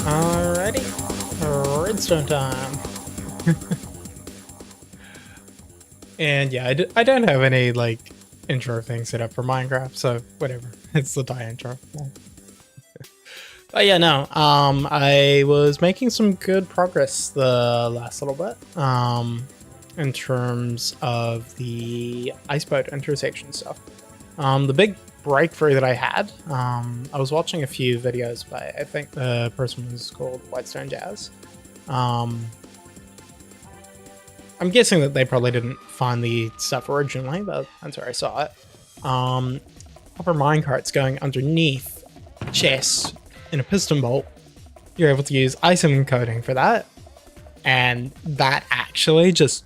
Alrighty, Redstone time. And yeah, I don't have any like intro thing set up for Minecraft, so whatever. It's the Ty intro. But yeah, no. I was making some good progress the last little bit. In terms of the iceboat intersection stuff. The big breakthrough that I had, I was watching a few videos by, I think the person was called Whitestone Jazz. I'm guessing that they probably didn't find the stuff originally, but that's where I saw it. Copper minecarts going underneath chests in a piston bolt. You're able to use item encoding for that, and that actually just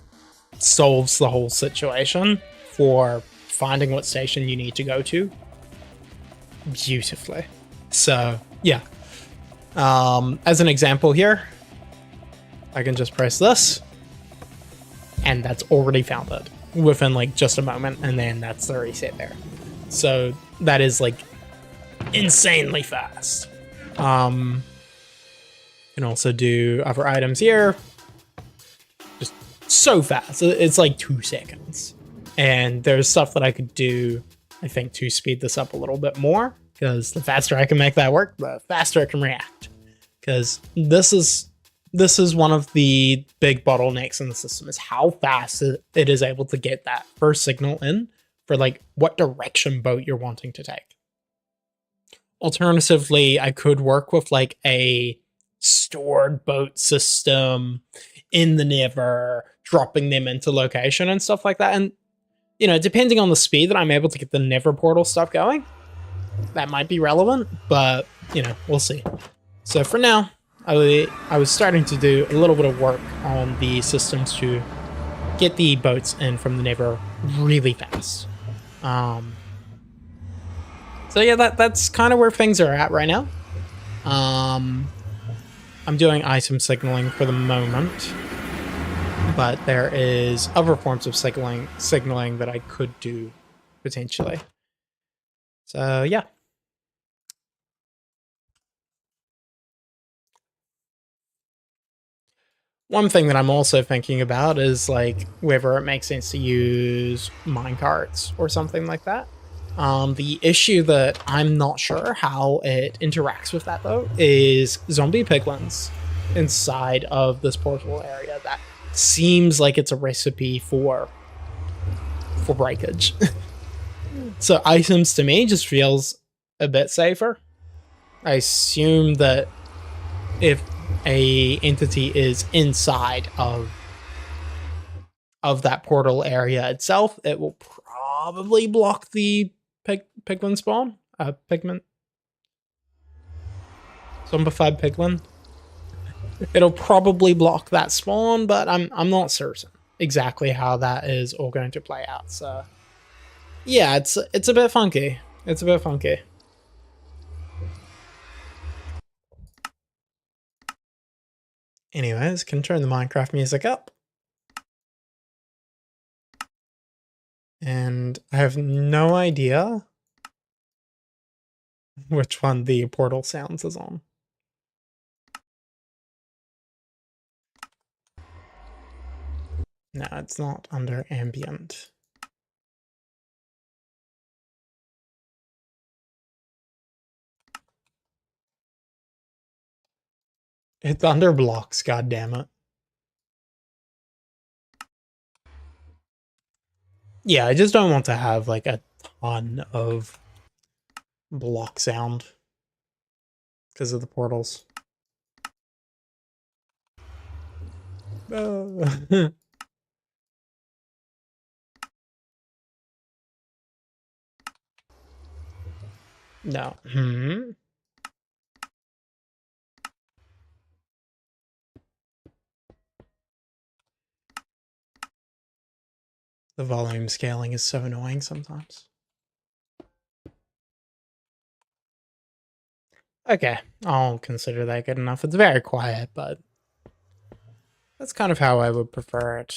solves the whole situation for finding what station you need to go to beautifully. So yeah, as an example here, I can just press this and that's already found it within like just a moment, and then that's the reset there. So that is like insanely fast. Can also do other items here, just so fast. It's like 2 seconds. And there's stuff that I could do, I think, to speed this up a little bit more, because the faster I can make that work, the faster it can react. Because this is one of the big bottlenecks in the system, is how fast it is able to get that first signal in for like what direction boat you're wanting to take. Alternatively, I could work with like a stored boat system in the Nether, dropping them into location and stuff like that. And, you know, depending on the speed that I'm able to get the Nether portal stuff going, that might be relevant, but, you know, we'll see. So for now, I was starting to do a little bit of work on the systems to get the boats in from the Nether really fast. So yeah, that's kind of where things are at right now. I'm doing item signaling for the moment, but there is other forms of signaling that I could do potentially. So yeah. One thing that I'm also thinking about is like whether it makes sense to use minecarts or something like that. The issue that I'm not sure how it interacts with that though is zombie piglins inside of this portal area. That seems like it's a recipe for breakage. So items to me just feels a bit safer. I assume that if a entity is inside of that portal area itself, it will probably block the piglin spawn. Pigment. Zombified piglin. It'll probably block that spawn, but I'm not certain exactly how that is all going to play out. So yeah, it's a bit funky. It's a bit funky. Anyways, can turn the Minecraft music up. And I have no idea which one the portal sounds is on. No, it's not under ambient. It's under blocks, god damn it. Yeah, I just don't want to have like a ton of block sound because of the portals. No. The volume scaling is so annoying sometimes. Okay, I'll consider that good enough. It's very quiet, but that's kind of how I would prefer it.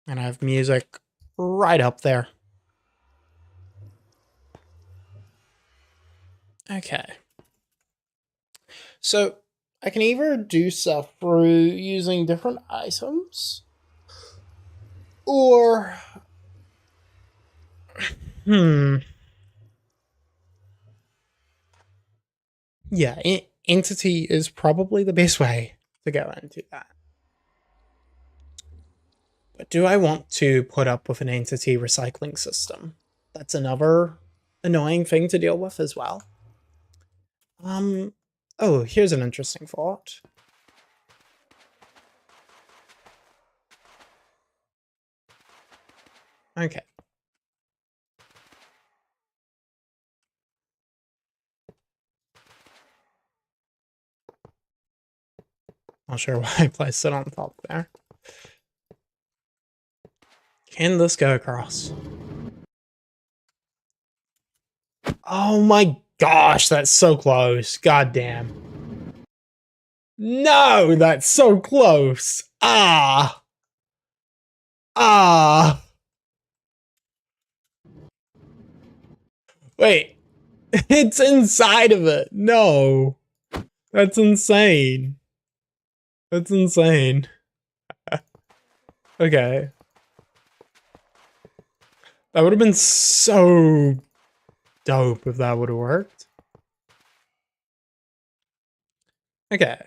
And I have music right up there. Okay. So I can either do stuff through using different items, or yeah, entity is probably the best way to go into that. But do I want to put up with an entity recycling system? That's another annoying thing to deal with as well. Oh, here's an interesting thought. Okay. Not sure why I placed it on top there. Can this go across? Oh my gosh, that's so close. God damn. No, that's so close. Ah. Ah. Wait. It's inside of it. No. That's insane. That's insane. Okay. That would have been so dope if that would have worked. Okay.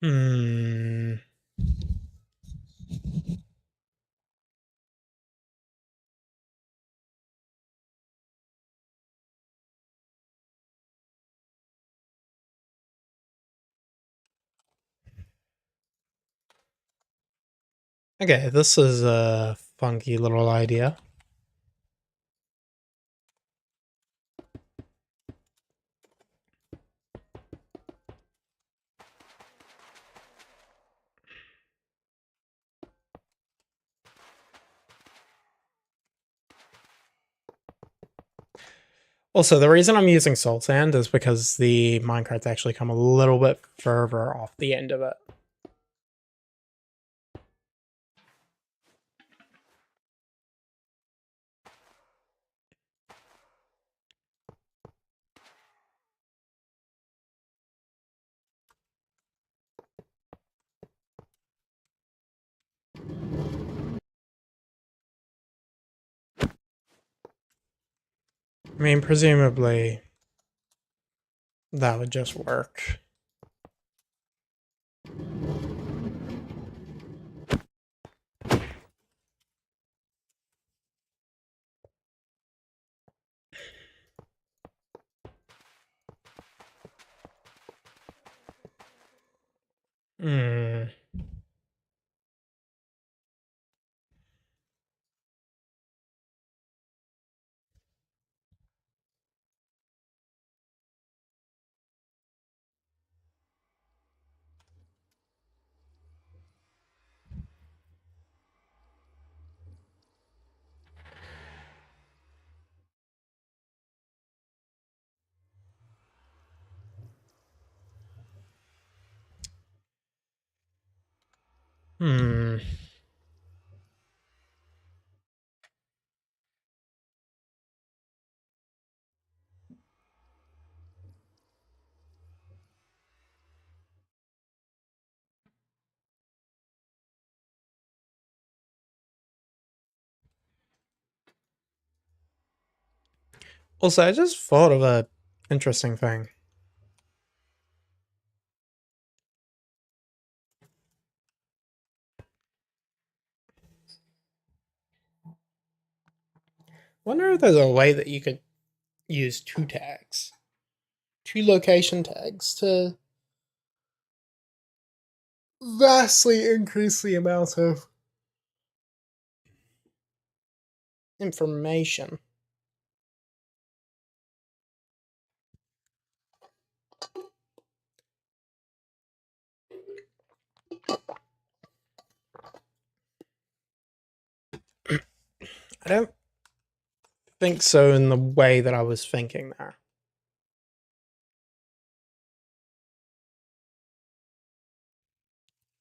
Hmm. Okay, this is a funky little idea. Also, the reason I'm using soul sand is because the minecarts actually come a little bit further off the end of it. I mean, presumably that would just work. Hmm. Hmm. Also, I just thought of a interesting thing. Wonder if there's a way that you could use two tags, two location tags, to vastly increase the amount of information. I don't think so in the way that I was thinking there.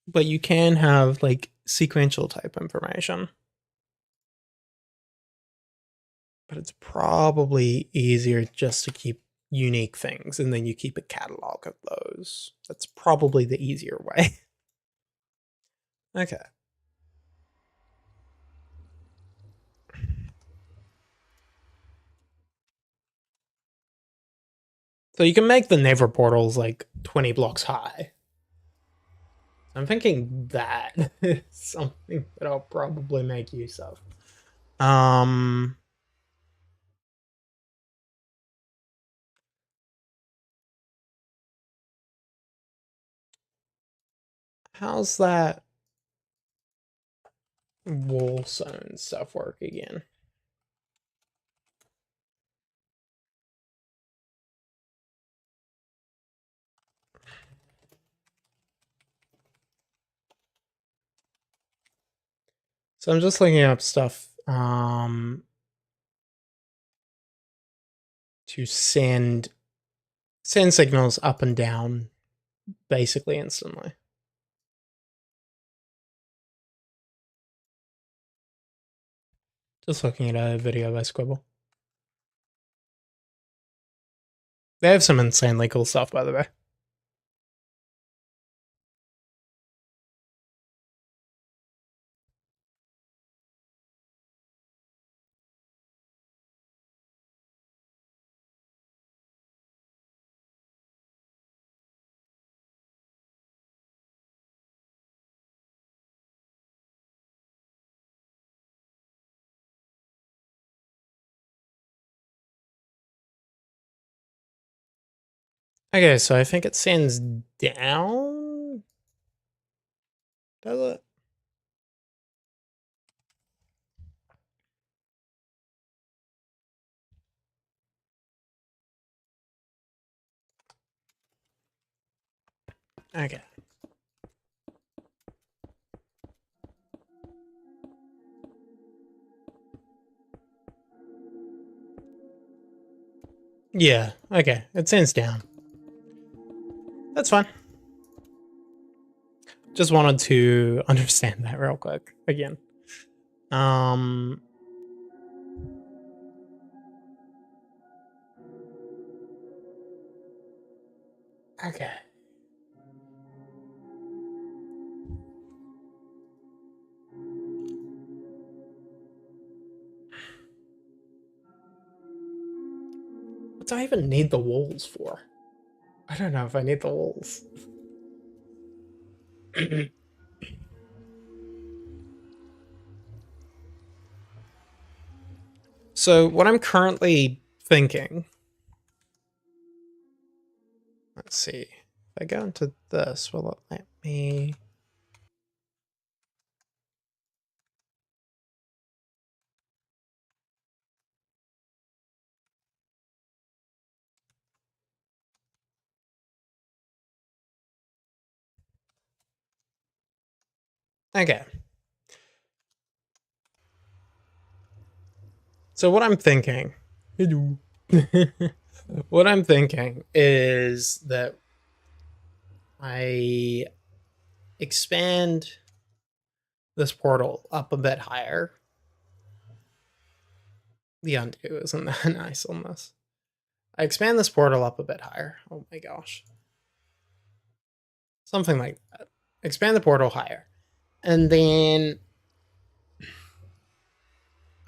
But you can have like sequential type information. But it's probably easier just to keep unique things and then you keep a catalog of those. That's probably the easier way. Okay. So you can make the nether portals like 20 blocks high. I'm thinking that is something that I'll probably make use of. How's that wall sewn stuff work again? So I'm just looking up stuff to send signals up and down basically instantly. Just looking at a video by Squibble. They have some insanely cool stuff, by the way. Okay, so I think it sends down. Does it? Okay. Yeah, okay. It sends down. That's fine. Just wanted to understand that real quick again. Okay. What do I even need the walls for? I don't know if I need the walls. So what I'm currently thinking, let's see, if I go into this, will it let me? Okay. So what I'm thinking, what I'm thinking is that I expand this portal up a bit higher. The undo isn't that nice on this. I expand this portal up a bit higher. Oh my gosh. Something like that. Expand the portal higher. And then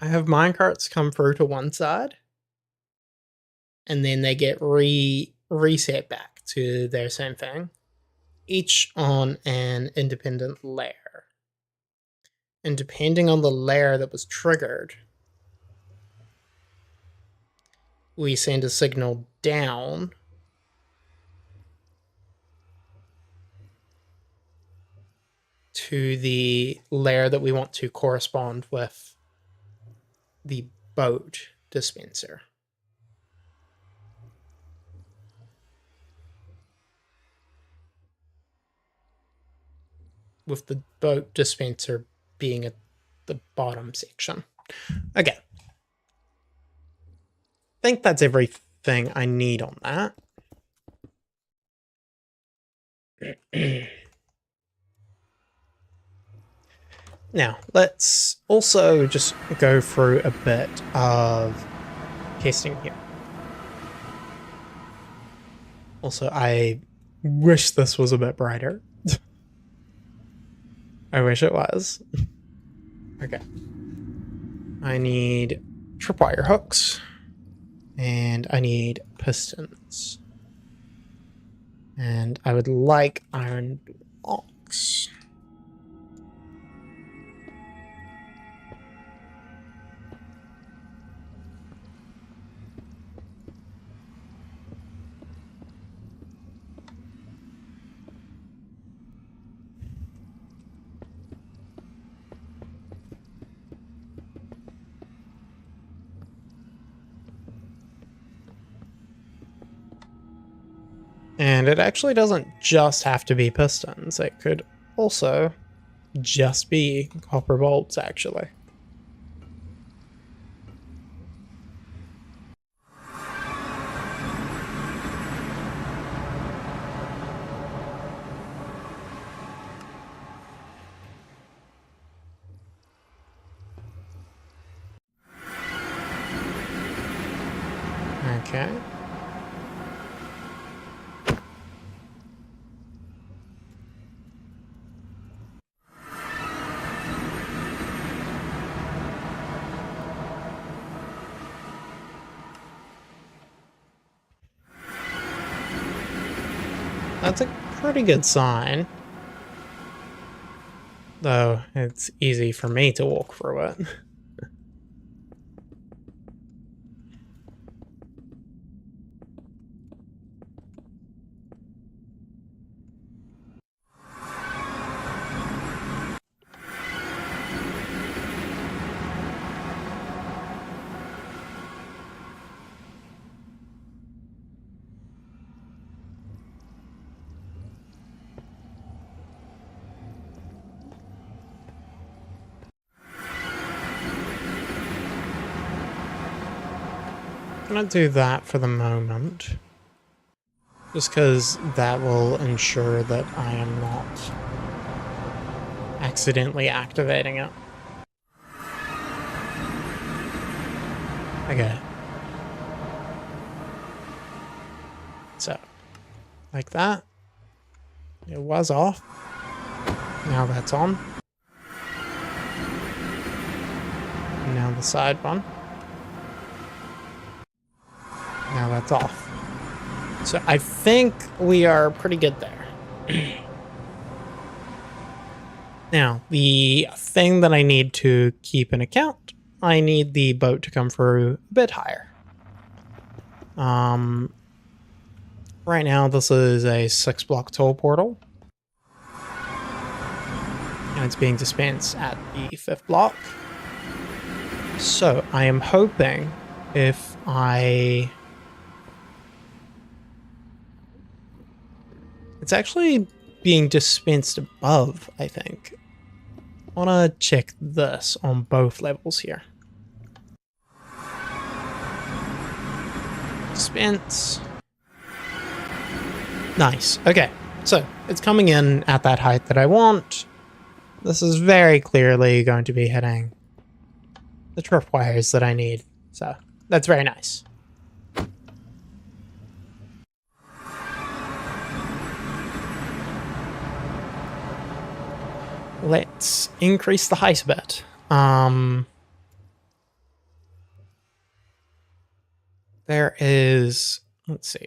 I have minecarts come through to one side. And then they get reset back to their same thing. Each on an independent layer. And depending on the layer that was triggered, we send a signal down to the layer that we want to correspond with the boat dispenser. With the boat dispenser being at the bottom section. Okay. I think that's everything I need on that. Now, let's also just go through a bit of testing here. Also, I wish this was a bit brighter. I wish it was. Okay. I need tripwire hooks. And I need pistons. And I would like iron blocks. And it actually doesn't just have to be pistons. It could also just be copper bolts, actually. Okay. That's a pretty good sign. Though it's easy for me to walk through it. I'm gonna do that for the moment. Just because that will ensure that I am not accidentally activating it. Okay. So, like that. It was off. Now that's on. And now the side one. Now that's off. So I think we are pretty good there. Now, the thing that I need to keep in account, I need the boat to come through a bit higher. Right now, this is a 6-block toll portal. And it's being dispensed at the 5th block. So I am hoping if I... It's actually being dispensed above, I think. I want to check this on both levels here. Dispense. Nice. Okay. So it's coming in at that height that I want. This is very clearly going to be hitting the tripwires that I need. So that's very nice. Let's increase the height a bit. There is, let's see.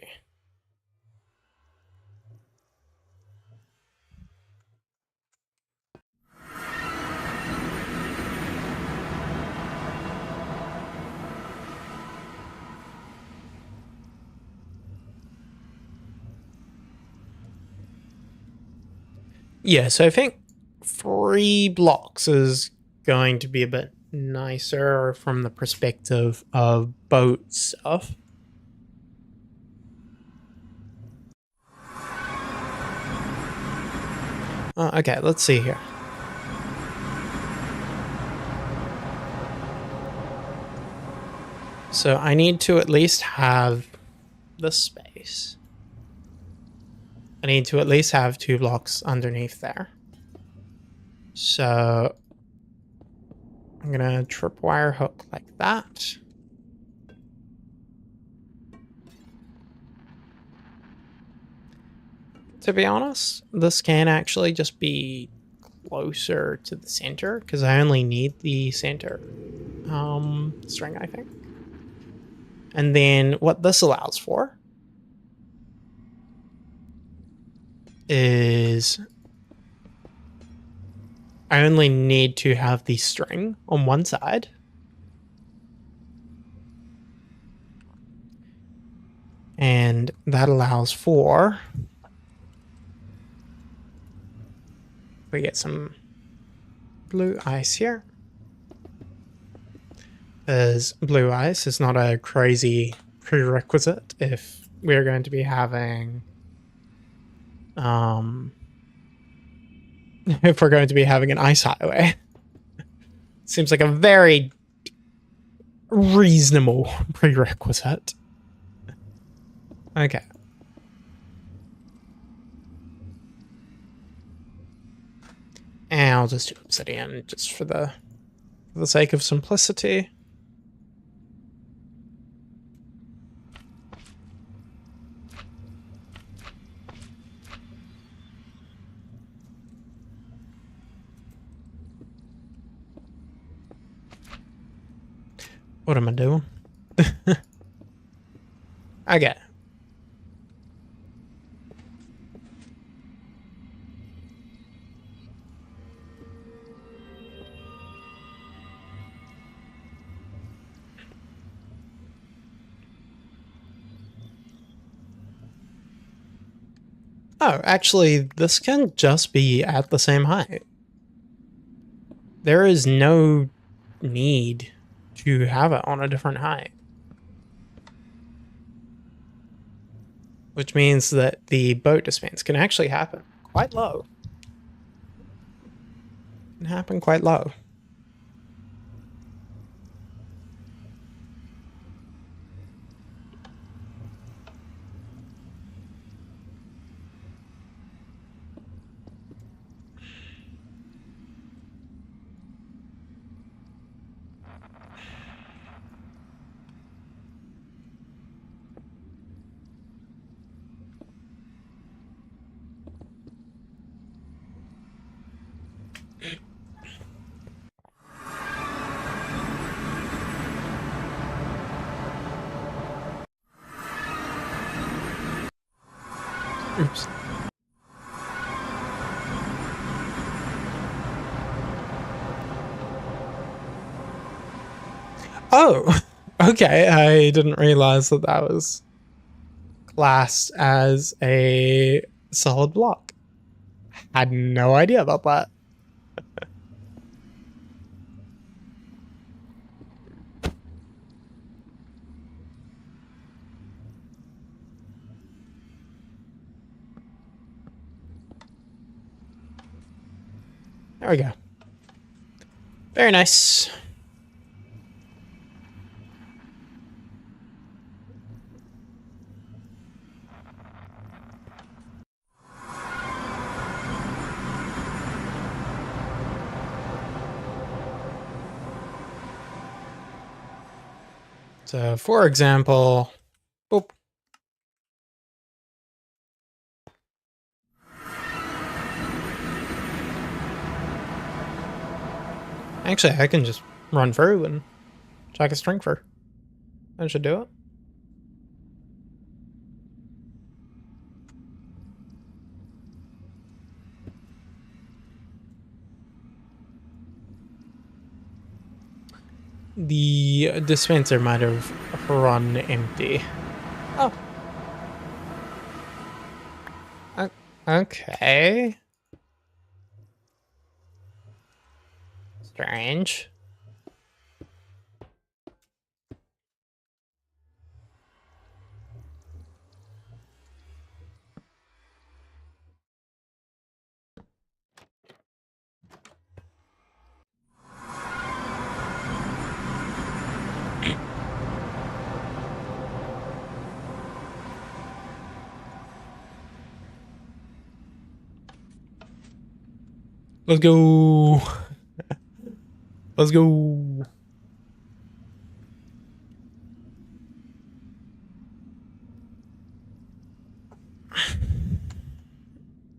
Yeah, so I think 3 blocks is going to be a bit nicer from the perspective of boat stuff. Okay, let's see here. So I need to at least have the space. I need to at least have 2 blocks underneath there. So I'm gonna tripwire hook like that. to be honest. This can actually just be closer to the center because I only need the center string, I think. And then what this allows for is I only need to have the string on one side. And that allows for, we get some blue ice here. As blue ice is not a crazy prerequisite if we're going to be having if we're going to be having an ice highway. Seems like a very reasonable prerequisite. Okay. And I'll just do obsidian just for the sake of simplicity. What am I doing? Okay. Oh, actually, this can just be at the same height. There is no need to have it on a different height. Which means that the boat dispense can actually happen quite low. Can happen quite low. Oops. Oh, okay. I didn't realize that that was classed as a solid block. Had no idea about that. There we go. Very nice. So, for example, oop. Actually, I can just run through and check a string for. That should do it. The dispenser might have run empty. Oh. Okay. Strange. Let's go. Let's go.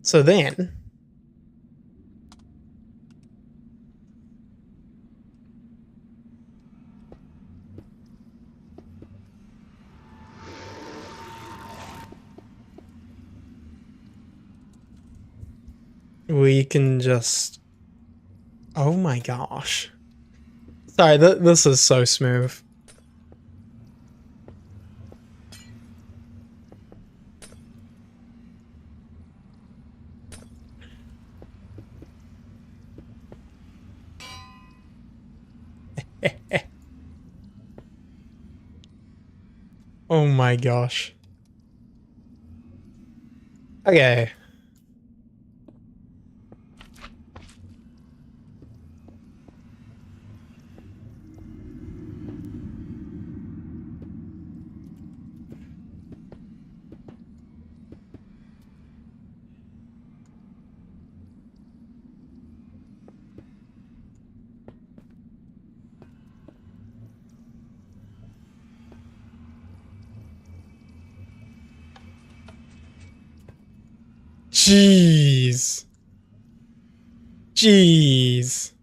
So then we can just, oh my gosh. Sorry, this is so smooth. Oh my gosh. Okay. Jeez. Jeez.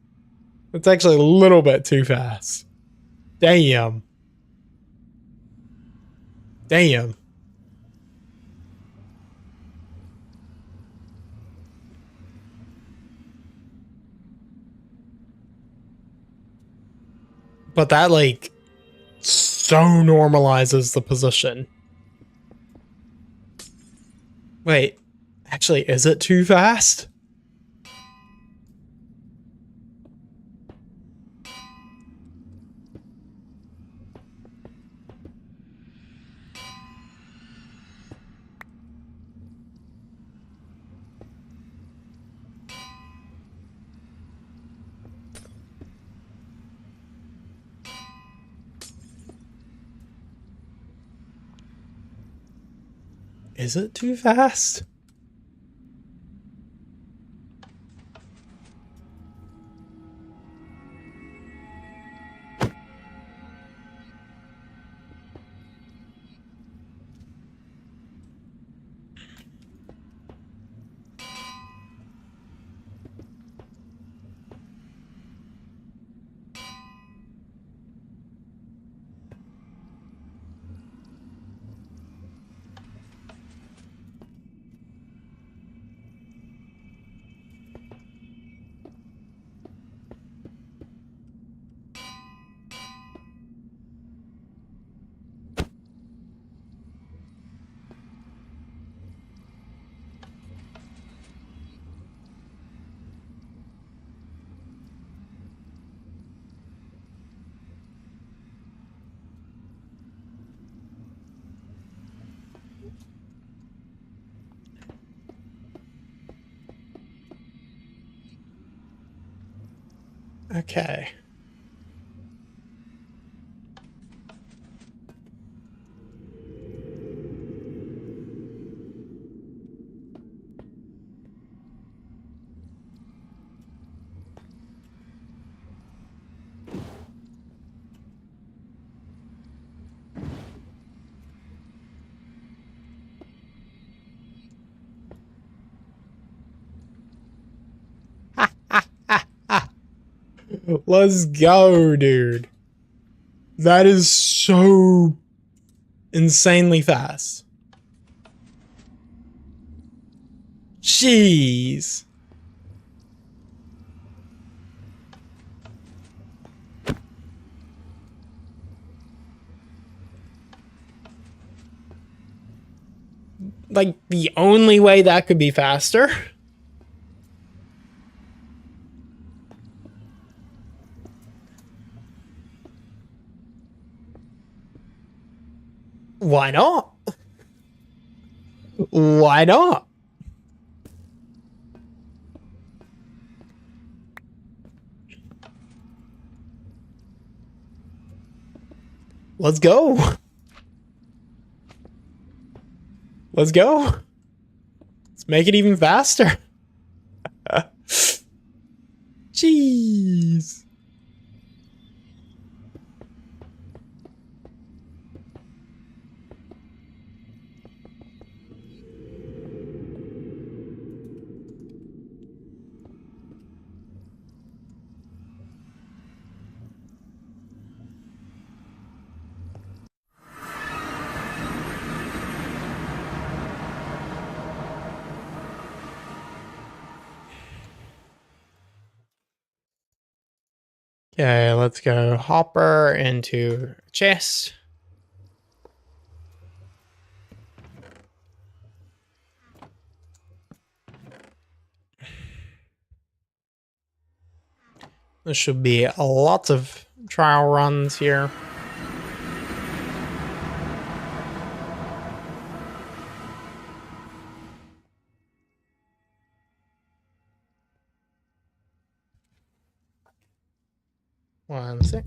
It's actually a little bit too fast. Damn. Damn. But that, like, so normalizes the position. Wait, actually, is it too fast? Is it too fast? Okay. Let's go, dude. That is so insanely fast. Jeez. Like, the only way that could be faster? Why not? Why not? Let's go. Let's go. Let's make it even faster. Jeez. Okay, let's go hopper into chest. There should be lots of trial runs here. One sec.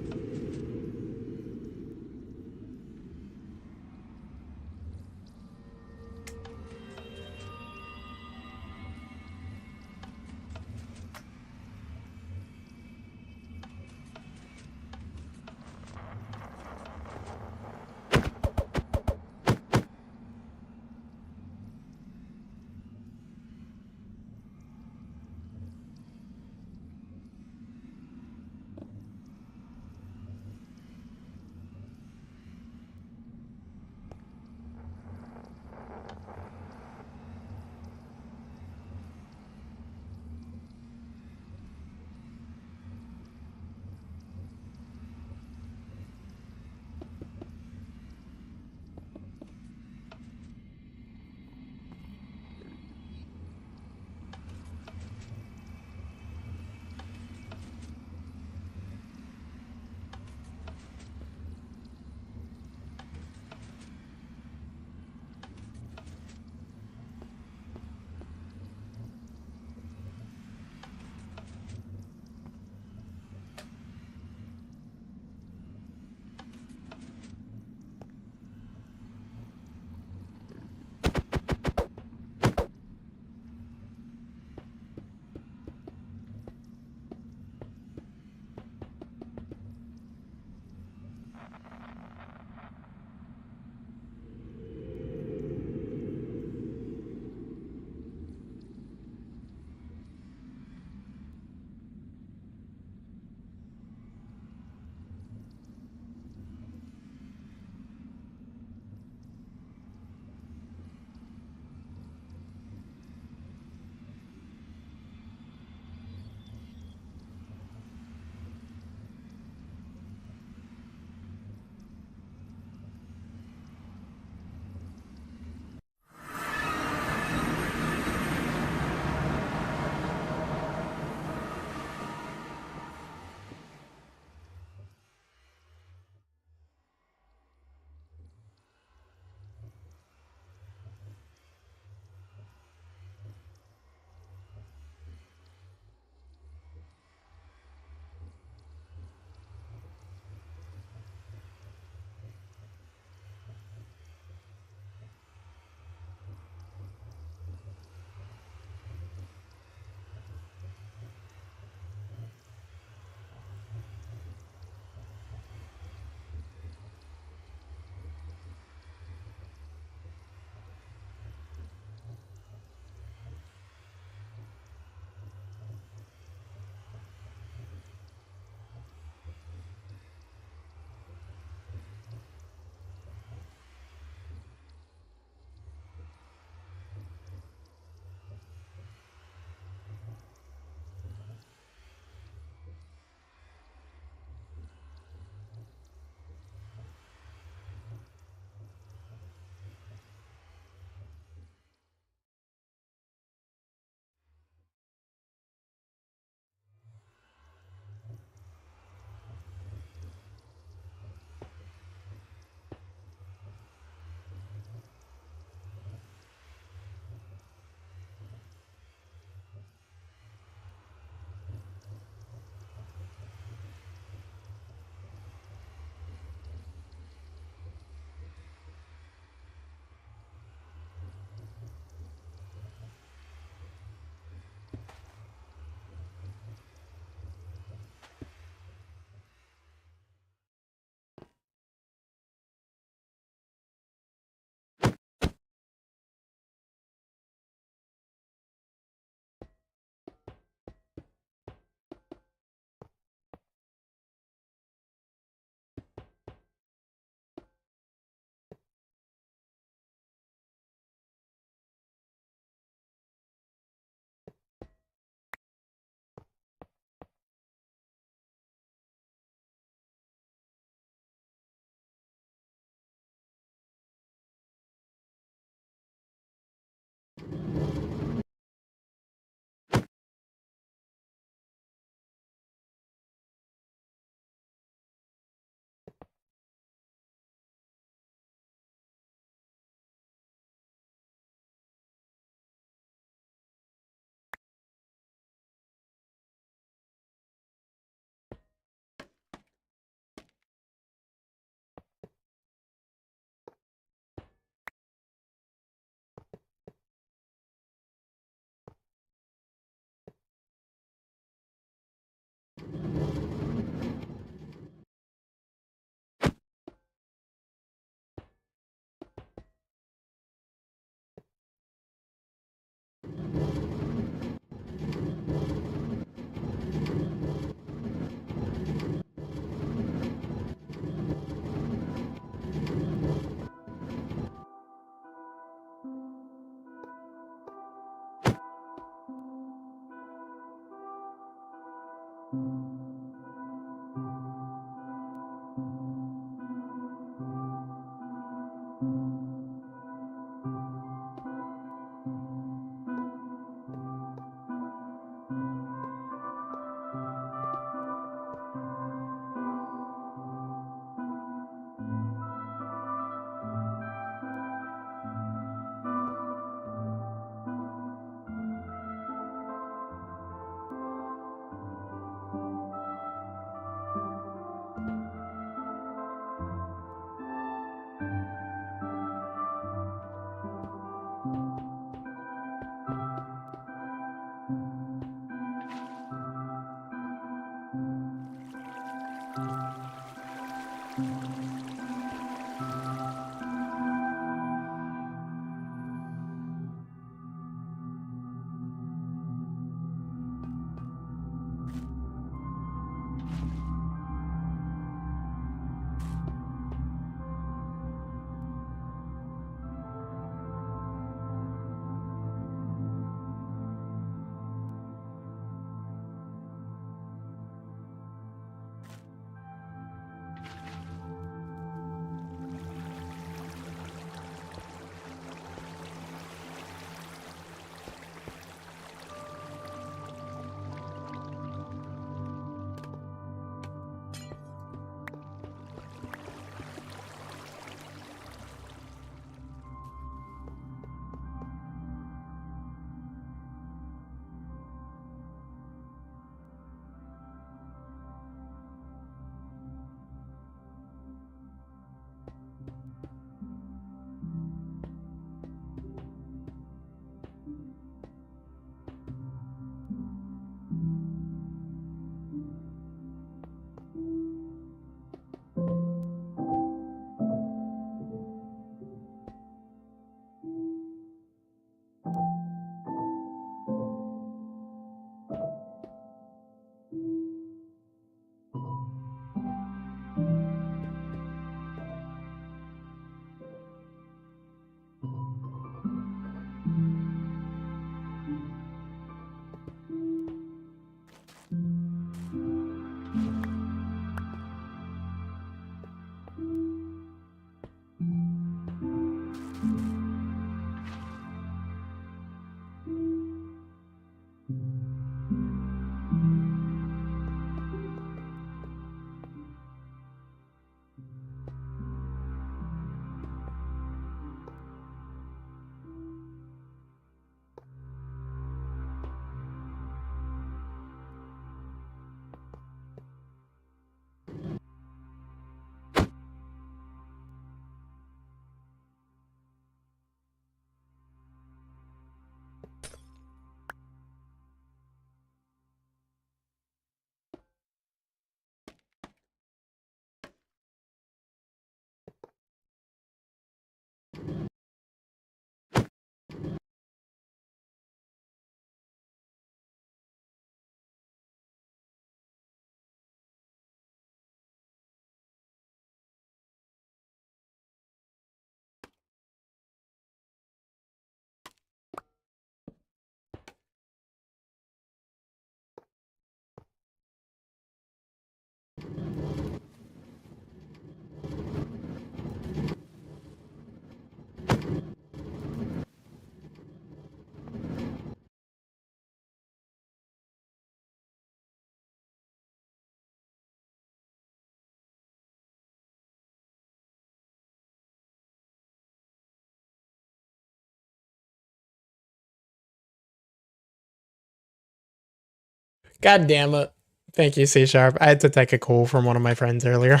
God damn it. Thank you, C Sharp. I had to take a call from one of my friends earlier.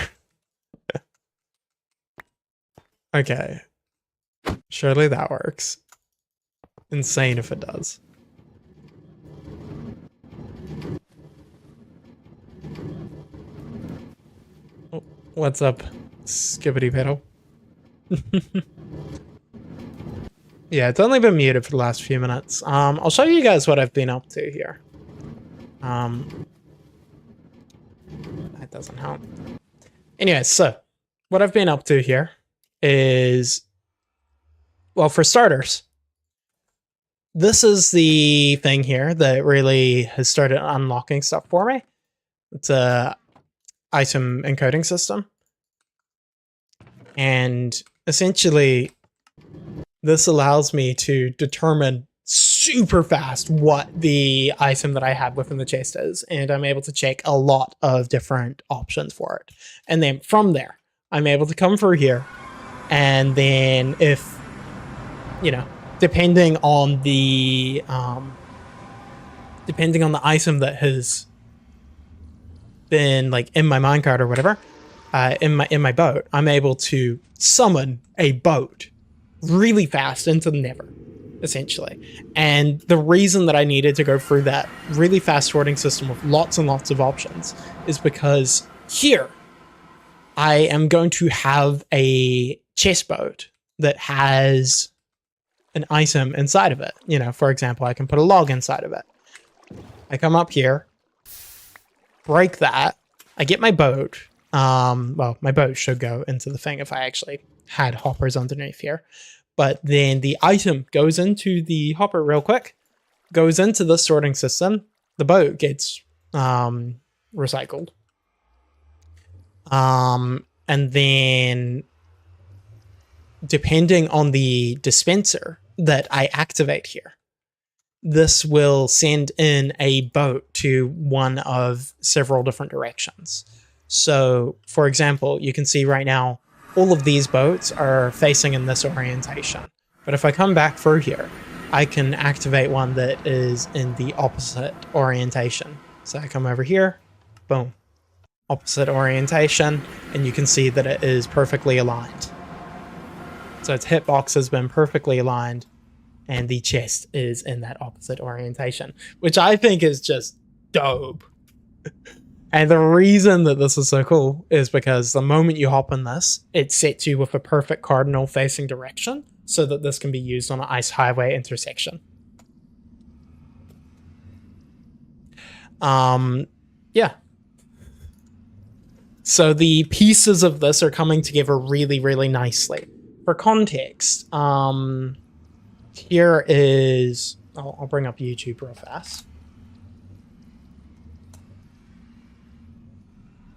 Okay. Surely that works. Insane if it does. Oh, what's up, Skibbity Pedal? Yeah, it's only been muted for the last few minutes. I'll show you guys what I've been up to here. That doesn't help. Anyway, so what I've been up to here is, well, for starters, this is the thing here that really has started unlocking stuff for me. It's a item encoding system. And essentially, this allows me to determine super fast what the item that I have within the chest is. And I'm able to check a lot of different options for it. And then from there, I'm able to come through here. And then if, you know, depending on the item that has been like in my minecart or whatever, in my boat, I'm able to summon a boat really fast into the Nether, essentially. And the reason that I needed to go through that really fast sorting system with lots and lots of options is because here I am going to have a chest boat that has an item inside of it. You know, for example, I can put a log inside of it. I come up here, break that, I get my boat. Well, my boat should go into the thing if I actually had hoppers underneath here. But then the item goes into the hopper real quick, goes into the sorting system. The boat gets recycled. And then depending on the dispenser that I activate here, this will send in a boat to one of several different directions. So, for example, you can see right now, all of these boats are facing in this orientation. But if I come back through here, I can activate one that is in the opposite orientation. So I come over here, boom, opposite orientation, and you can see that it is perfectly aligned. So its hitbox has been perfectly aligned, and the chest is in that opposite orientation, which I think is just dope. And the reason that this is so cool is because the moment you hop in this, it sets you with a perfect cardinal facing direction so that this can be used on an ice highway intersection. Yeah. So the pieces of this are coming together really, really nicely. For context, here is... I'll bring up YouTube real fast.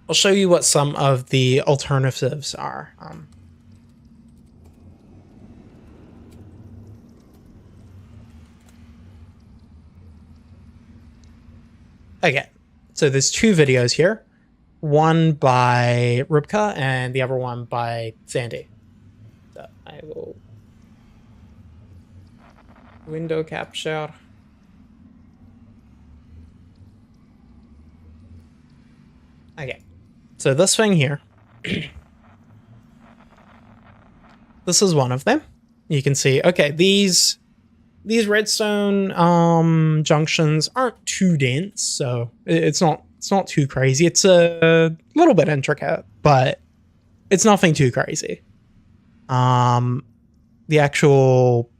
I'll show you what some of the alternatives are. Okay, so there's two videos here. One by Ribka and the other one by Sandy. So I will window capture. Okay, so this thing here, this is one of them. You can see, okay, these redstone junctions aren't too dense, so it's not too crazy. It's a little bit intricate, but it's nothing too crazy. The actual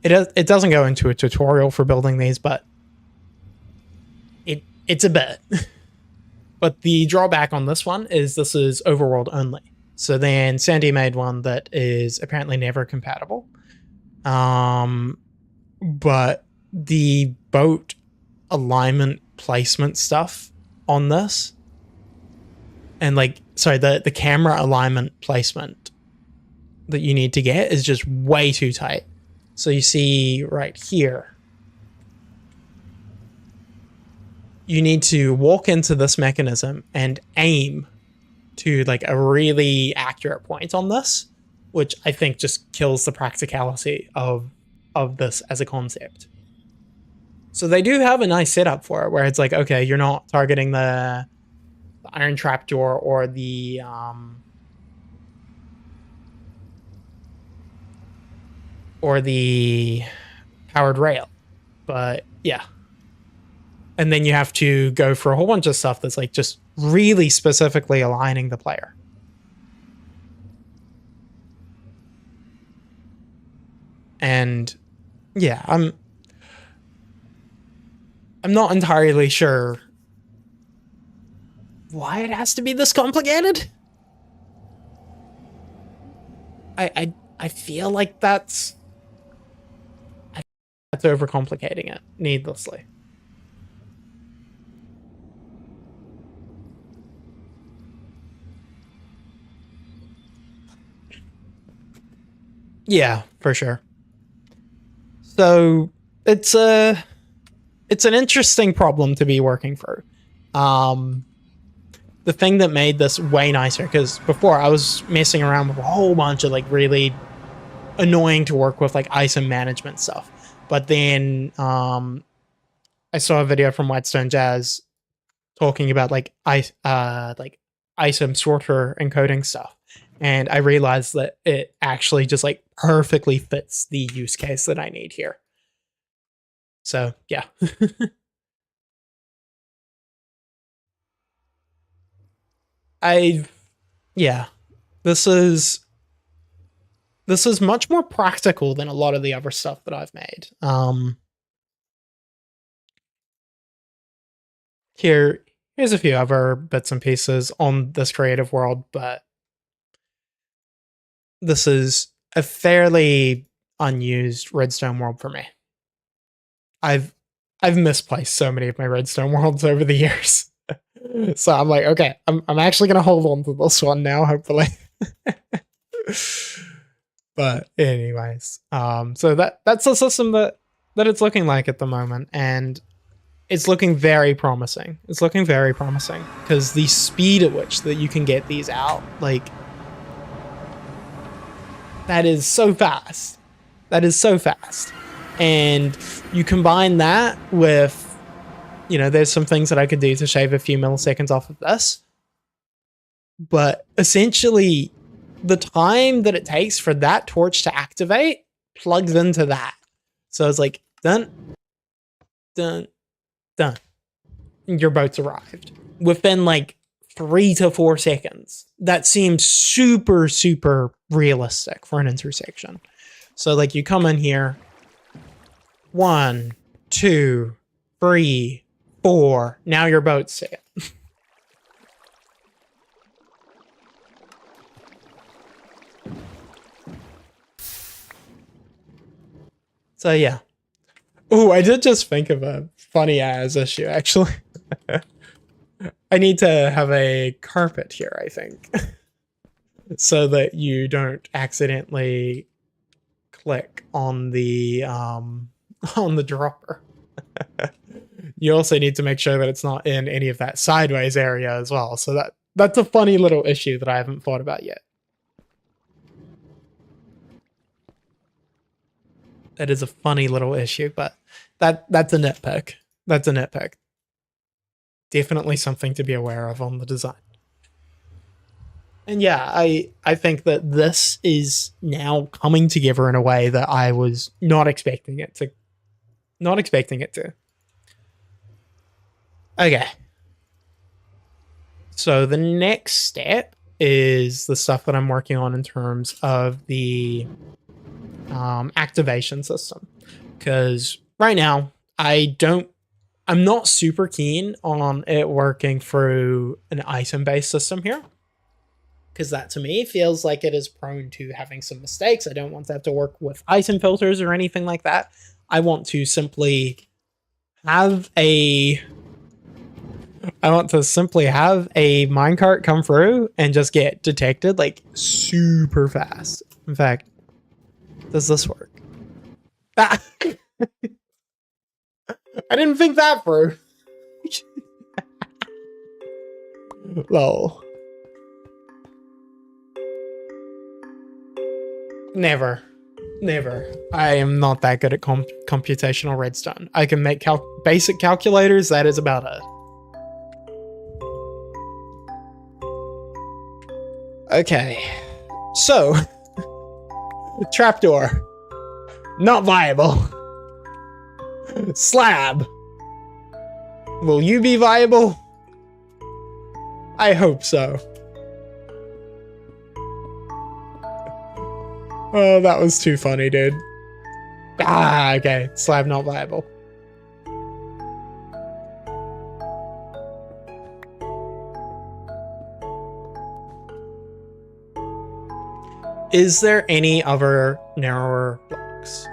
it doesn't go into a tutorial for building these, but it's a bit. But the drawback on this one is this is overworld only. So then Sandy made one that is apparently never compatible. But the boat alignment placement stuff on this, and like, sorry, the camera alignment placement that you need to get is just way too tight. So you see right here, you need to walk into this mechanism and aim to like a really accurate point on this, which I think just kills the practicality of this as a concept. So they do have a nice setup for it, where it's like, okay, you're not targeting the iron trapdoor or the powered rail, but yeah. And then you have to go for a whole bunch of stuff that's like just really specifically aligning the player. And yeah, I'm not entirely sure why it has to be this complicated. I feel like that's overcomplicating it needlessly. Yeah, for sure. So it's an interesting problem to be working through. The thing that made this way nicer, because before I was messing around with a whole bunch of like really annoying to work with like ISO management stuff. But then I saw a video from Redstone Jazz talking about like ISO sorter encoding stuff. And I realized that it actually just like perfectly fits the use case that I need here. So yeah. Yeah, this is much more practical than a lot of the other stuff that I've made. Here's a few other bits and pieces on this creative world, but this is a fairly unused redstone world for me. I've misplaced so many of my redstone worlds over the years. So I'm like, okay, I'm actually gonna hold on to this one now, hopefully. But anyways, so that's the system that it's looking like at the moment, and it's looking very promising. It's looking very promising because the speed at which that you can get these out, like, that is so fast. That is so fast. And you combine that with, you know, there's some things that I could do to shave a few milliseconds off of this. But essentially, the time that it takes for that torch to activate plugs into that. So it's like, done, done, done. Your boat's arrived within like 3 to 4 seconds. That seems super, super realistic for an intersection. So like you come in here, 1, 2, 3, 4. Now your boat's set. So yeah. Oh, I did just think of a funny ass issue actually. I need to have a carpet here, I think. So that you don't accidentally click on the dropper. You also need to make sure that it's not in any of that sideways area as well. So that's a funny little issue that I haven't thought about yet. That is a funny little issue, but that's a nitpick. That's a nitpick. Definitely something to be aware of on the design. And yeah, I think that this is now coming together in a way that I was not expecting it to. Not expecting it to. Okay. So the next step is the stuff that I'm working on in terms of the activation system. Because right now, I'm not super keen on it working through an item-based system here. Because that to me feels like it is prone to having some mistakes. I don't want to have to work with item filters or anything like that. I want to simply have a minecart come through and just get detected like super fast. In fact, does this work? Ah. I didn't think that through. Lol. Never. I am not that good at computational redstone. I can make basic calculators. That is about it. Okay. So, trapdoor. Not viable. Slab. Will you be viable? I hope so. Oh, that was too funny, dude. Ah, okay. Slab not viable. Is there any other narrower blocks?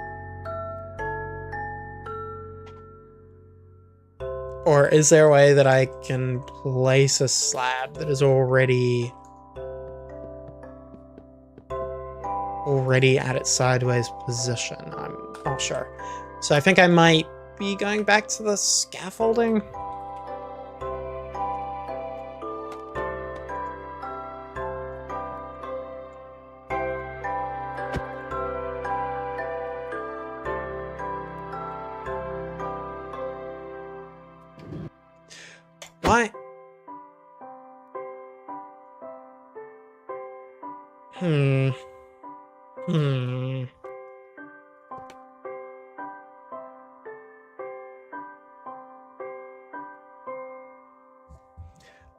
Or is there a way that I can place a slab that is already already at its sideways position. I'm not sure. So I think I might be going back to the scaffolding. Why?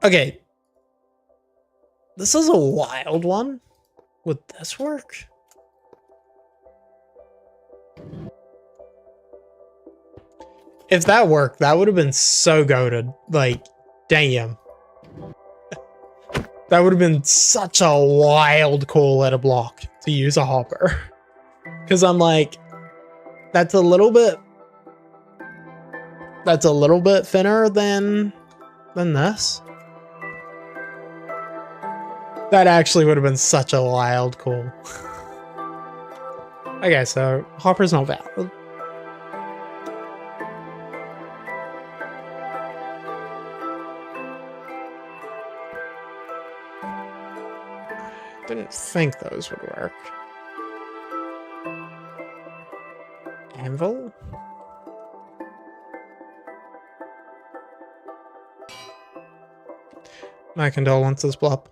Okay. This is a wild one. Would this work? If that worked, that would have been so goated. Like, damn. That would have been such a wild call at a block to use a hopper. Because I'm like, that's a little bit thinner than this. That actually would have been such a wild call. Okay, so hopper's not valid. Didn't think those would work. Anvil? My condolences, Blop.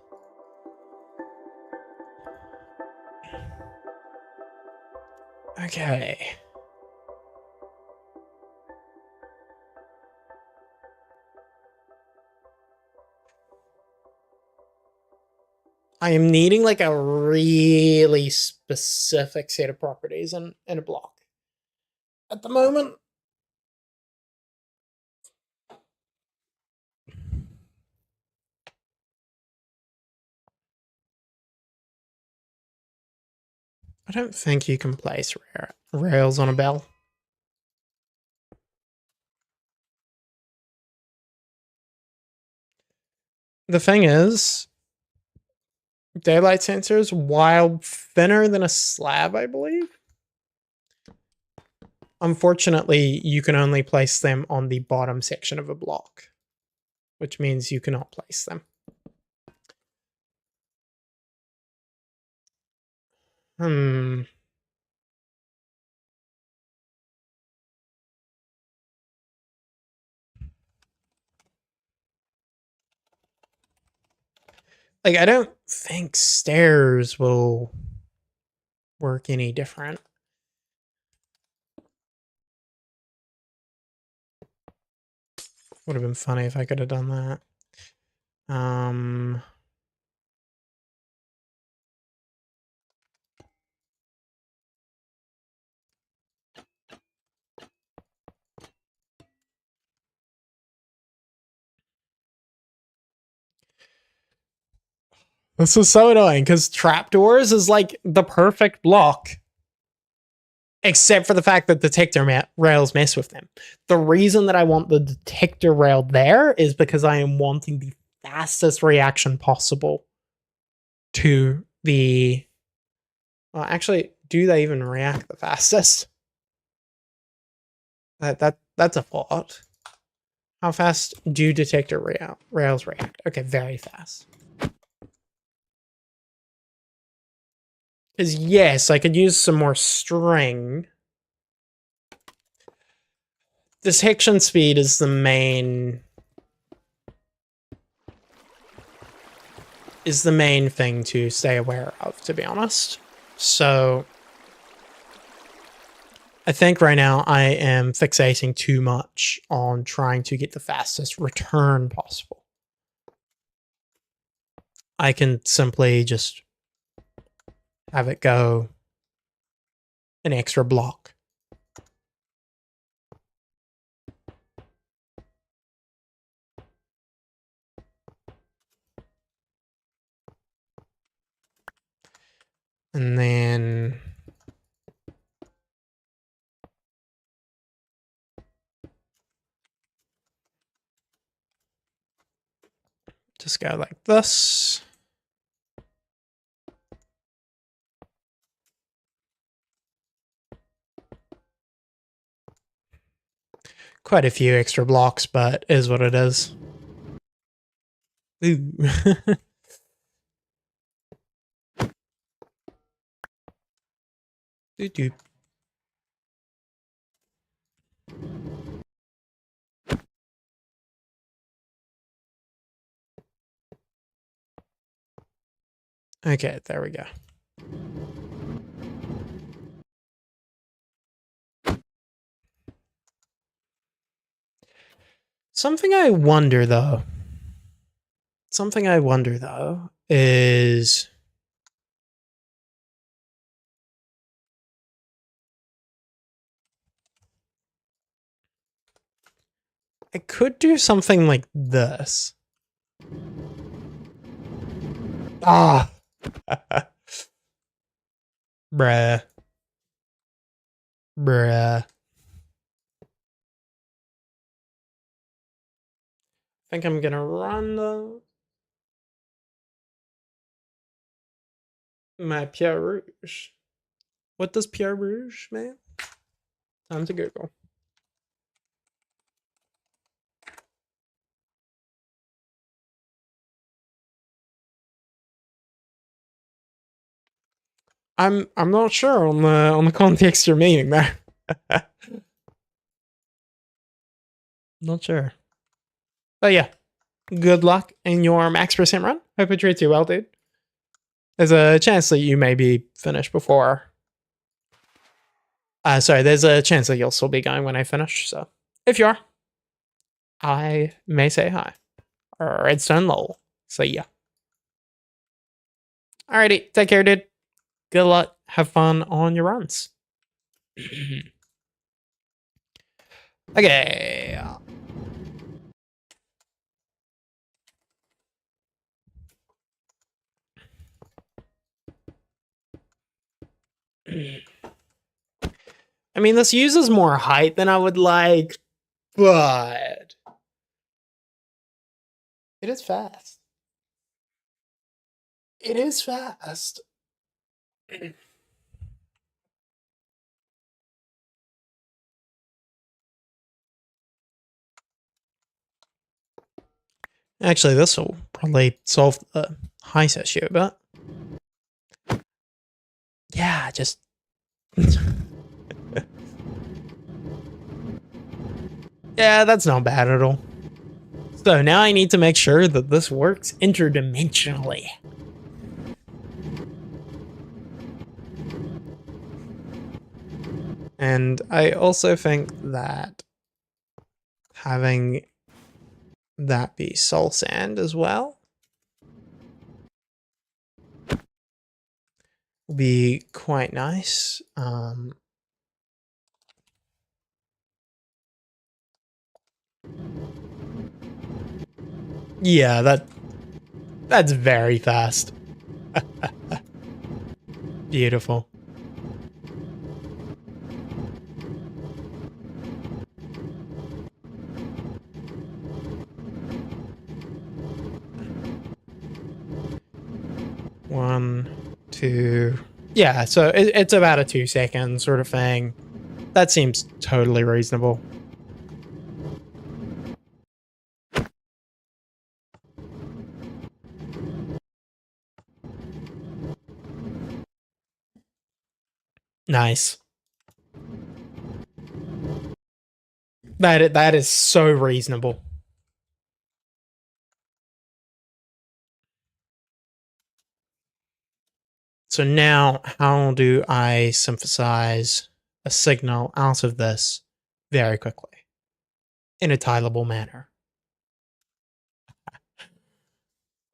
Okay. I am needing like a really specific set of properties in a block. At the moment, I don't think you can place rails on a bell. The thing is, daylight sensors, while thinner than a slab, I believe. Unfortunately, you can only place them on the bottom section of a block, which means you cannot place them. Like, I don't think stairs will work any different. Would have been funny if I could have done that. This is so annoying because trapdoors is like the perfect block. Except for the fact that detector rails mess with them. The reason that I want the detector rail there is because I am wanting the fastest reaction possible to the... Well, actually, do they even react the fastest? That's a thought. How fast do detector rails react? Okay, very fast. Because yes, I could use some more string. Detection speed is the main thing to stay aware of, to be honest. So I think right now I am fixating too much on trying to get the fastest return possible. I can simply just have it go an extra block. And then just go like this. Quite a few extra blocks, but is what it is. Ooh. Doo-doo. Okay, there we go. Something I wonder though is I could do something like this. Ah. Bruh. Bruh. I think I'm gonna run my Pierre Rouge. What does Pierre Rouge mean? Time to Google. I'm not sure on the context you're meaning there. Not sure. But yeah, good luck in your max percent run. Hope it treats you well, dude. There's a chance that you may be finished before. Sorry, there's a chance that you'll still be going when I finish. So if you are, I may say hi. Redstone lol. So yeah. Alrighty, take care, dude. Good luck. Have fun on your runs. Okay. I mean, this uses more height than I would like, but it is fast. It is fast. Actually, this will probably solve the height issue, but yeah, just yeah, that's not bad at all. So now I need to make sure that this works interdimensionally. And I also think that having that be soul sand as well will be quite nice. Yeah, that's very fast. Beautiful. One, two. Yeah, so it's about a 2-second sort of thing. That seems totally reasonable. Nice. That is so reasonable. So now, how do I synthesize a signal out of this very quickly in a tileable manner?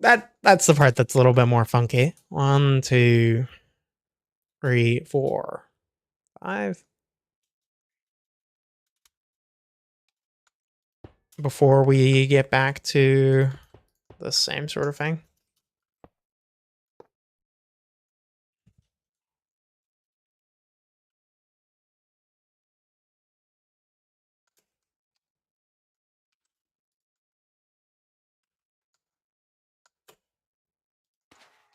That's the part that's a little bit more funky. 1, 2, 3, 4, 5. Before we get back to the same sort of thing.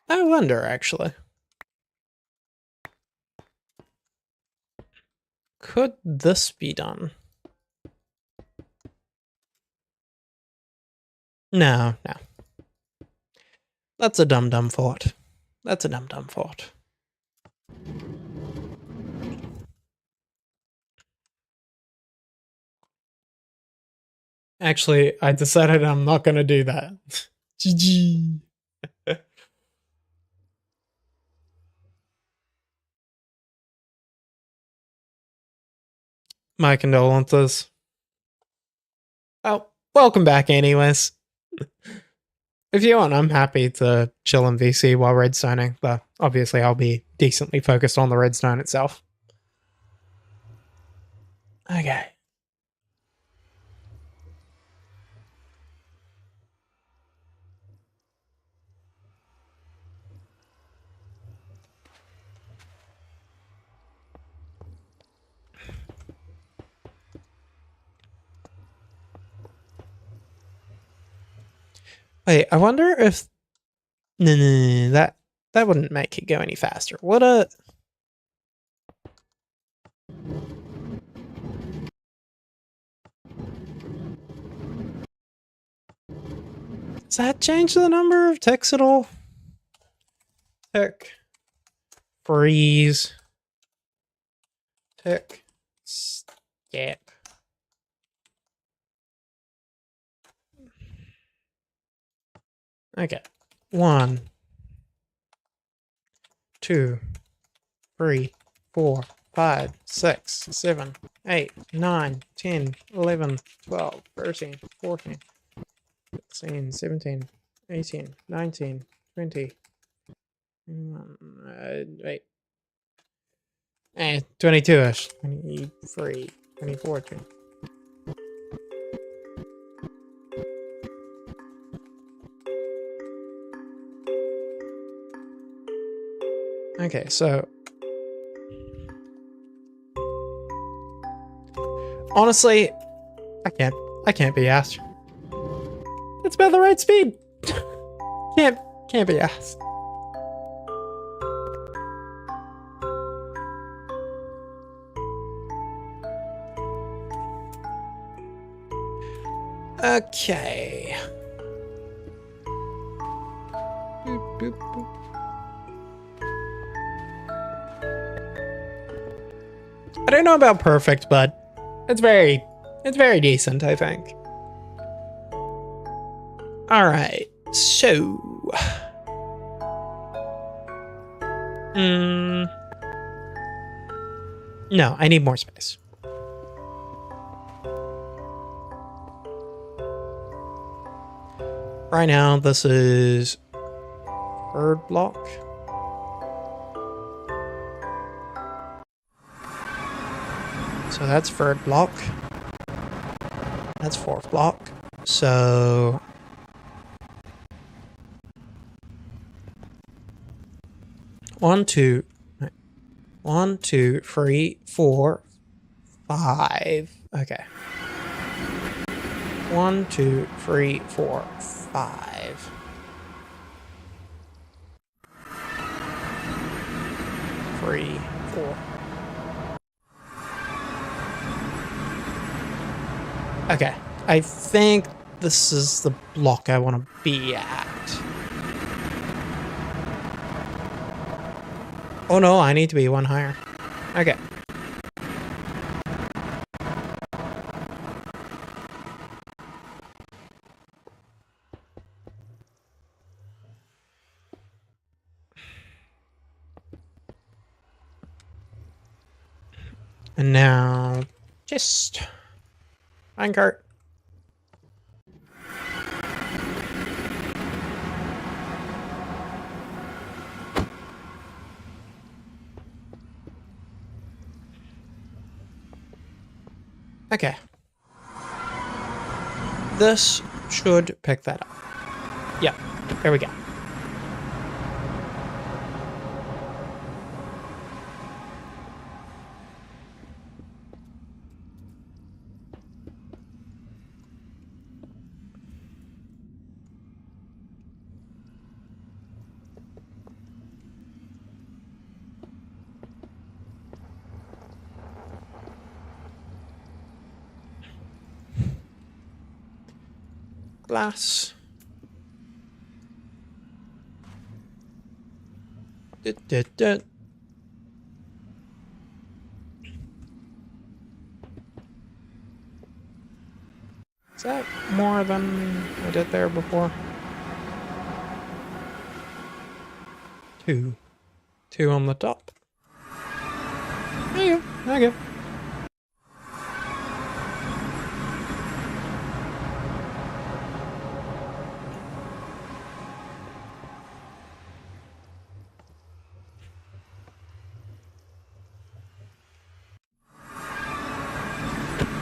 I wonder, actually. Could this be done? No, no. That's a dumb thought. That's a dumb thought. Actually, I decided I'm not going to do that. GG. My condolences. Oh, welcome back anyways. If you want, I'm happy to chill in VC while redstoning, but obviously I'll be decently focused on the redstone itself. Okay. Wait, I wonder if... No, that wouldn't make it go any faster. What a... Does that change the number of ticks at all? Tick. Freeze. Tick. Skip. Okay. 1, 2, 3, 4, 5, 6, 7, 8, 9, 10, 11, 12, 13, 14, 16, 17, 18, 19, 20. Wait. 22-ish. 23, 24, 20. Okay, so honestly, I can't be asked. It's about the right speed. Can't be asked. Okay. Boop, boop, boop. I don't know about perfect, but it's very decent, I think. All right, so, no, I need more space. Right now, this is third block. So that's third block. That's fourth block. So one, two, 3, 4, 5. Okay. 1, 2, 3, 4, 5. Three, 4. Okay, I think this is the block I want to be at. Oh no, I need to be one higher. Okay. And now, just minecart. Okay. This should pick that up. Yeah, there we go. Glass. Is that more than I did there before? Two. Two on the top. There you go. Okay.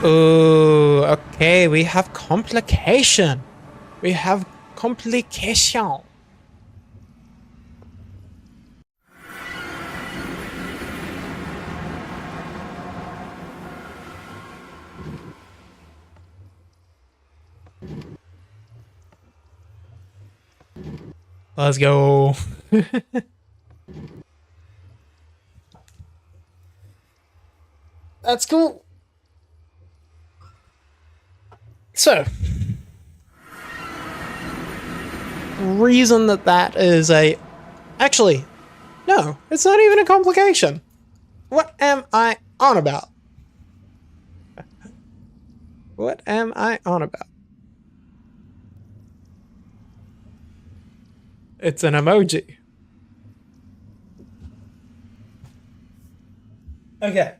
Oh, okay. We have complication. We have complication. Let's go. That's cool. So, reason that is a... Actually, no, it's not even a complication. What am I on about? What am I on about? It's an emoji. Okay.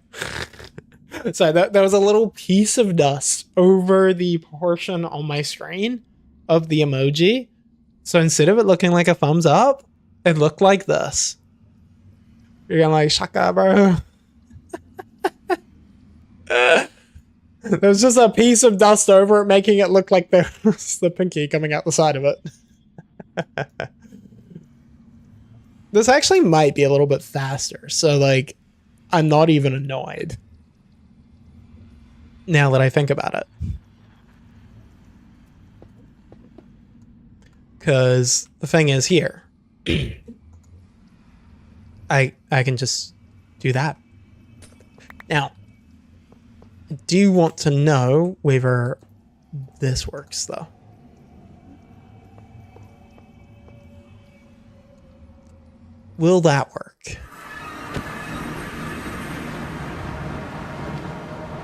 So there was a little piece of dust over the portion on my screen of the emoji. So instead of it looking like a thumbs up, it looked like this. You're gonna like, shaka, bro. There's just a piece of dust over it, making it look like there's the pinky coming out the side of it. This actually might be a little bit faster, so like, I'm not even annoyed. Now that I think about it. Because the thing is here, I can just do that. Now, I do want to know whether this works though. Will that work?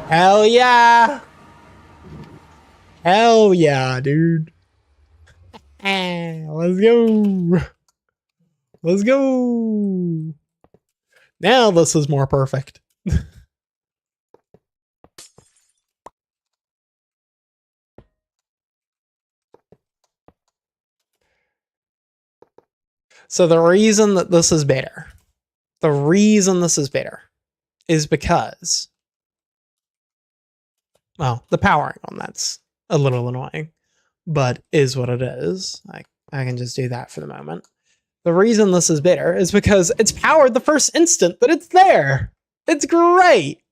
Hell yeah! Hell yeah, dude. Let's go. Let's go. Now this is more perfect. So the reason that this is better, is because, well, the powering on that's a little annoying, but is what it is. I can just do that for the moment. The reason this is better is because it's powered the first instant that it's there. It's great.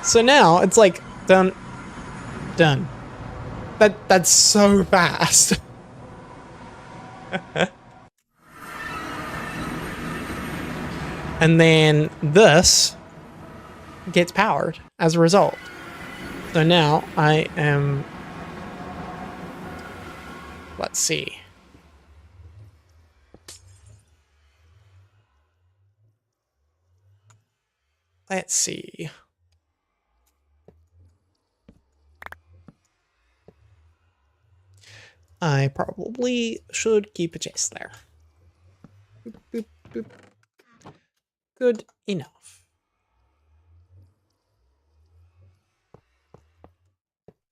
So now it's like done. That's so fast. And then this gets powered as a result. So now I am, let's see. Let's see. I probably should keep a chest there. Boop, boop, boop. Good enough.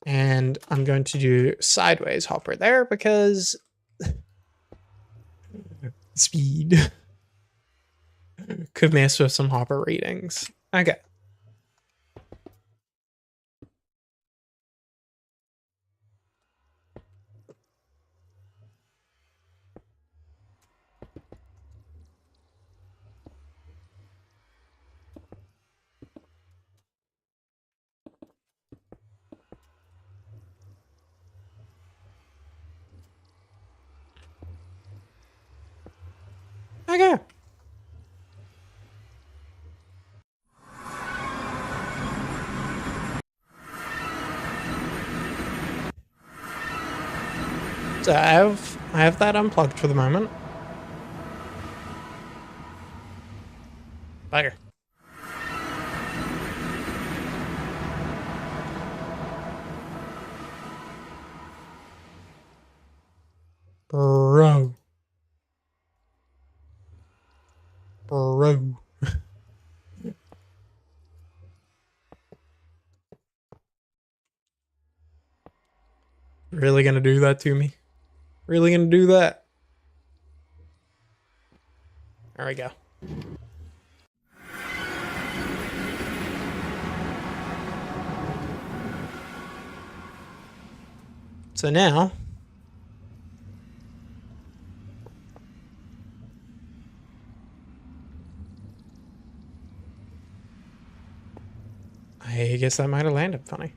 And I'm going to do sideways hopper there because speed could mess with some hopper readings. Okay. Okay. So I have that unplugged for the moment. Bugger. Bro. Bro. Really gonna do that to me? Really gonna do that? There we go. So now, I guess that might have landed funny.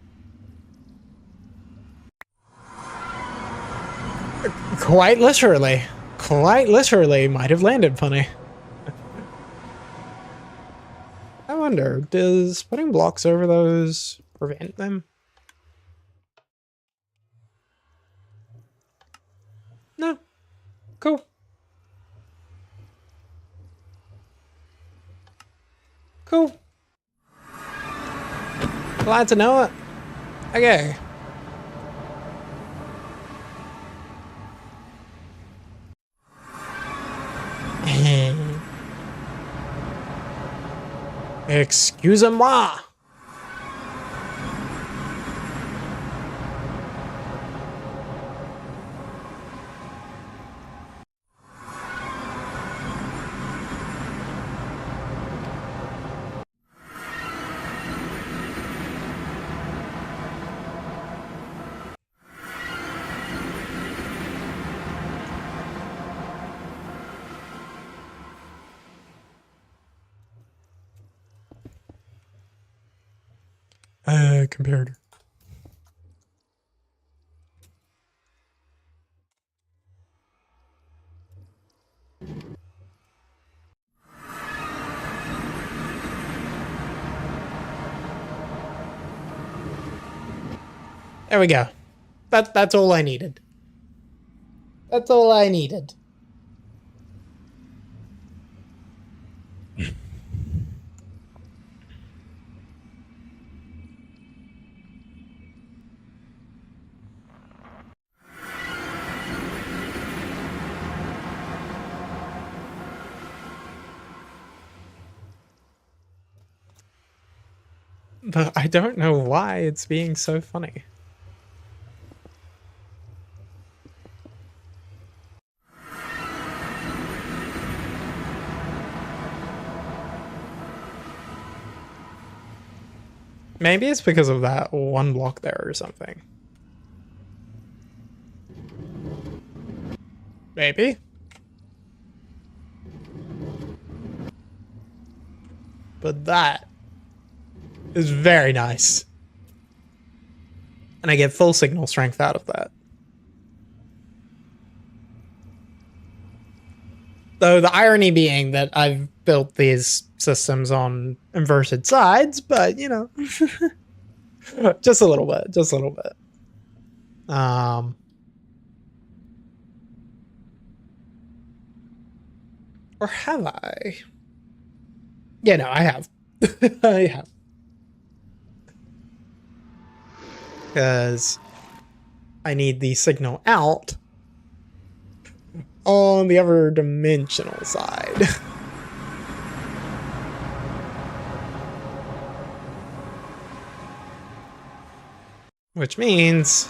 Quite literally. Quite literally might have landed funny. I wonder, does putting blocks over those prevent them? No. Cool. Cool. Glad to know it. Okay. Excusez-moi. Compared. There we go. That's all I needed. That's all I needed. But I don't know why it's being so funny. Maybe it's because of that one block there or something. Maybe. But that is very nice. And I get full signal strength out of that. Though the irony being that I've built these systems on inverted sides, but you know, just a little bit, just a little bit. Or have I? Yeah, no, I have. I have. Because I need the signal out on the other dimensional side. Which means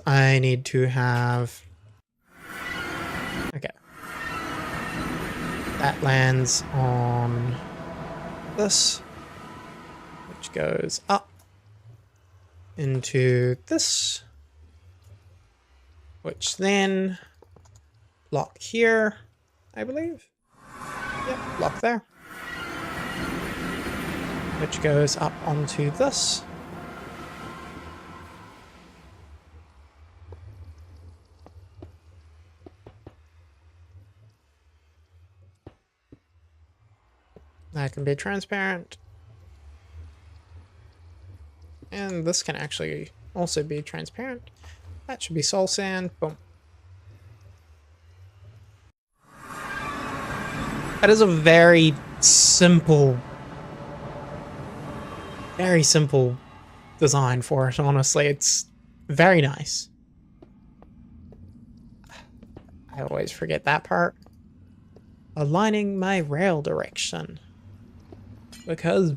I need to have, okay, that lands on this, which goes up into this, which then block here, I believe. Yep, block there, which goes up onto this. That can be transparent. And this can actually also be transparent. That should be soul sand. Boom. That is a very simple design for it, honestly. It's very nice. I always forget that part. Aligning my rail direction. Because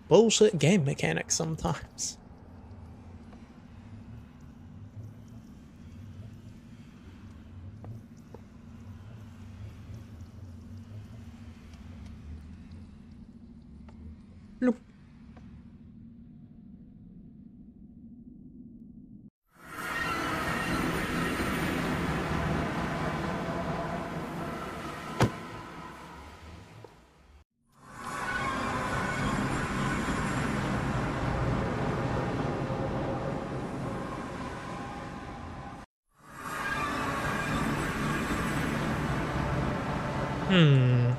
bullshit game mechanics sometimes. Bloop. Hmm.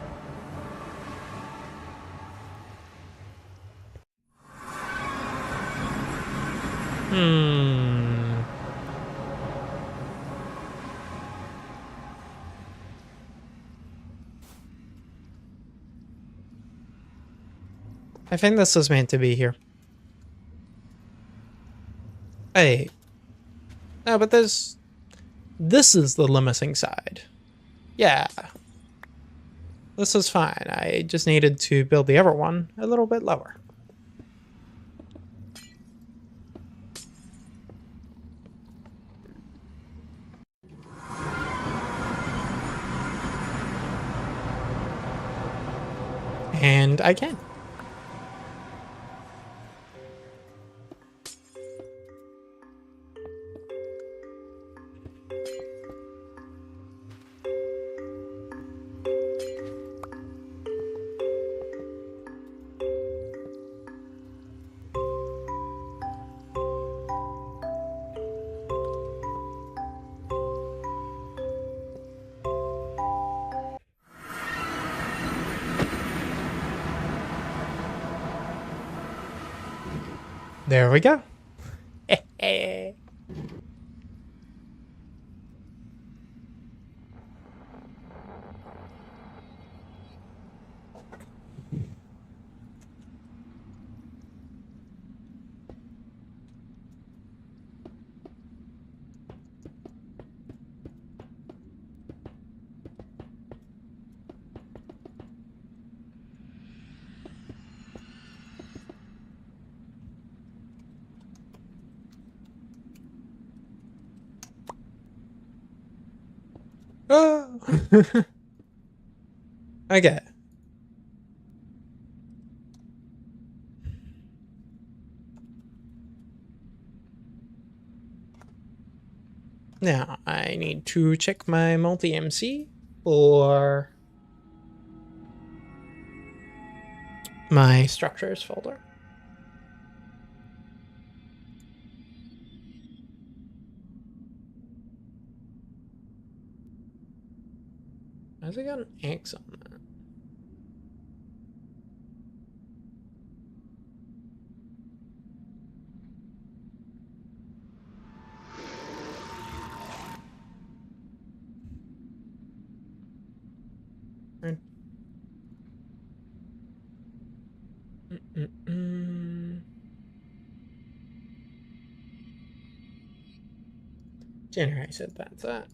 I think this is meant to be here. Hey. No, but this is the limiting side. Yeah. This is fine. I just needed to build the other one a little bit lower. And I can. There we go. Oh. Okay. Now, I need to check my multi-MC for my structures folder. Has it got an X on that? Right. Generate said that's that.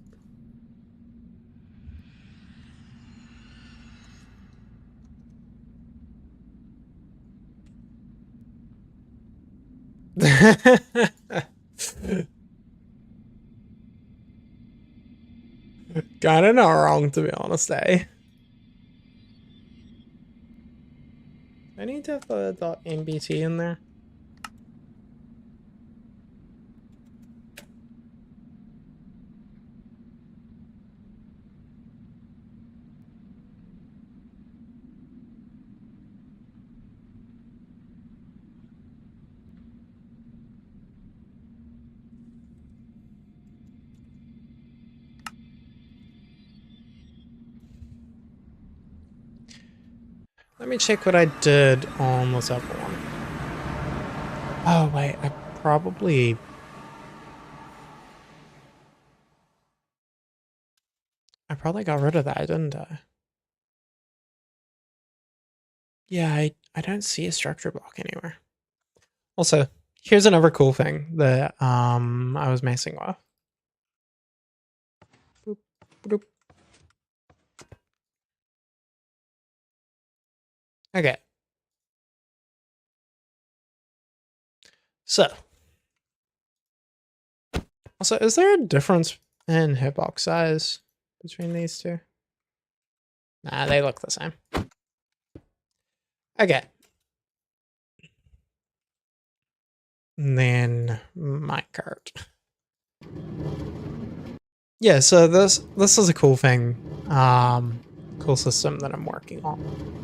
Kinda not wrong, to be honest, eh? I need to have the .mbt in there. Let me check what I did on this other one. Oh, wait, I probably got rid of that, didn't I? Yeah, I don't see a structure block anywhere. Also, here's another cool thing that I was messing with. Boop, boop. Okay. So, also, is there a difference in hitbox size between these two? Nah, they look the same. Okay. And then minecart. Yeah, so this is a cool thing, cool system that I'm working on.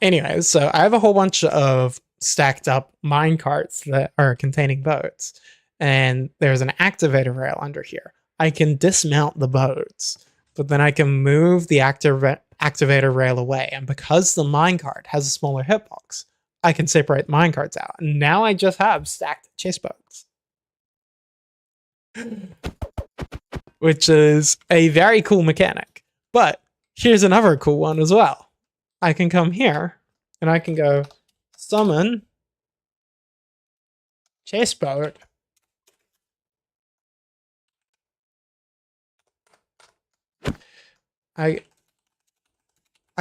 Anyway, so I have a whole bunch of stacked up minecarts that are containing boats, and there's an activator rail under here. I can dismount the boats, but then I can move the activator rail away, and because the minecart has a smaller hitbox, I can separate minecarts out. And now I just have stacked chase boats. Which is a very cool mechanic. But here's another cool one as well. I can come here and I can go summon chase boat. I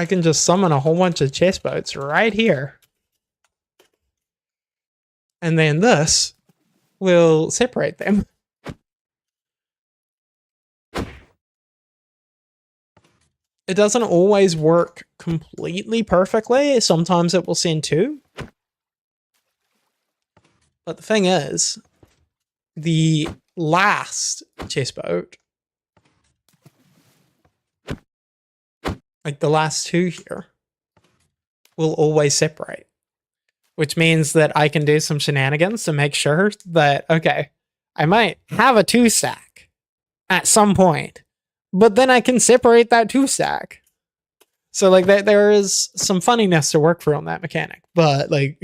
can just summon a whole bunch of chase boats right here. And then this will separate them. It doesn't always work completely perfectly. Sometimes it will send two. But the thing is, the last chase boat, like the last two here, will always separate. Which means that I can do some shenanigans to make sure that, okay, I might have a 2-stack at some point, but then I can separate that 2-stack. So like there is some funniness to work for on that mechanic, but like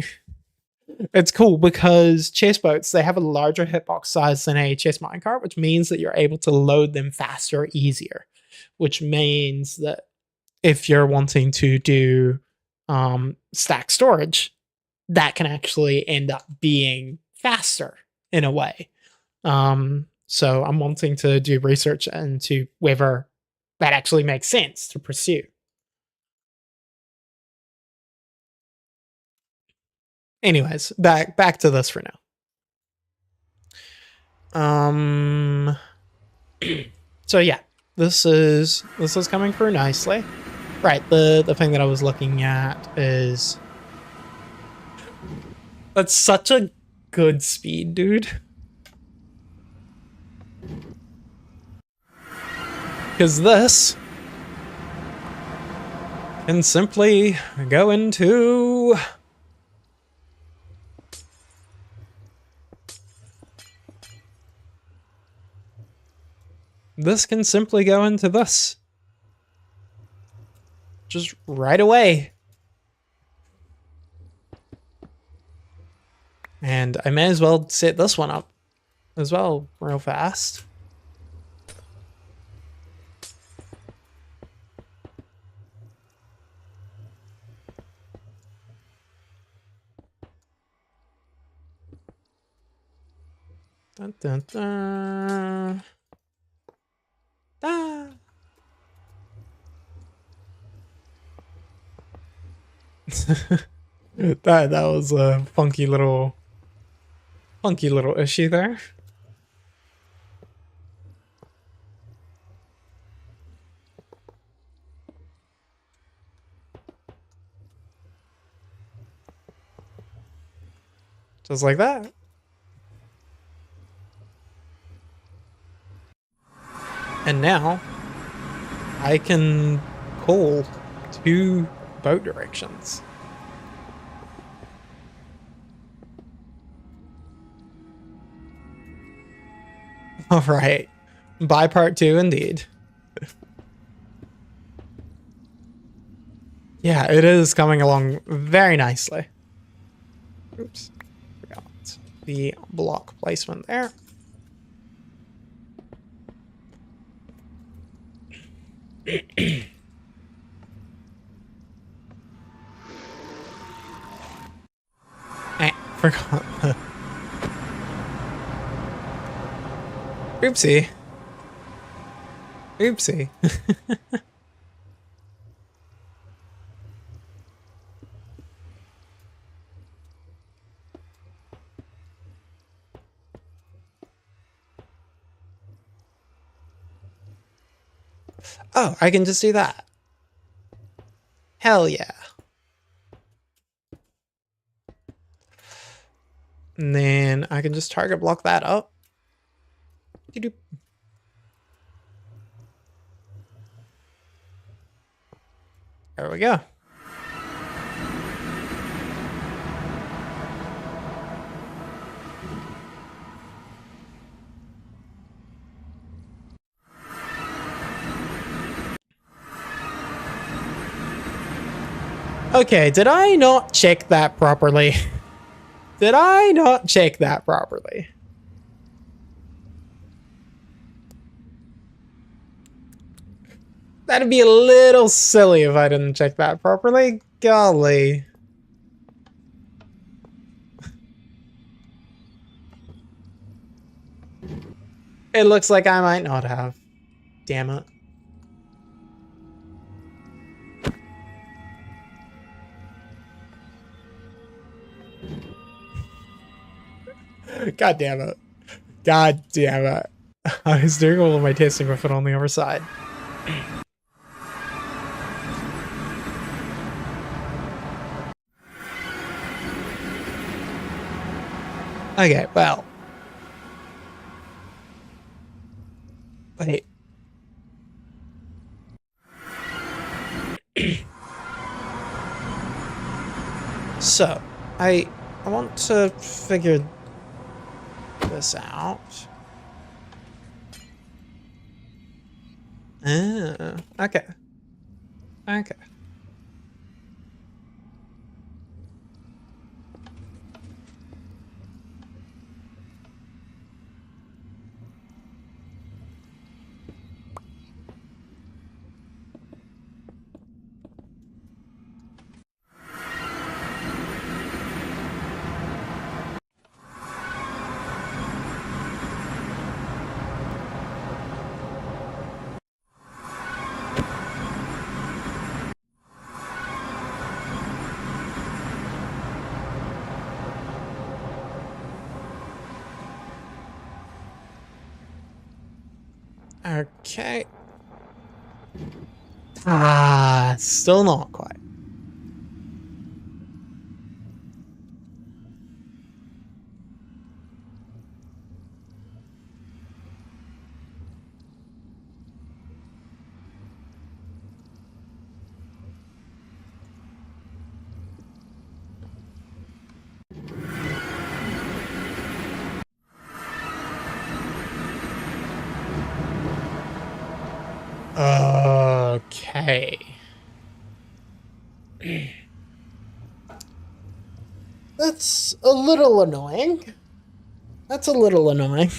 it's cool because chase boats, they have a larger hitbox size than a chase minecart, which means that you're able to load them faster, easier, which means that if you're wanting to do stack storage, that can actually end up being faster in a way. So I'm wanting to do research into whether that actually makes sense to pursue. Anyways, back to this for now. So yeah, this is coming through nicely. Right, the thing that I was looking at is that's such a good speed, dude. Because this can simply go into this. Just right away. And I may as well set this one up as well real fast. Dun, dun, dun. Ah. that was a funky little issue there. Just like that. And now I can call 2 boat directions. All right. By part 2 indeed. Yeah, it is coming along very nicely. Oops. Forgot the block placement there. I forgot the... Oopsie. Oopsie. Oh, I can just do that. Hell yeah. And then I can just target block that up. Doo-doo. There we go. Okay, did I not check that properly? Did I not check that properly? That'd be a little silly if I didn't check that properly. Golly. It looks like I might not have. Damn it. God damn it. God damn it. I was doing all of my testing with it on the other side. Okay, well. Wait. So, I want to figure this out. Ah, okay. Okay. Okay. Ah, still not quite. Okay. That's a little annoying. That's a little annoying.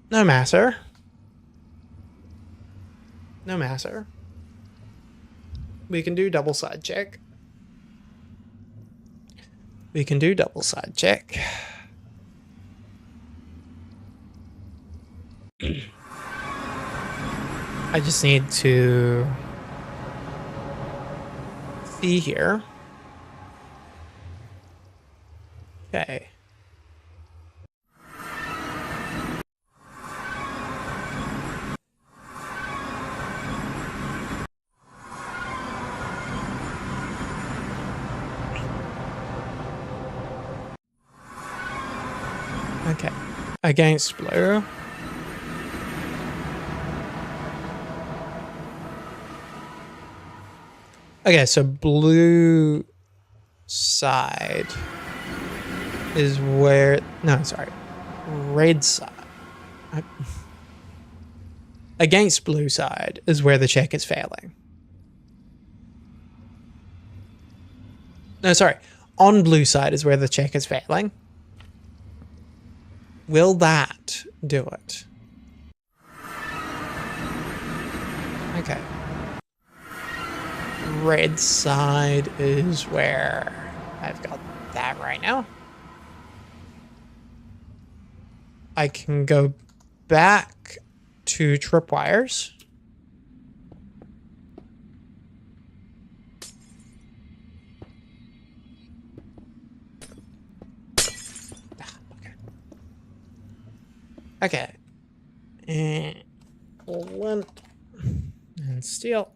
No matter. No matter. We can do double side check. We can do double side check. I just need to see here. Okay. Okay. Against blue. Okay, so blue side is where... No, sorry. red side. Against blue side is where the check is failing. No, sorry. On blue side is where the check is failing. Will that do it? Okay. Red side is where I've got that right now. I can go back to tripwires. Okay. And flint and steel.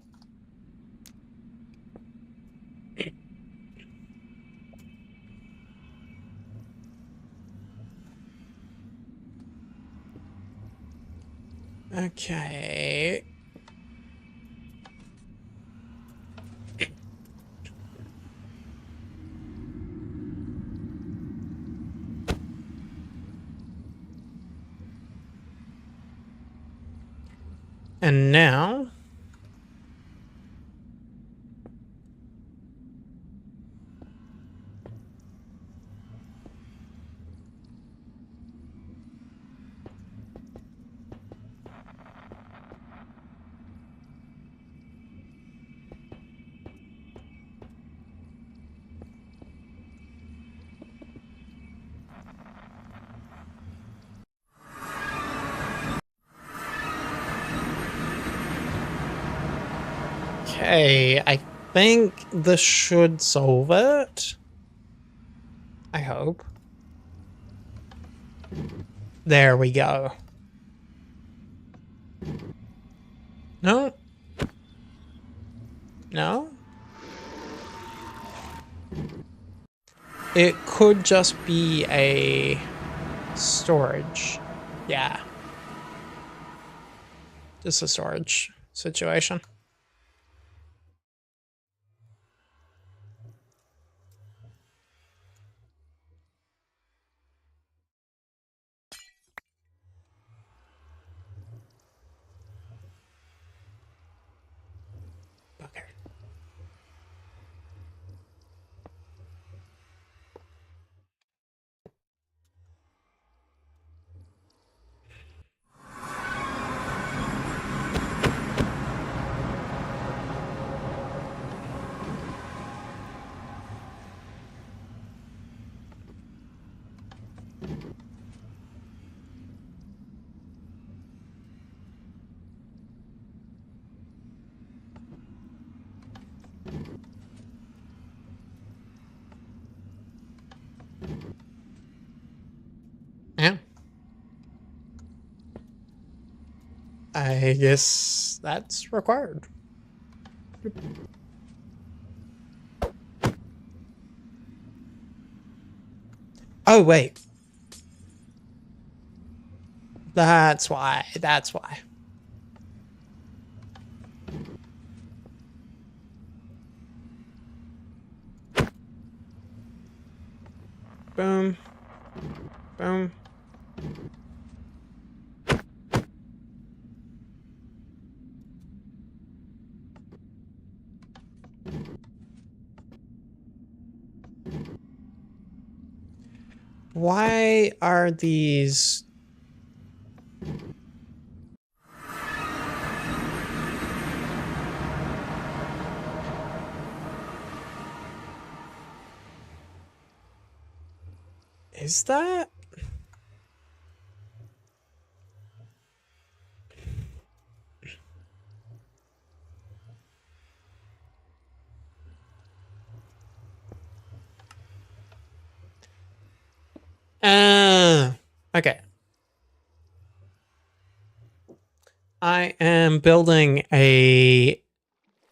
Okay. And now okay, I think this should solve it. I hope. There we go. No? No? It could just be a storage. Yeah. Just a storage situation. Okay. Yeah. I guess that's required. Oh, wait. That's why. That's why. Boom. Boom. Why are these... Is that? Okay. I am building a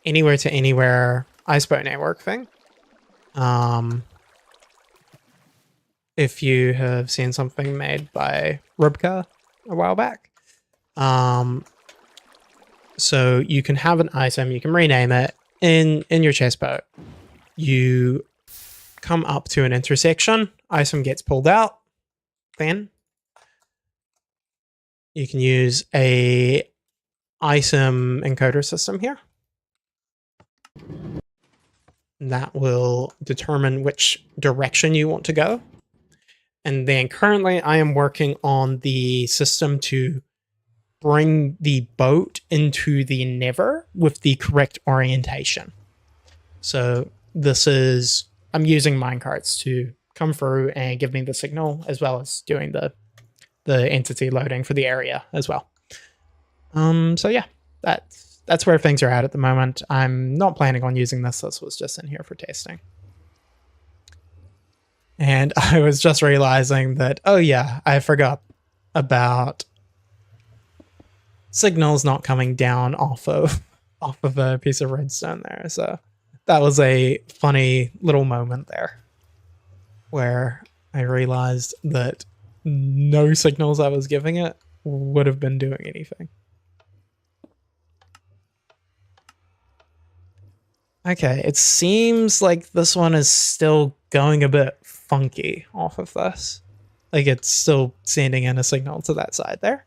anywhere to anywhere ISPO network thing. If you have seen something made by Rubka a while back. So you can have an item, you can rename it in your chest boat. You come up to an intersection, item gets pulled out, then you can use a item encoder system here. That will determine which direction you want to go. And then currently I am working on the system to bring the boat into the Never with the correct orientation. So this is, I'm using minecarts to come through and give me the signal, as well as doing the entity loading for the area as well. So yeah, that's where things are at the moment. I'm not planning on using this. This was just in here for testing. And I was just realizing that, oh yeah, I forgot about signals not coming down off of a piece of redstone there. So that was a funny little moment there where I realized that no signals I was giving it would have been doing anything. Okay, it seems like this one is still going a bit funky off of this. Like it's still sending in a signal to that side there.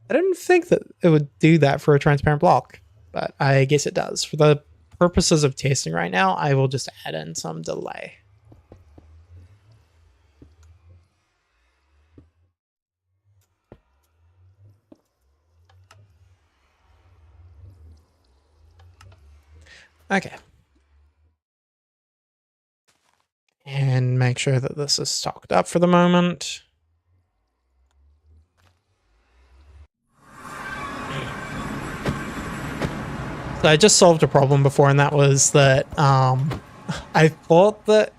I didn't think that it would do that for a transparent block, but I guess it does. For the purposes of testing right now, I will just add in some delay. Okay. And make sure that this is stocked up for the moment. So I just solved a problem before, and that was that I thought that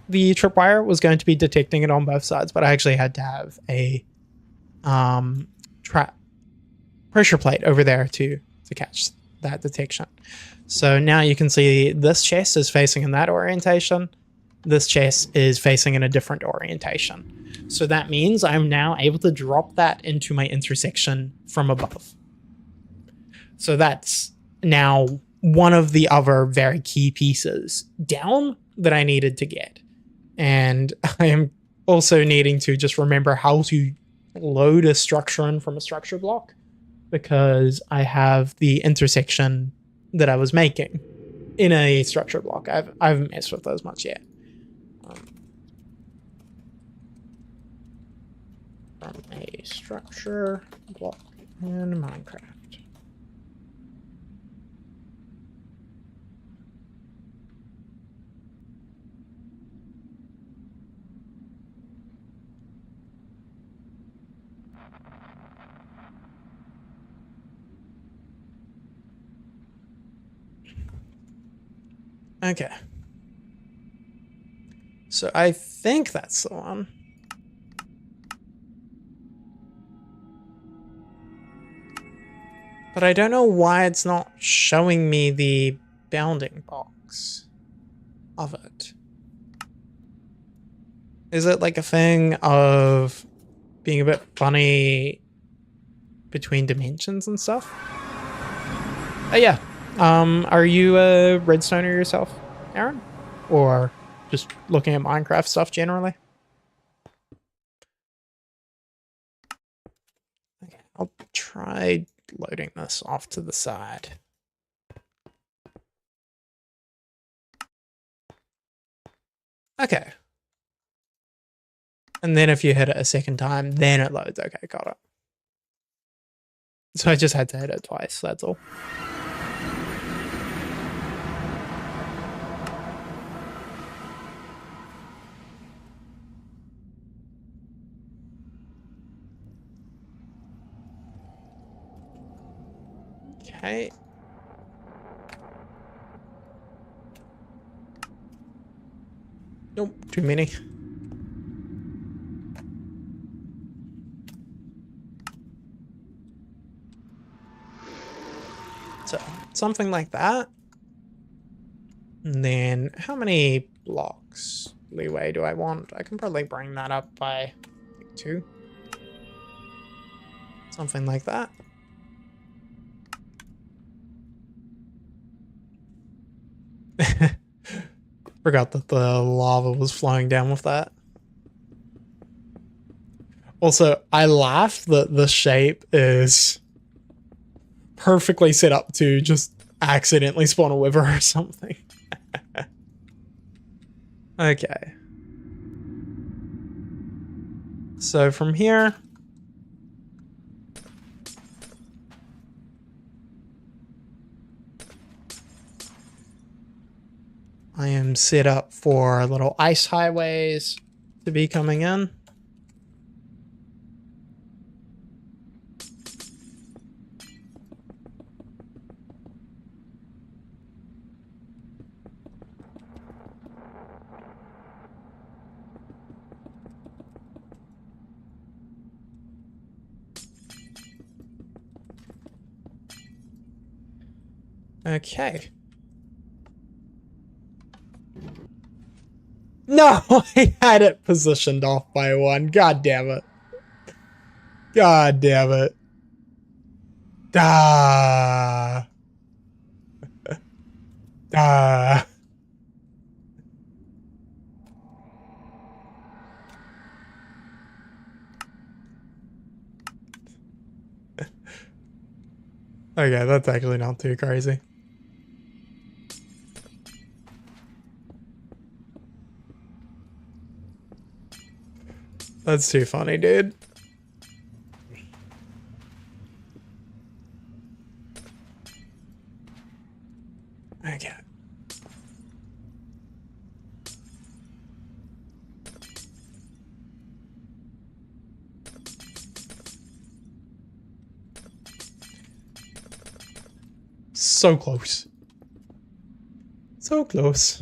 the tripwire was going to be detecting it on both sides, but I actually had to have a pressure plate over there to catch that detection. So now you can see this chest is facing in that orientation. This chest is facing in a different orientation. So that means I'm now able to drop that into my intersection from above. So that's now one of the other very key pieces down that I needed to get. And I am also needing to just remember how to load a structure in from a structure block, because I have the intersection that I was making in a structure block. I haven't messed with those much yet. From a structure block in Minecraft. Okay. So I think that's the one. But I don't know why it's not showing me the bounding box of it. Is it like a thing of being a bit funny between dimensions and stuff? Oh yeah. Are you a redstoner yourself, Aaron? Or just looking at Minecraft stuff generally? Okay, I'll try loading this off to the side. Okay. And then if you hit it a second time, then it loads. Okay, got it. So I just had to hit it twice, that's all. Okay. Nope, too many. So, something like that. And then, how many blocks leeway do I want? I can probably bring that up by like 2. Something like that. Forgot that the lava was flowing down with that. Also, I laugh that the shape is perfectly set up to just accidentally spawn a wither or something. Okay. So from here, I am set up for little ice highways to be coming in. Okay. No, I had it positioned off by one. God damn it. God damn it. Ah. Ah. Okay, that's actually not too crazy. That's too funny, dude. Okay. So close. So close.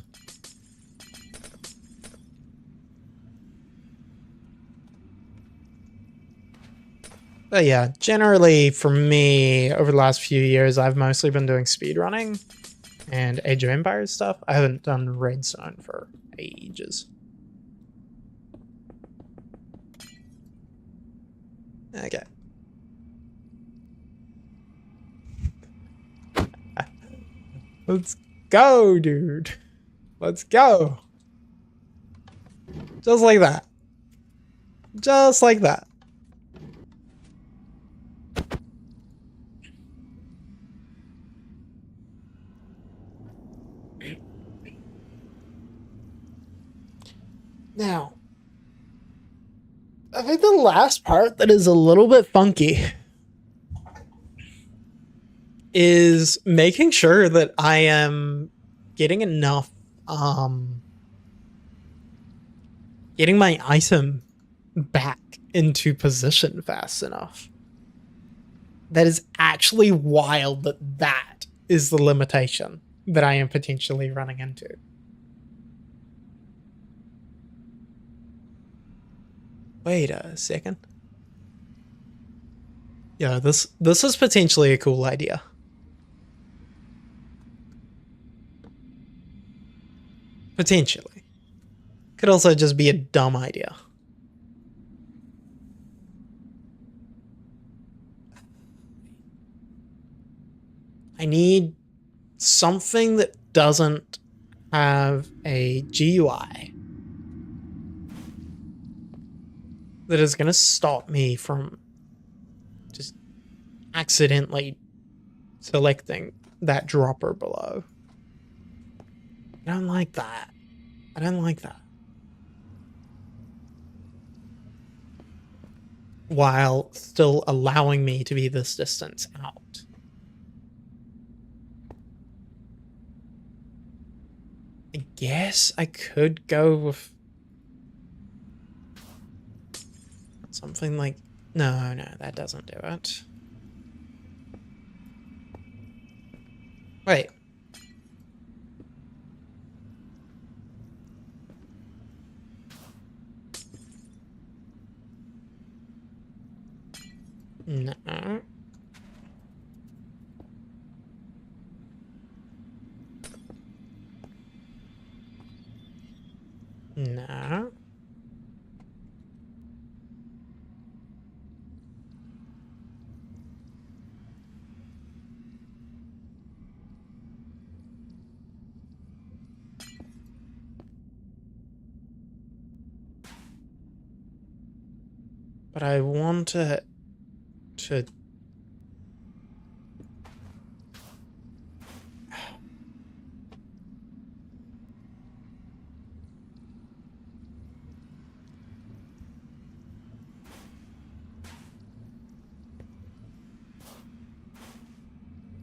But yeah, generally for me, over the last few years, I've mostly been doing speedrunning and Age of Empires stuff. I haven't done Redstone for ages. Okay. Let's go, dude. Let's go. Just like that. Just like that. Now, I think the last part that is a little bit funky is making sure that I am getting enough, getting my item back into position fast enough. That is actually wild that that is the limitation that I am potentially running into. Wait a second. Yeah, this is potentially a cool idea. Potentially. Could also just be a dumb idea. I need something that doesn't have a GUI that is going to stop me from just accidentally selecting that dropper below. I don't like that. I don't like that. While still allowing me to be this distance out. I guess I could go with something like... No, that doesn't do it. Wait. No. No. But I want it to...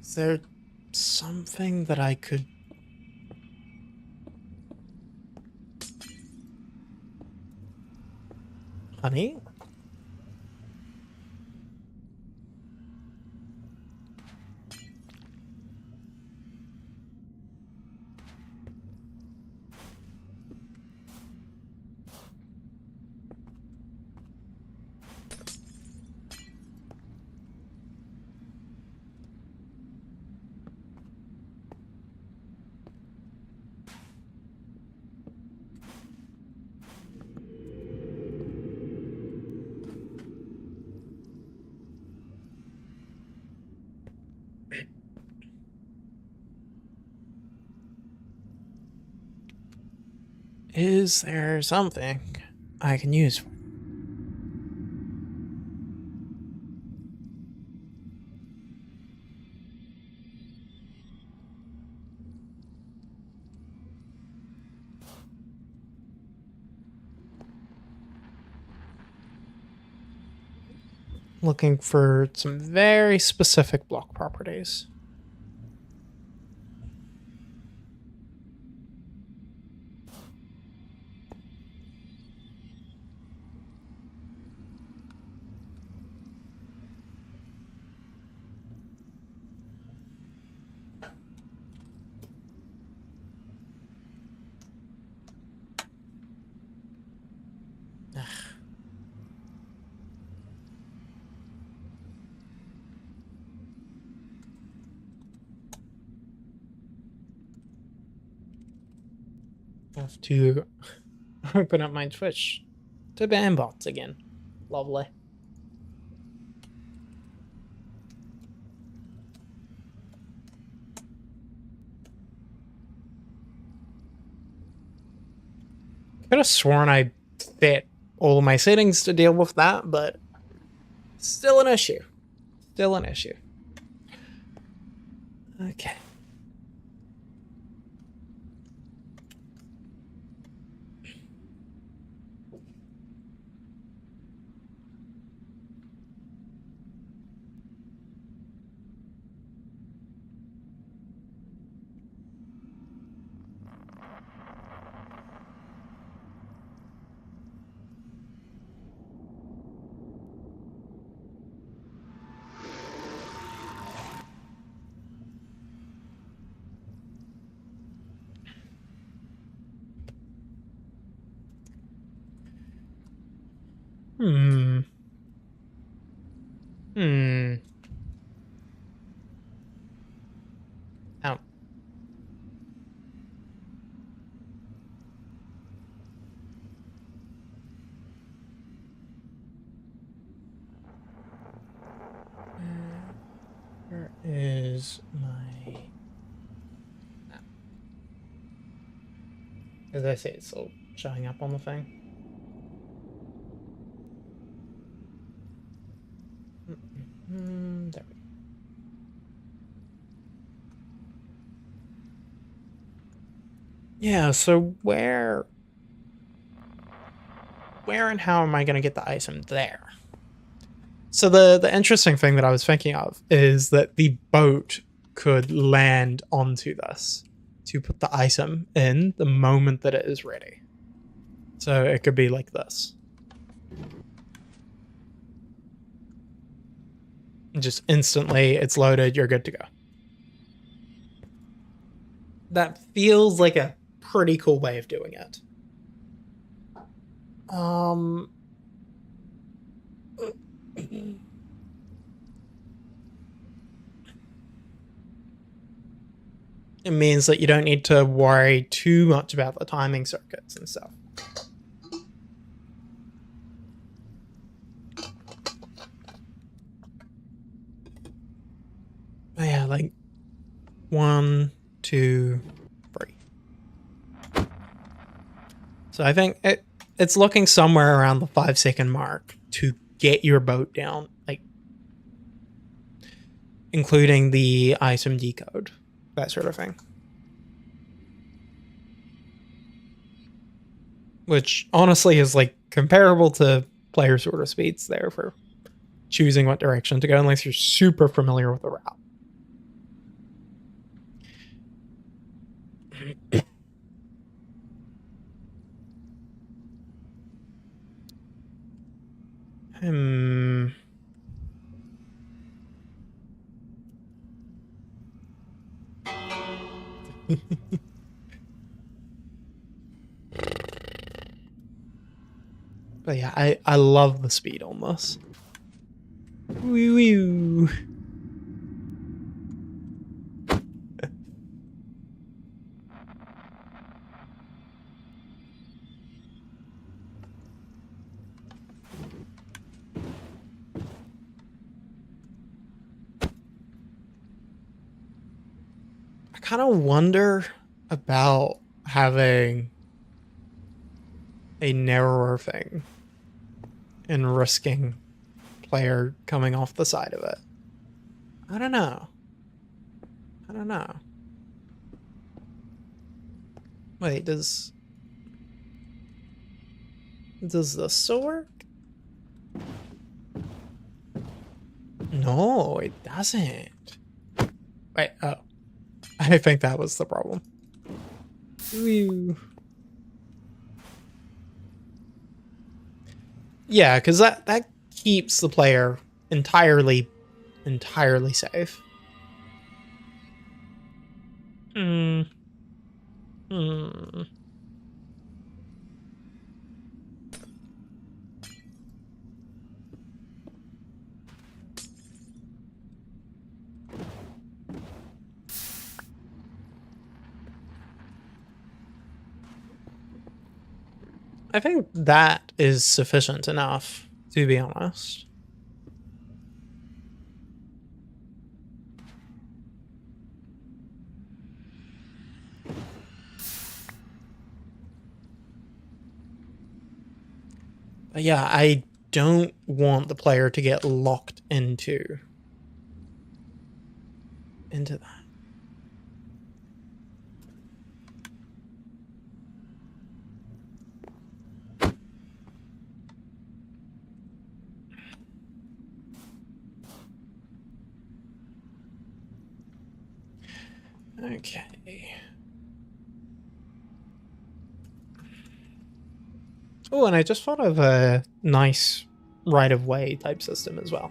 Is there something that I could... Honey? Is there something I can use? Looking for some very specific block properties. Have to open up my Twitch to ban bots again. Lovely. Could have sworn I fit all of my settings to deal with that, but still an issue. Still an issue. Okay. Hmm. Oh. Where is my... As I say, it's still showing up on the thing. There we go. Yeah, so where and how am I going to get the item there? So the interesting thing that I was thinking of is that the boat could land onto this to put the item in the moment that it is ready. So it could be like this. Just instantly, it's loaded, you're good to go. That feels like a pretty cool way of doing it. It means that you don't need to worry too much about the timing circuits and stuff. But yeah, like 1, 2, 3. So I think it's looking somewhere around the 5-second mark to get your boat down, like including the ISMD code, that sort of thing. Which honestly is like comparable to player sort of speeds there for choosing what direction to go, unless you're super familiar with the route. But yeah, I love the speed on this. Woo woo. I kind of wonder about having a narrower thing and risking player coming off the side of it. I don't know. I don't know. Wait, does this still work? No, it doesn't. Wait, oh. I think that was the problem. Woo. Yeah, because that keeps the player entirely safe. Hmm. I think that is sufficient enough, to be honest. But yeah, I don't want the player to get locked into that. Okay. Oh, and I just thought of a nice right-of-way type system as well.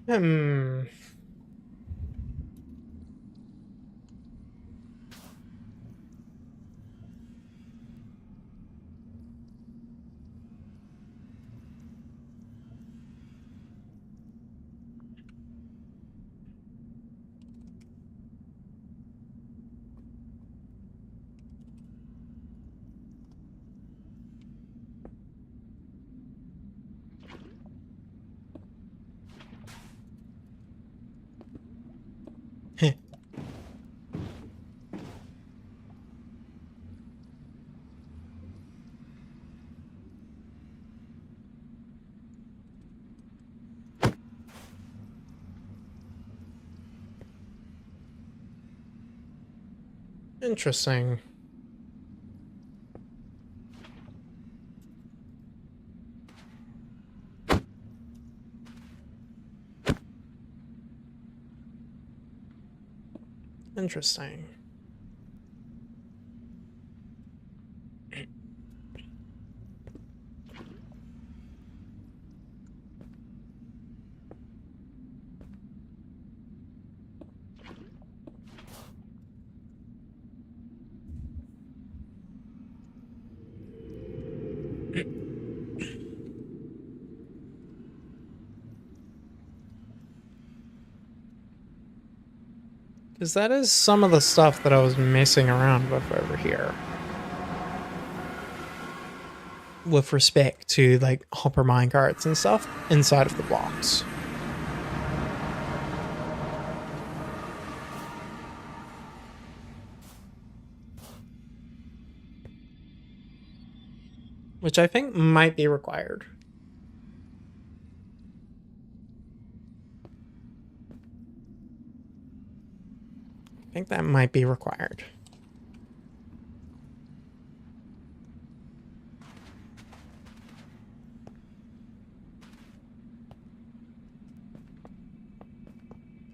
Hmm. Interesting. Interesting. Because that is some of the stuff that I was messing around with over here. With respect to like hopper minecarts and stuff inside of the blocks. Which I think might be required. I think that might be required.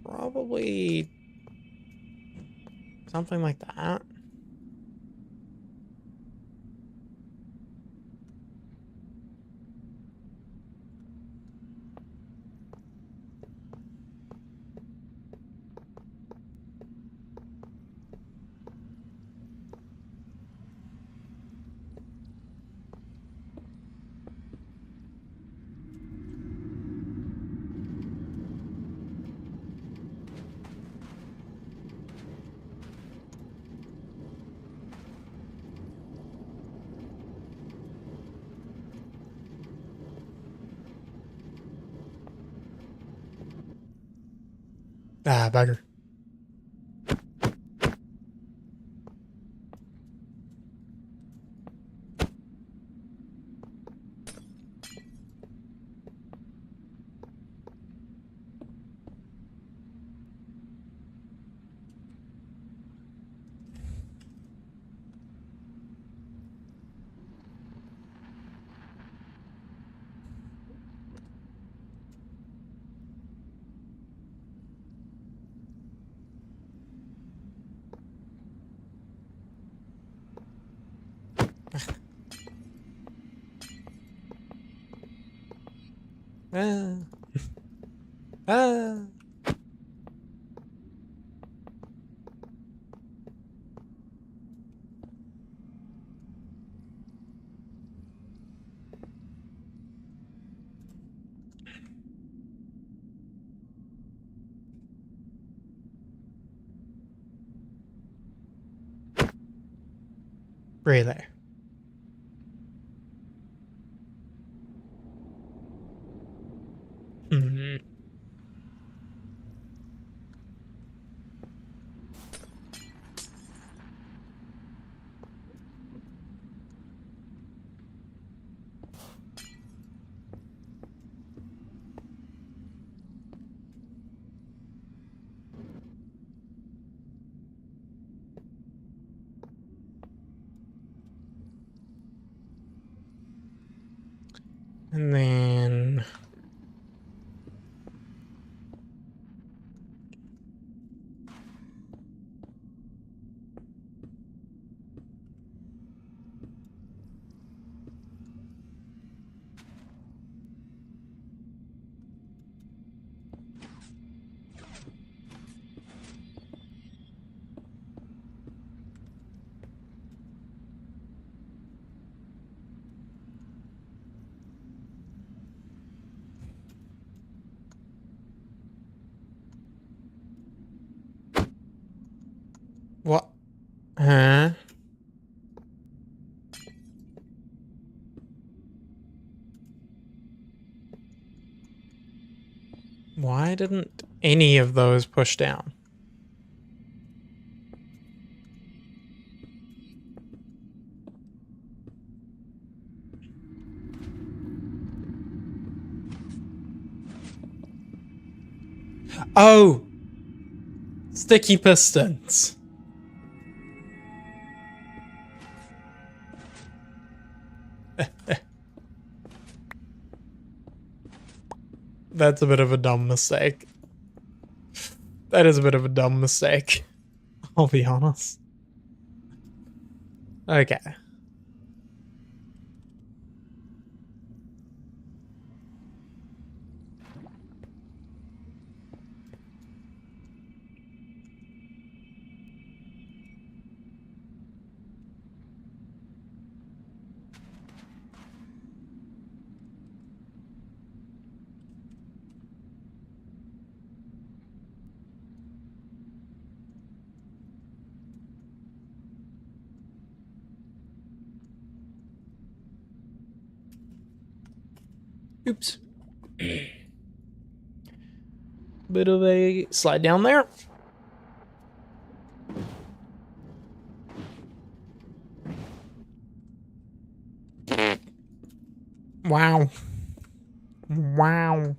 Probably something like that. Ah, bugger. Ah. Ah. Really? Hmm. And then what? Huh? Why didn't any of those push down? Oh! Sticky pistons. That's a bit of a dumb mistake. That is a bit of a dumb mistake. I'll be honest. Okay. Oops. Bit of a slide down there. Wow. Wow.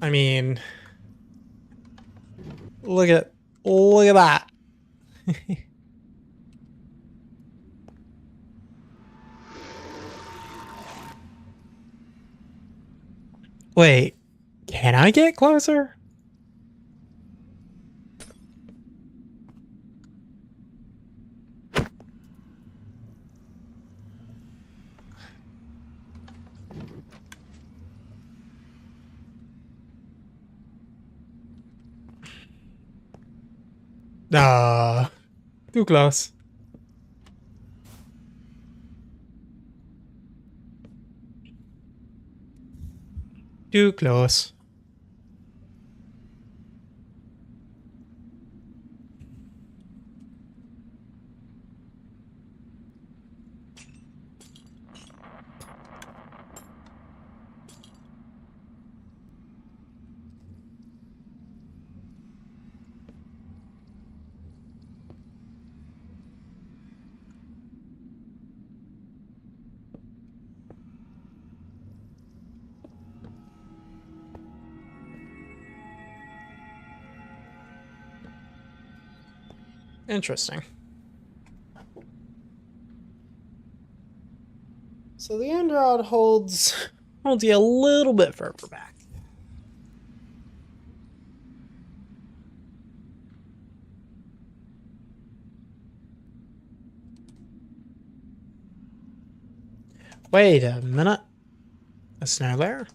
I mean, look at that. Wait, can I get closer? Too close. Too close. Interesting. So the end rod holds you a little bit further back. Wait a minute. A snow layer?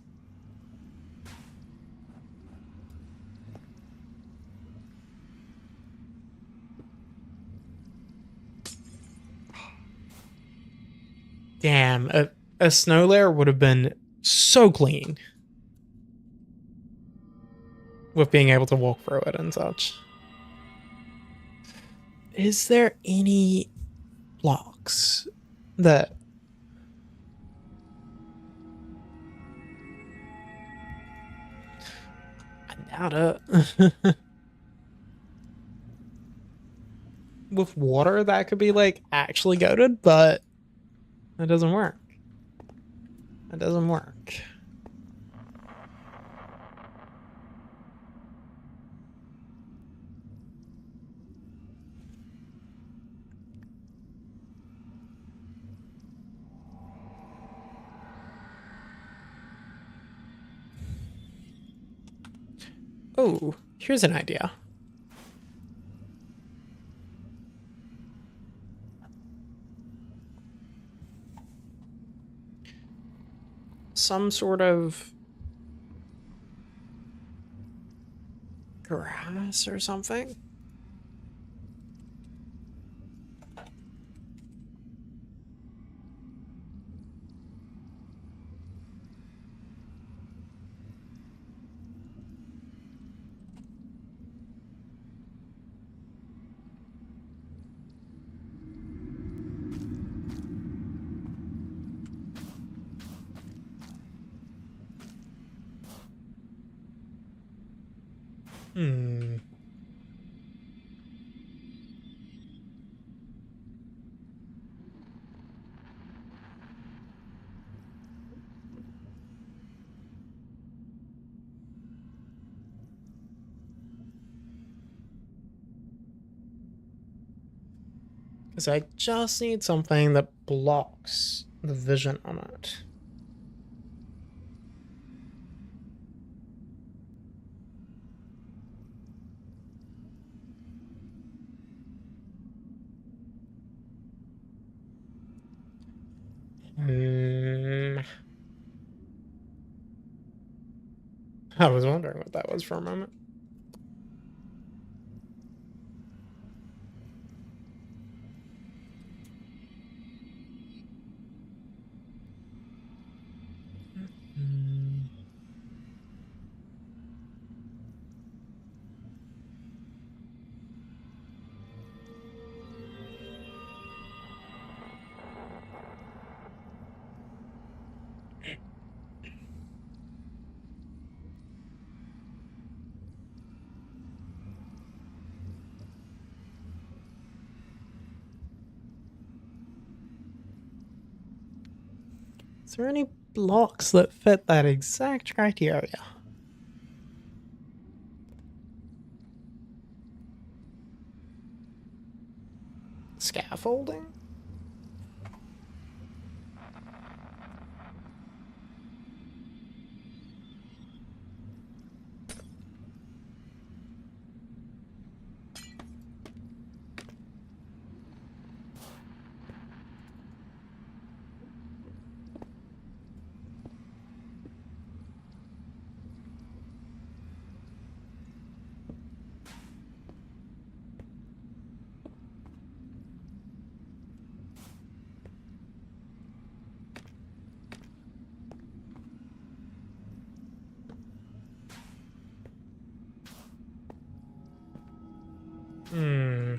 Damn, a snow layer would have been so clean with being able to walk through it and such. Is there any blocks that... I doubt it. With water, that could be like actually goated, but it doesn't work. It doesn't work. Oh, here's an idea. Some sort of grass or something. Hmm. Because I just need something that blocks the vision on it. Hmm. I was wondering what that was for a moment. Hmm. Is there any blocks that fit that exact criteria? Scaffolding? Hmm.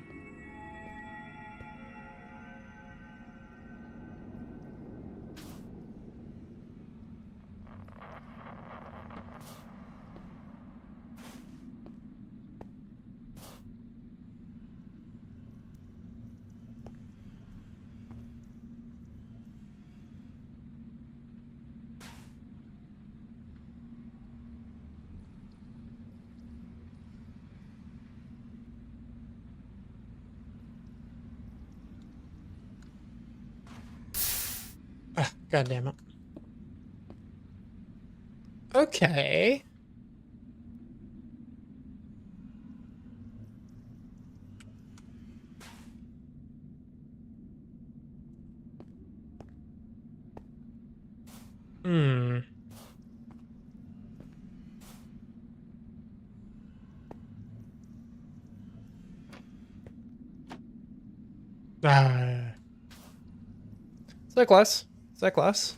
Ah, God damn it. Okay. Hmm. Ah. Is that close? Is that close?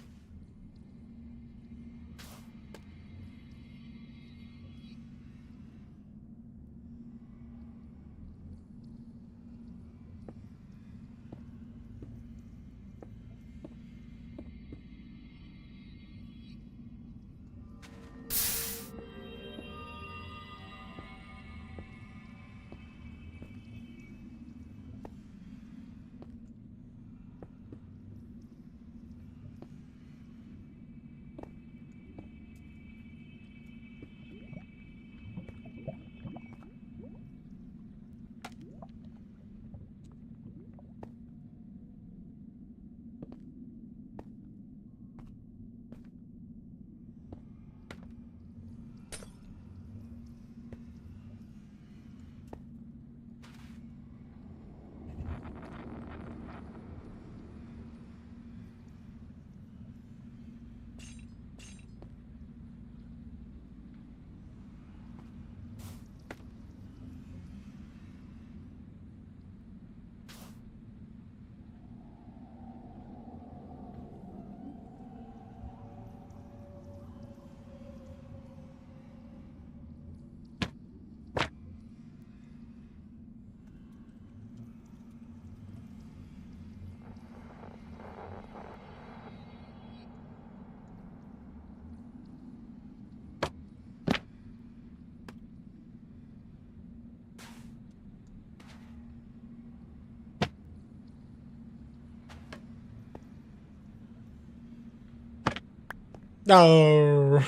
No.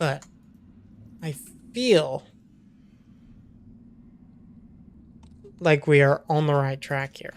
But I feel like we are on the right track here.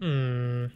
Hmm.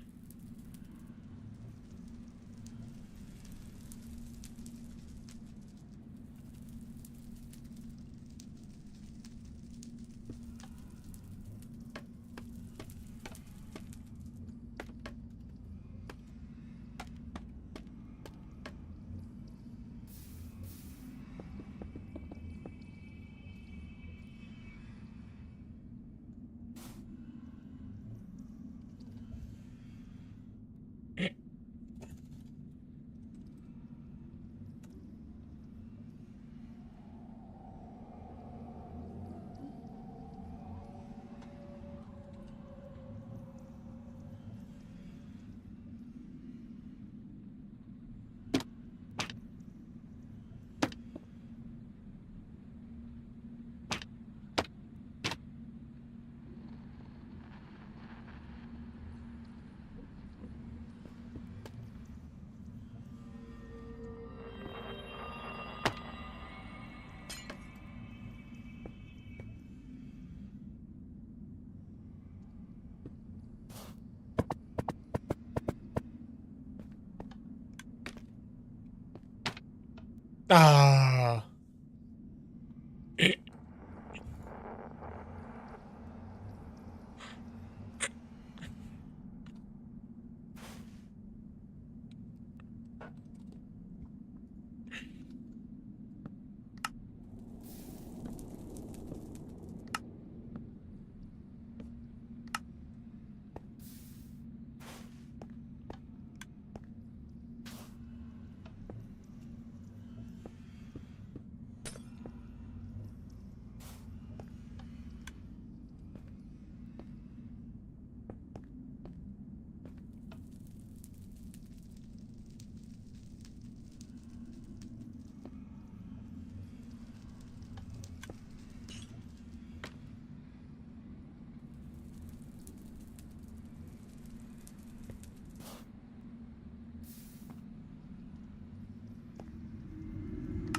Ah.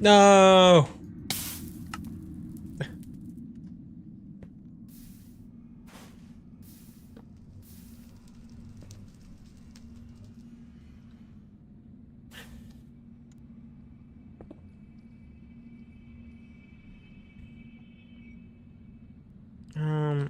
No. Um.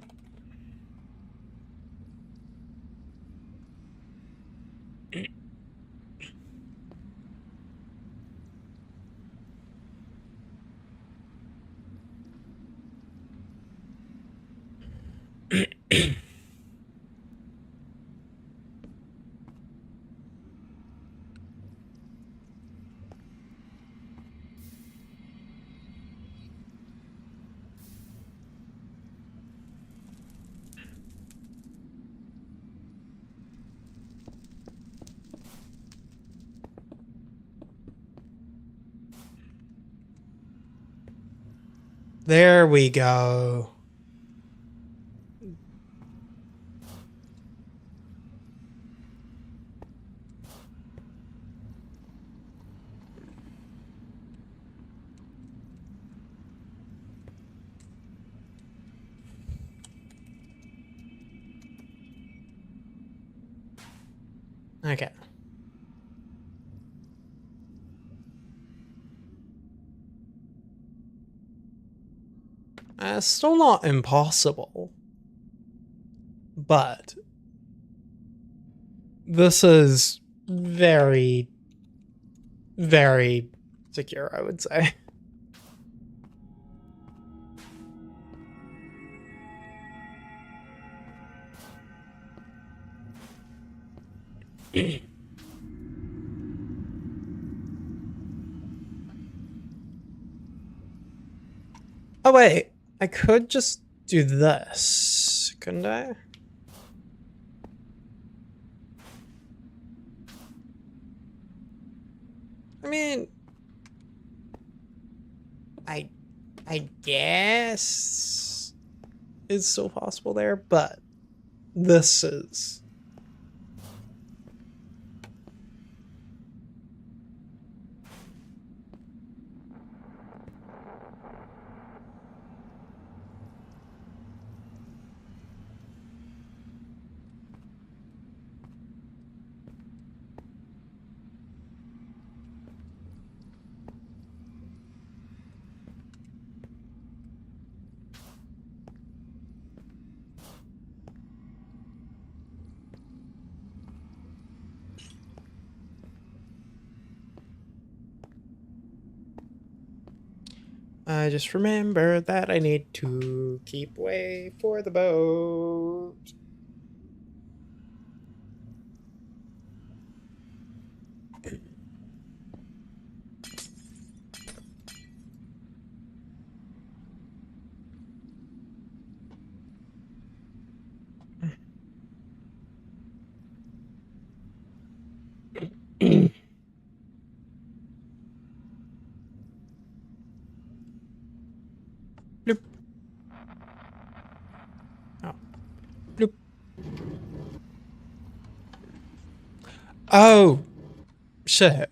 There we go. Okay. Still not impossible, but this is very, very secure, I would say. Oh wait, I could just do this, couldn't I? I mean, I guess it's still possible there, but this is. I just remember that I need to keep way for the boat. Bloop. Oh. Bloop. Oh, shit.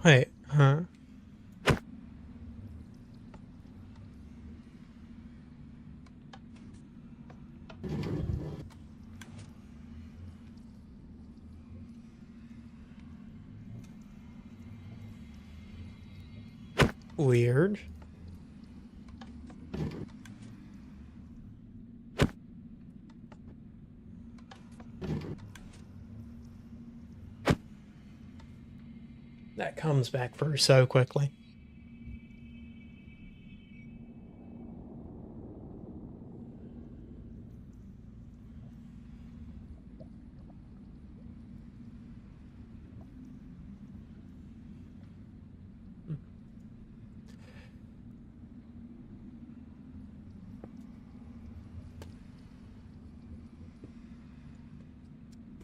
Wait, huh? Weird. That comes back for so quickly.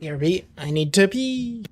BRB, I need to pee.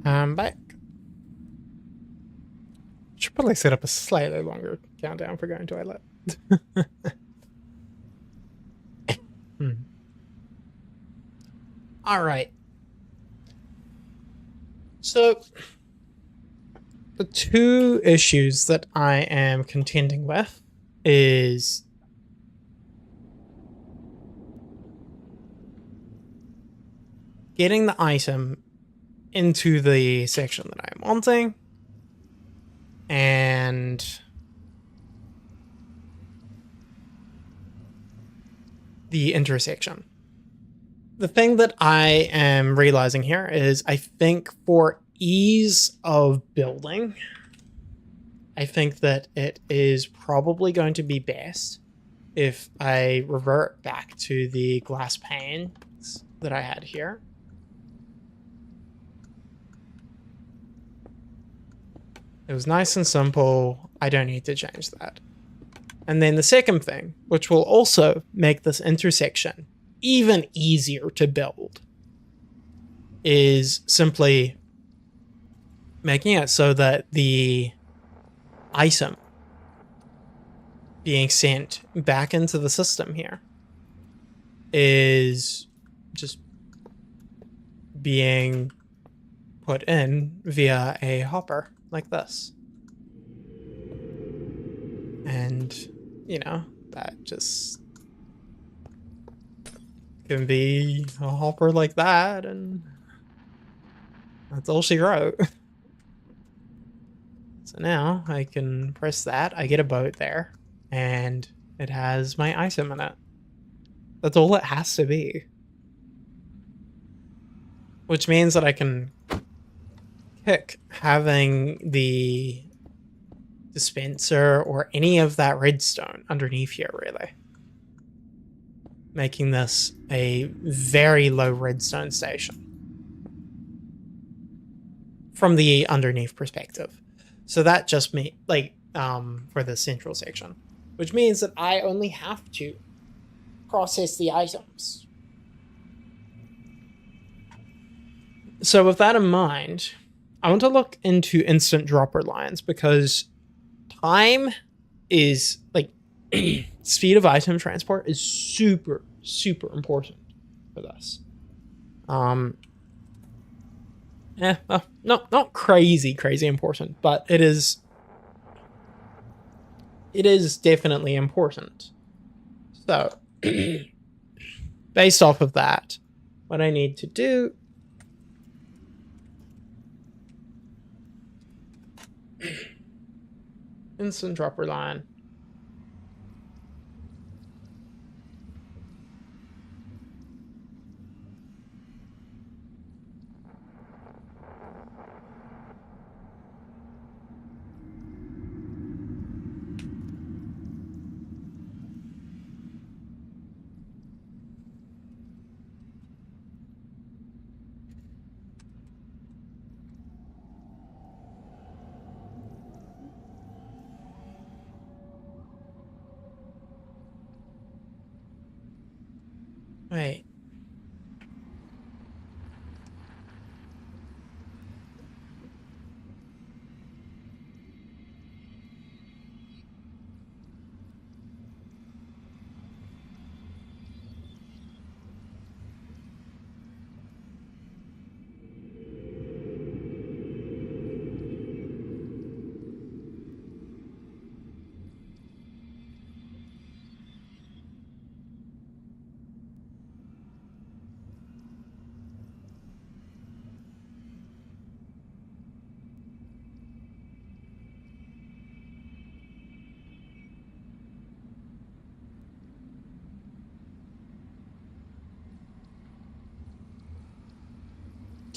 I'm back. Should probably set up a slightly longer countdown for going toilet. All right. So the two issues that I am contending with is getting the item into the section that I'm wanting and the intersection. The thing that I am realizing here is I think for ease of building, I think that it is probably going to be best if I revert back to the glass panes that I had here. It was nice and simple. I don't need to change that. And then the second thing, which will also make this intersection even easier to build, is simply making it so that the item being sent back into the system here is just being put in via a hopper like this. And, you know, that just can be a hopper like that, and that's all she wrote. So now I can press that, I get a boat there, and it has my item in it. That's all it has to be. Which means that I can kick having the dispenser or any of that redstone underneath here, really. Making this a very low redstone station from the underneath perspective. So that just me like for the central section, which means that I only have to process the items. So with that in mind, I want to look into instant dropper lines because time is like speed of item transport is super, super important for this. Well, not crazy important, but it is definitely important. So based off of that, what I need to do instant dropper line. Wait.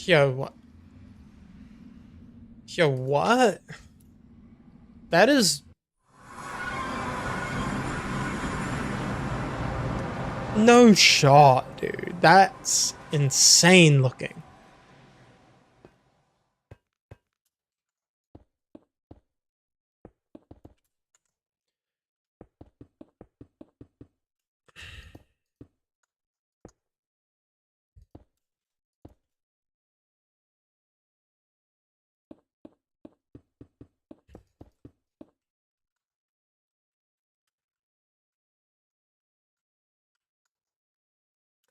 Yo, what? Yo, what? That is... No shot, dude. That's insane looking.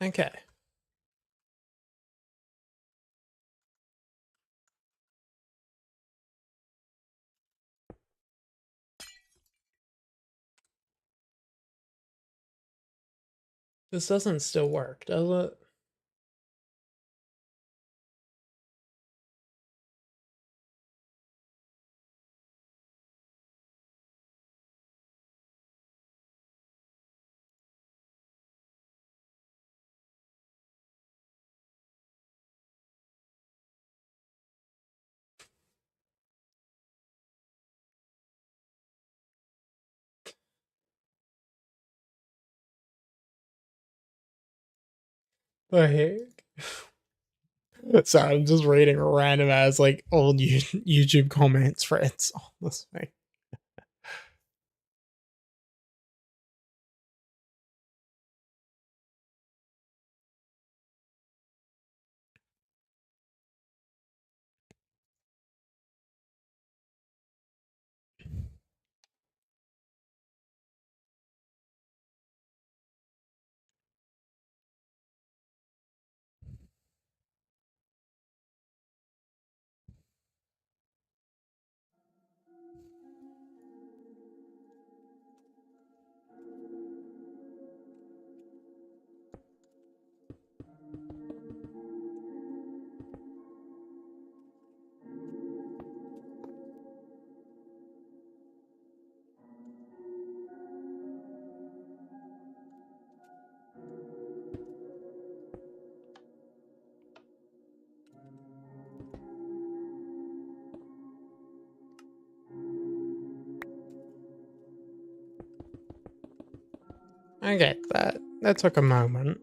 Okay. This doesn't still work, does it? The heck? Sorry, I'm just reading random ass like old YouTube comments threads on this thing. Okay, that took a moment.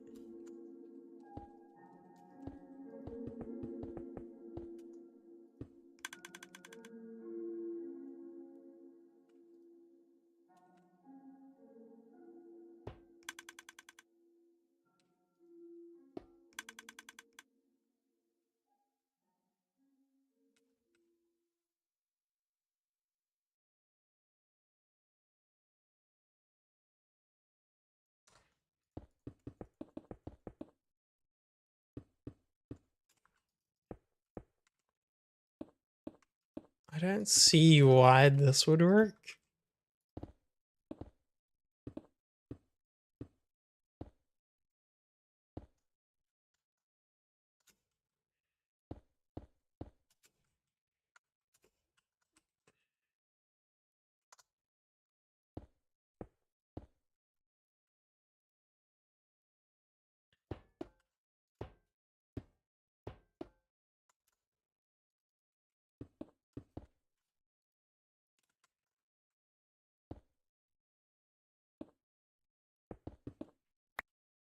I don't see why this would work.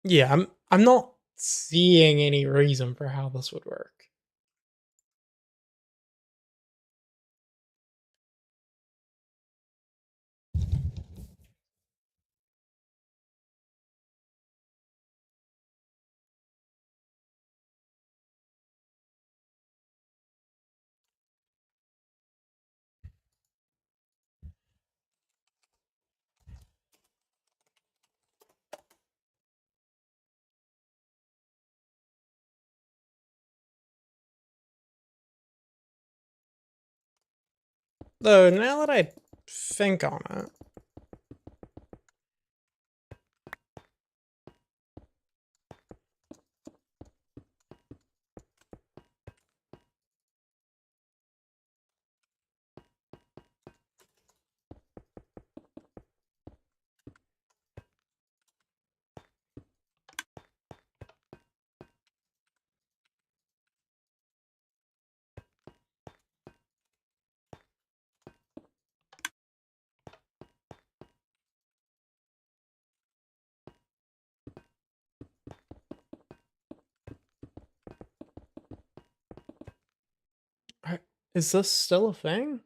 Yeah, I'm not seeing any reason for how this would work. Though now that I think on it, is this still a thing?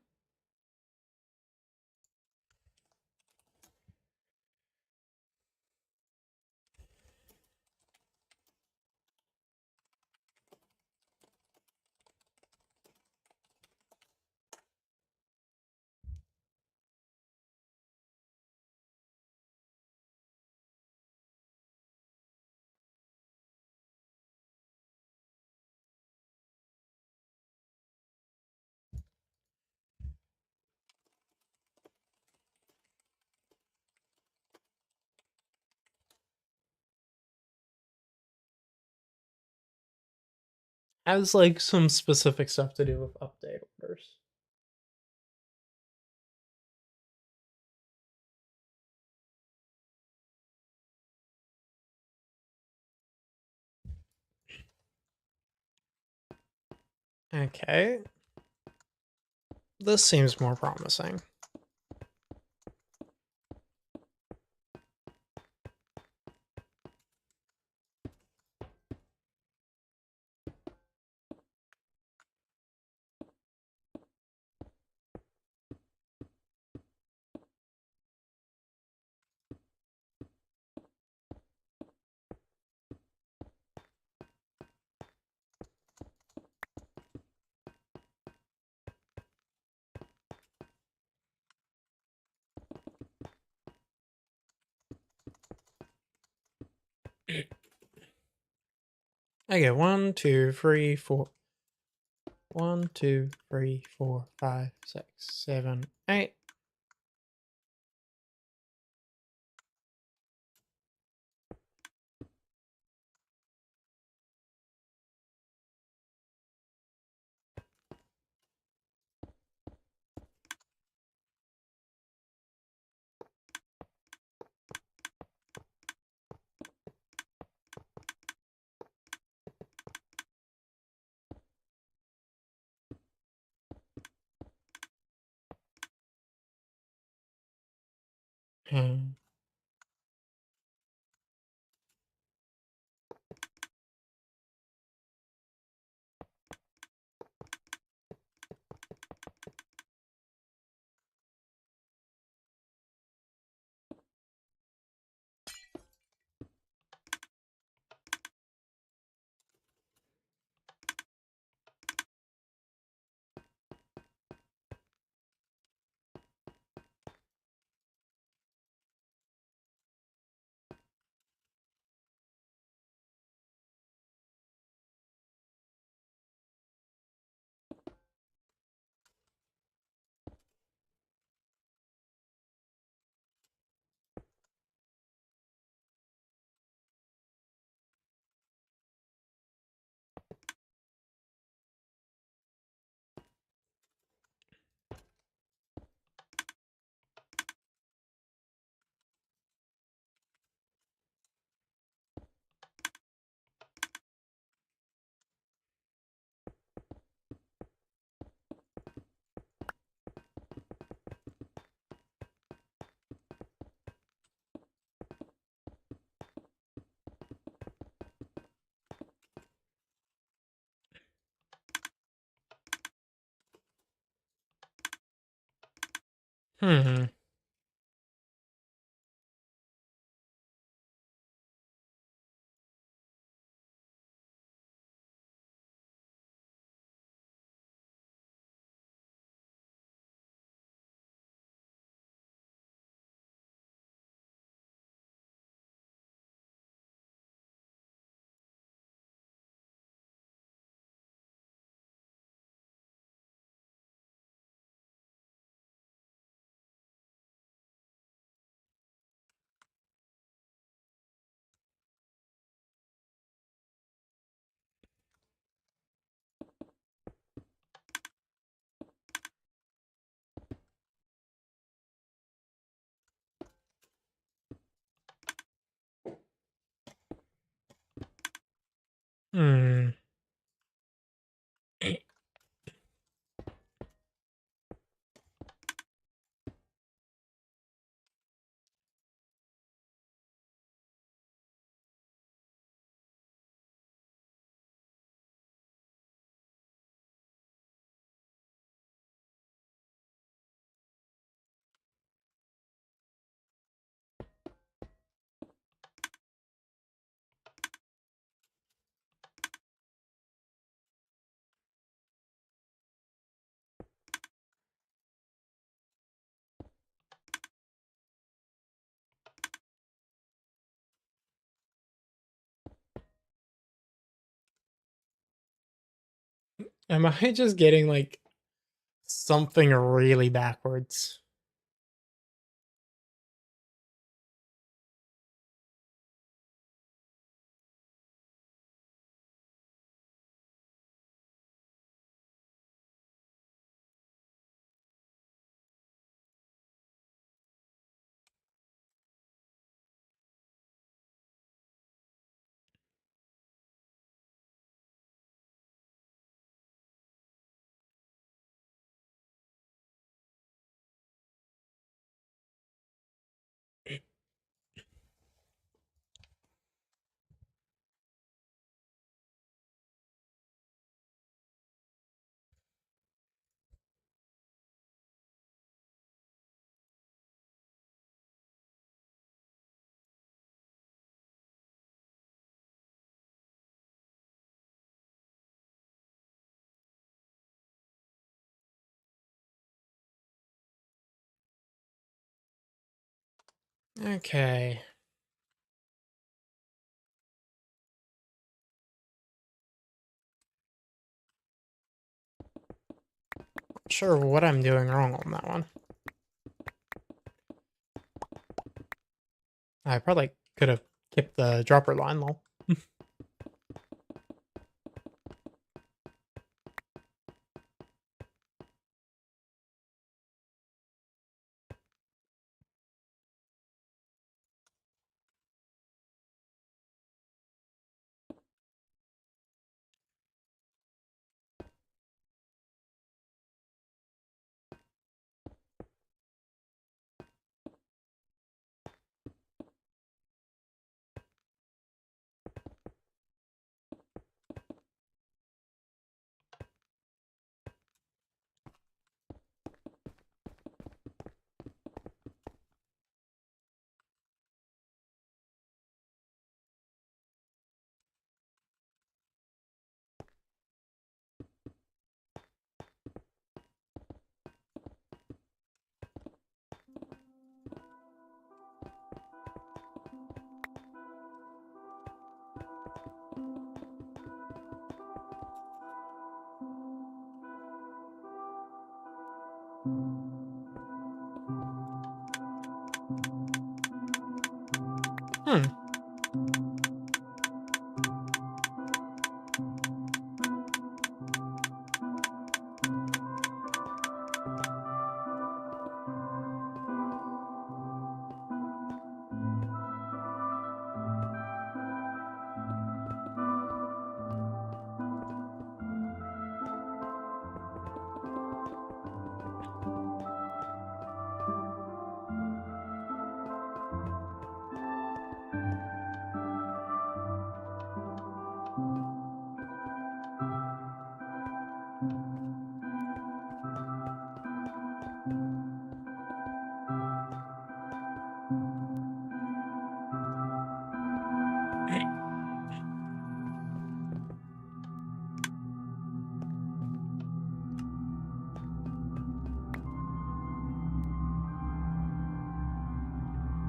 has like some specific stuff to do with update orders. Okay. This seems more promising. Okay, 1, 2, 3, 4. 1, 2, 3, 4, 5, 6, 7, 8. Hmm. Hmm. Hmm. Am I just getting like something really backwards? Okay. Not sure what I'm doing wrong on that one. I probably could have kept the dropper line low. Hmm.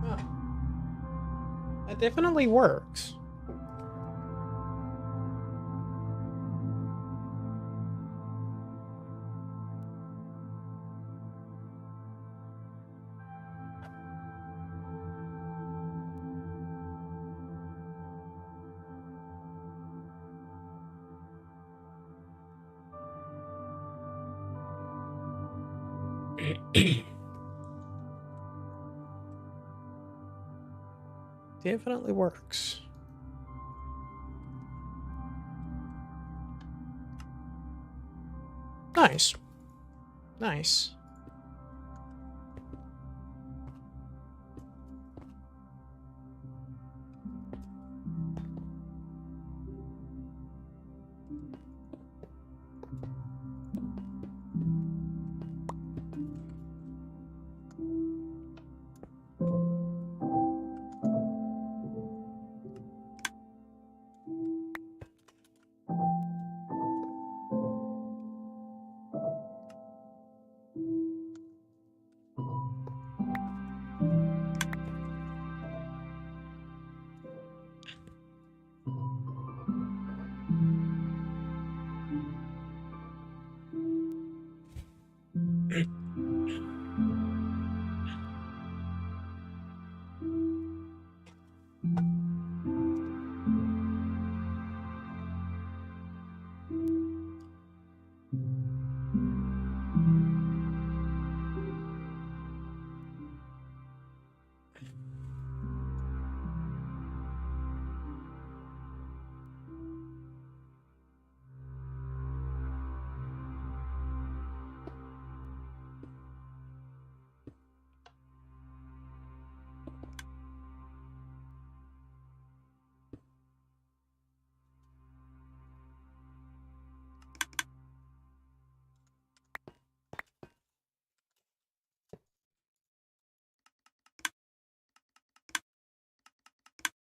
Oh, that definitely works. Definitely works. Nice. Nice.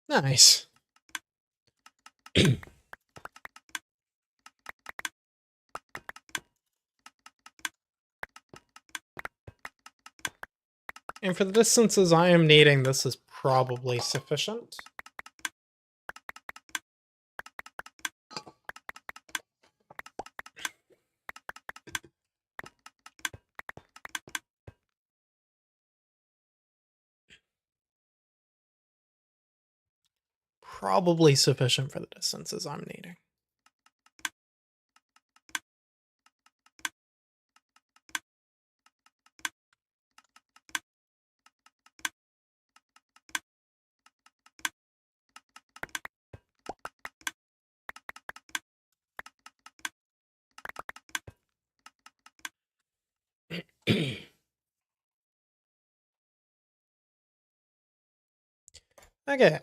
Nice. And for the distances I am needing, this is probably sufficient. Probably sufficient for the distances I'm needing. Okay.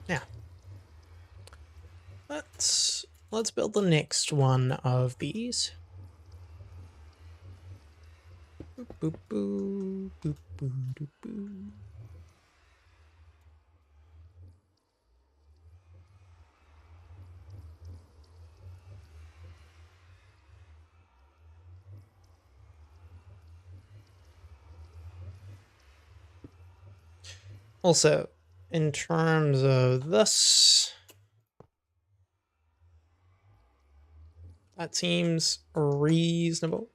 Now, let's build the next one of these. Boop, boop, boop, boop, boop, boop, boop. Also, in terms of this, that seems reasonable.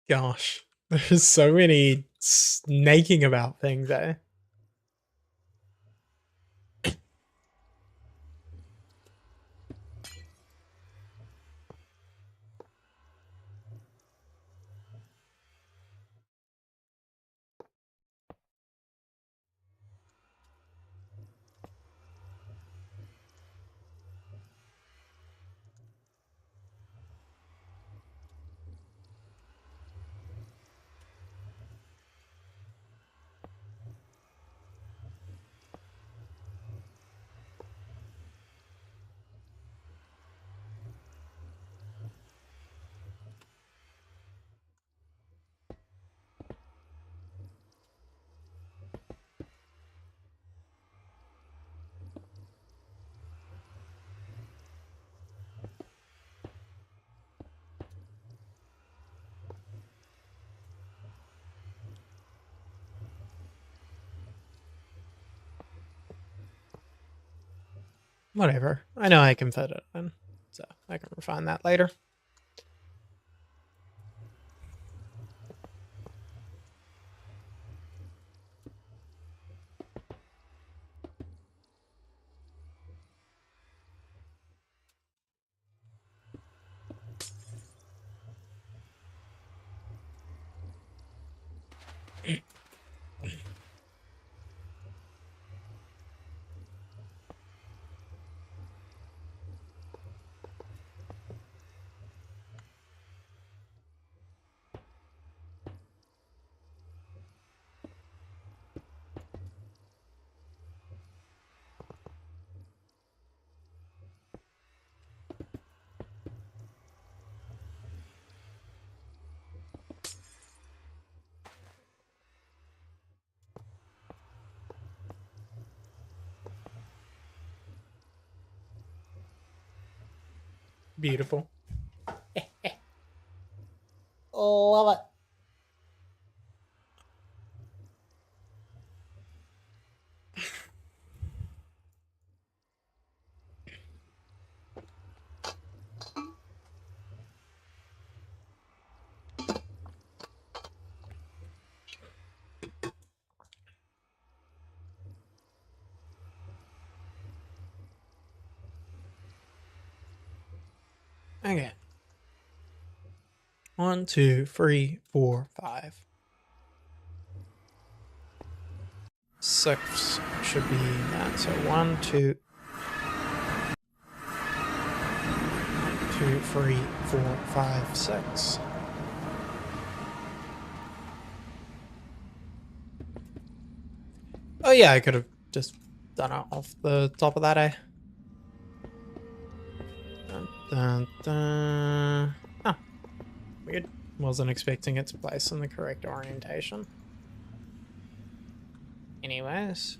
Gosh, there's so many snaking about things, eh? Whatever. I know I can fit it in, so I can refine that later. Beautiful. Love it. Okay. 1, 2, 3, 4, 5. 6 should be that. So 1, 2, 2, 3, 4, 5, 6. Oh yeah, I could have just done it off the top of that, eh? Dun, dun, dun. Oh, weird. Wasn't expecting it to place in the correct orientation. Anyways.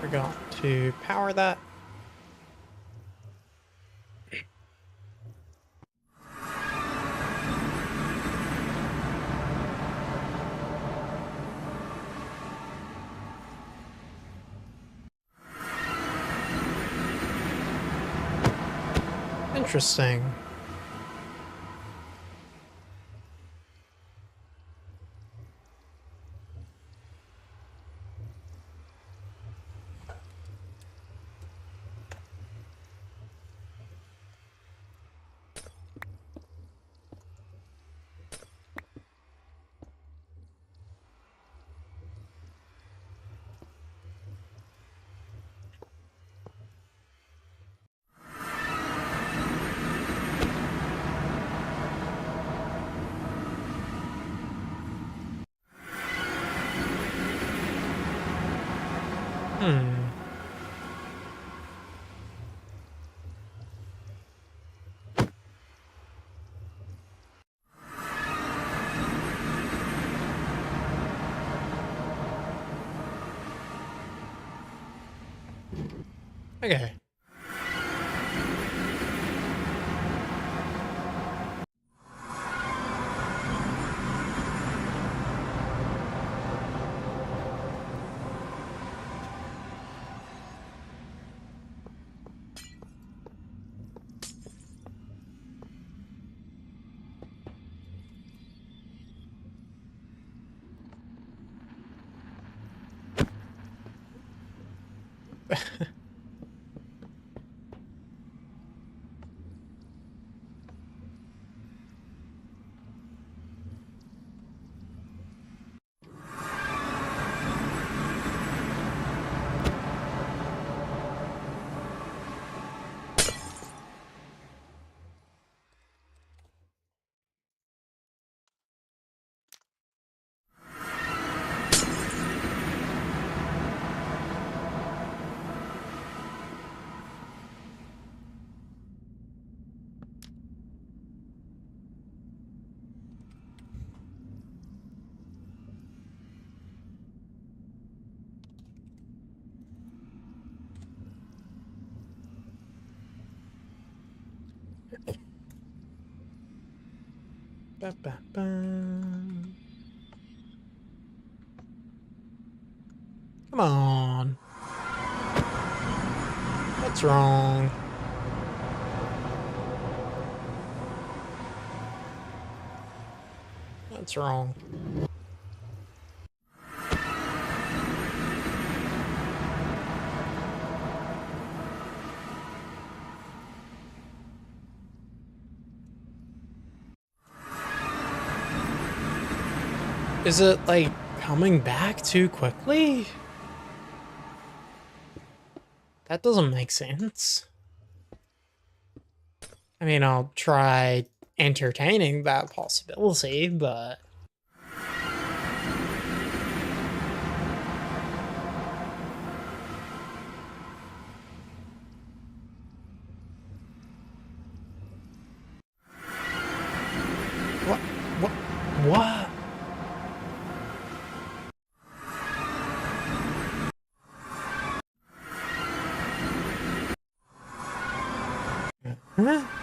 Forgot to power that. Interesting. Okay. Ba, ba, ba. Come on. What's wrong? What's wrong? Is it like coming back too quickly? That doesn't make sense. I mean, I'll try entertaining that possibility, but what? What? What? Huh?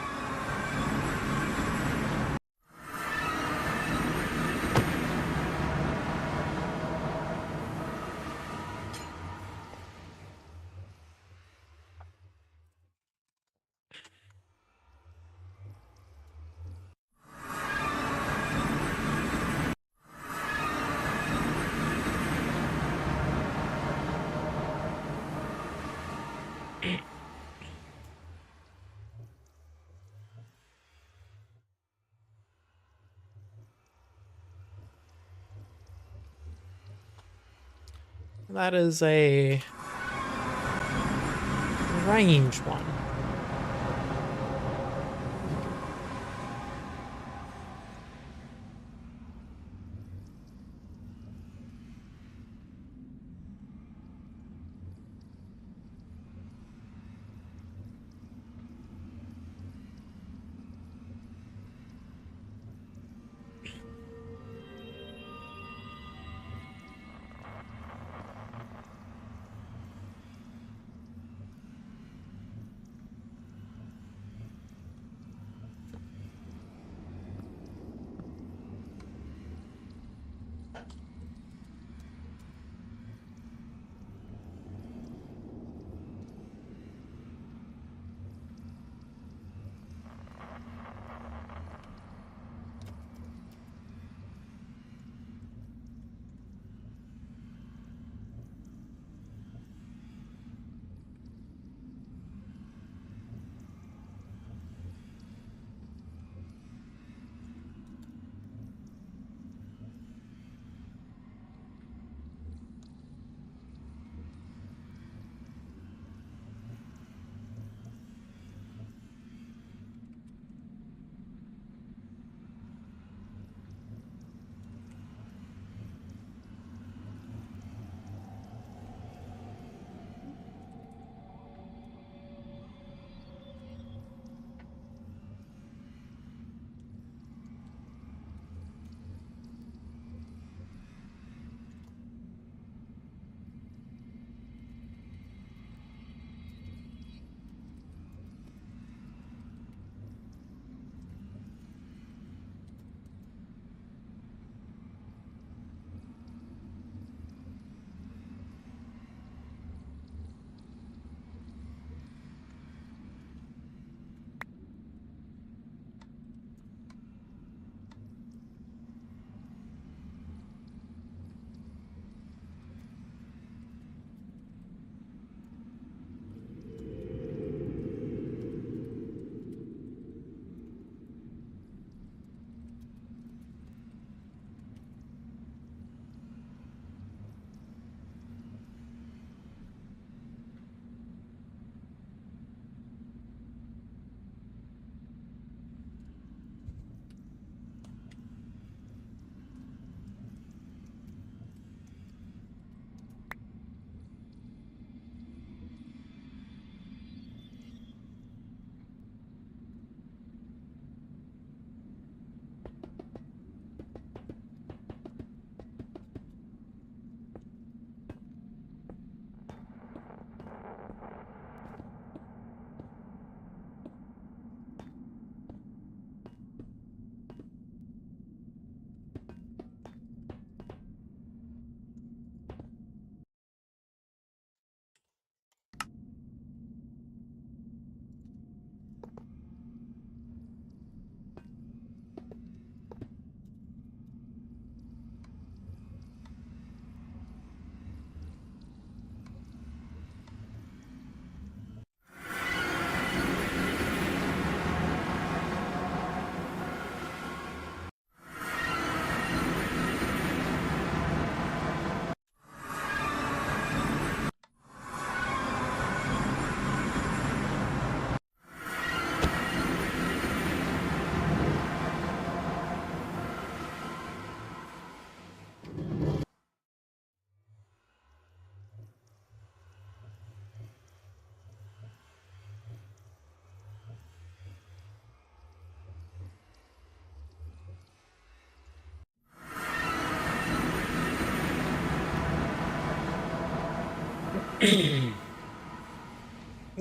That is a range one.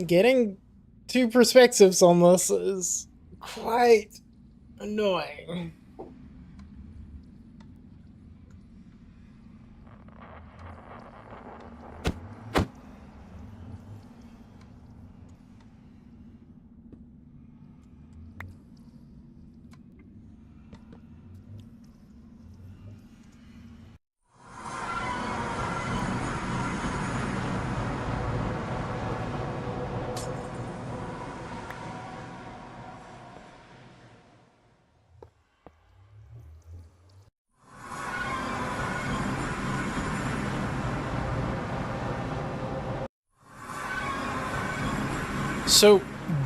Getting two perspectives on this is quite annoying. So,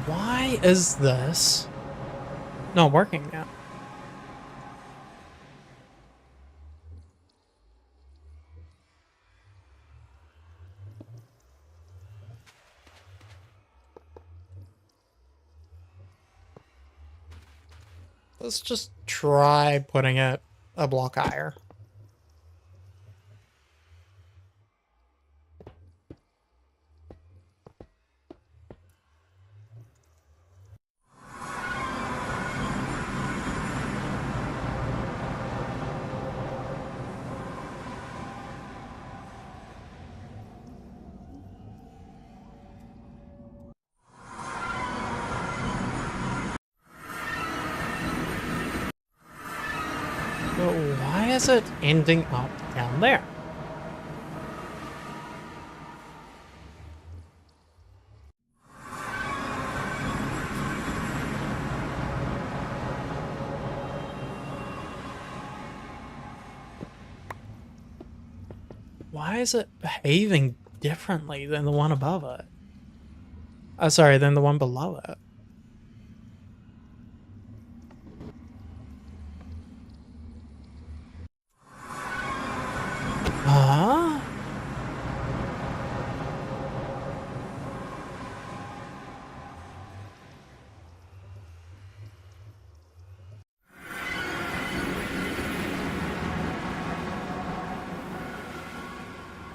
why is this not working now? Let's just try putting it a block higher. But why is it ending up down there? Why is it behaving differently than the one above it? Sorry, than the one below it. Huh?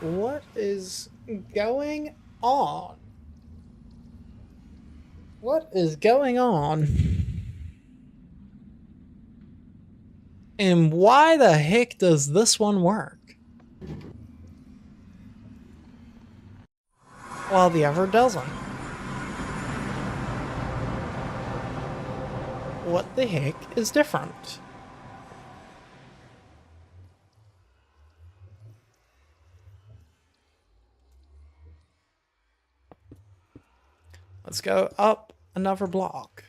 What is going on? What is going on? And why the heck does this one work while the other doesn't? What the heck is different? Let's go up another block.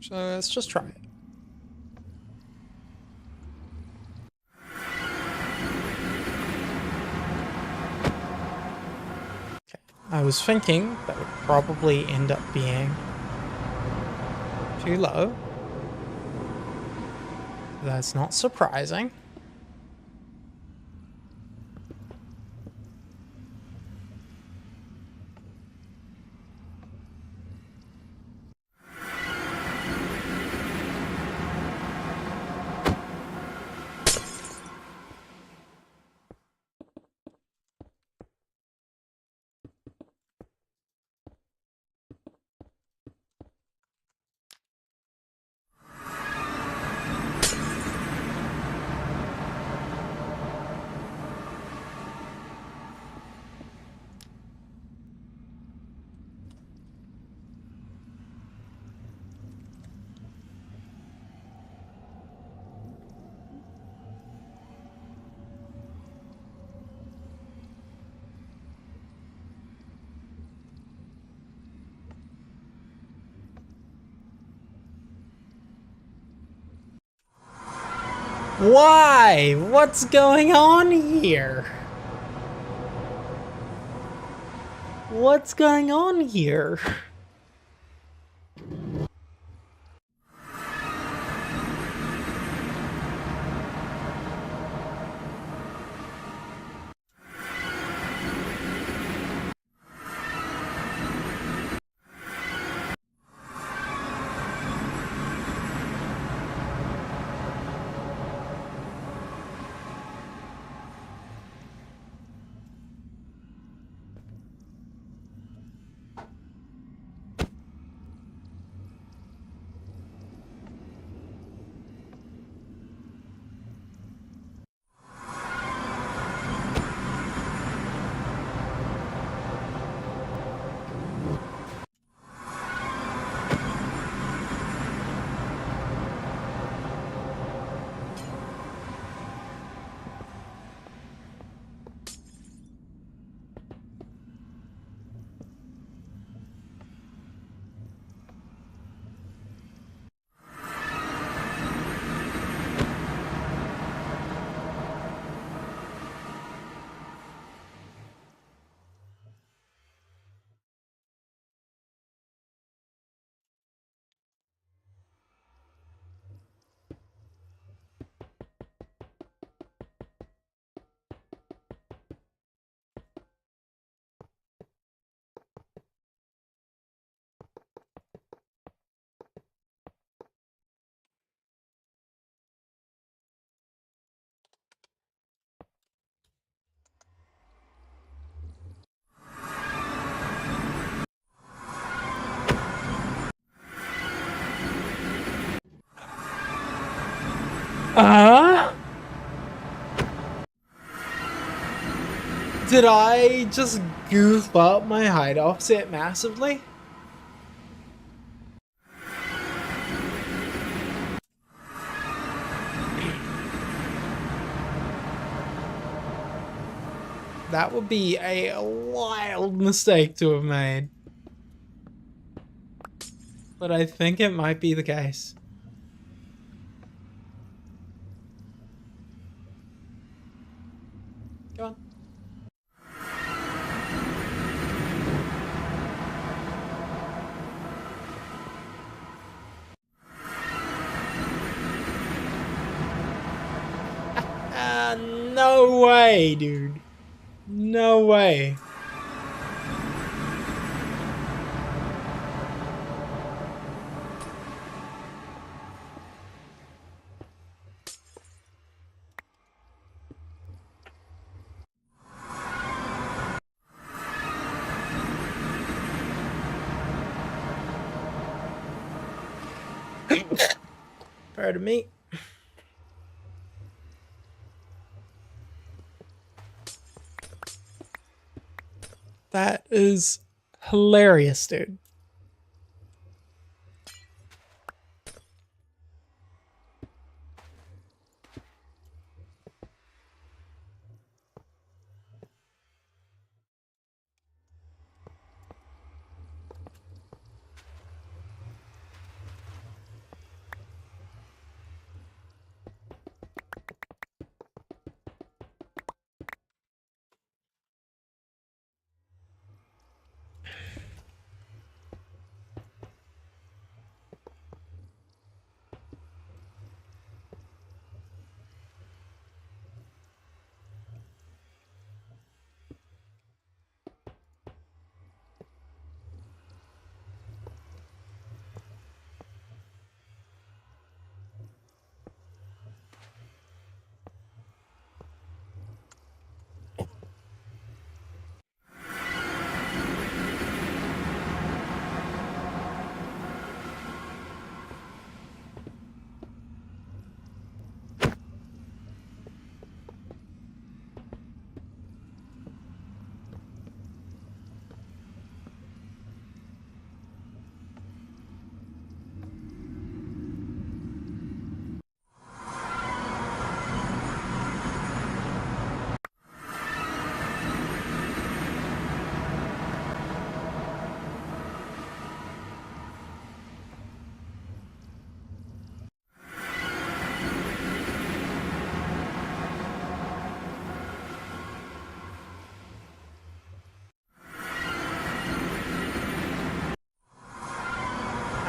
So let's just try it. Okay. I was thinking that would probably end up being too low. That's not surprising. Why? What's going on here? What's going on here? Did I just goof up my height offset massively? That would be a wild mistake to have made. But I think it might be the case. Go on. No way, dude. No way. Pardon me. That is hilarious, dude.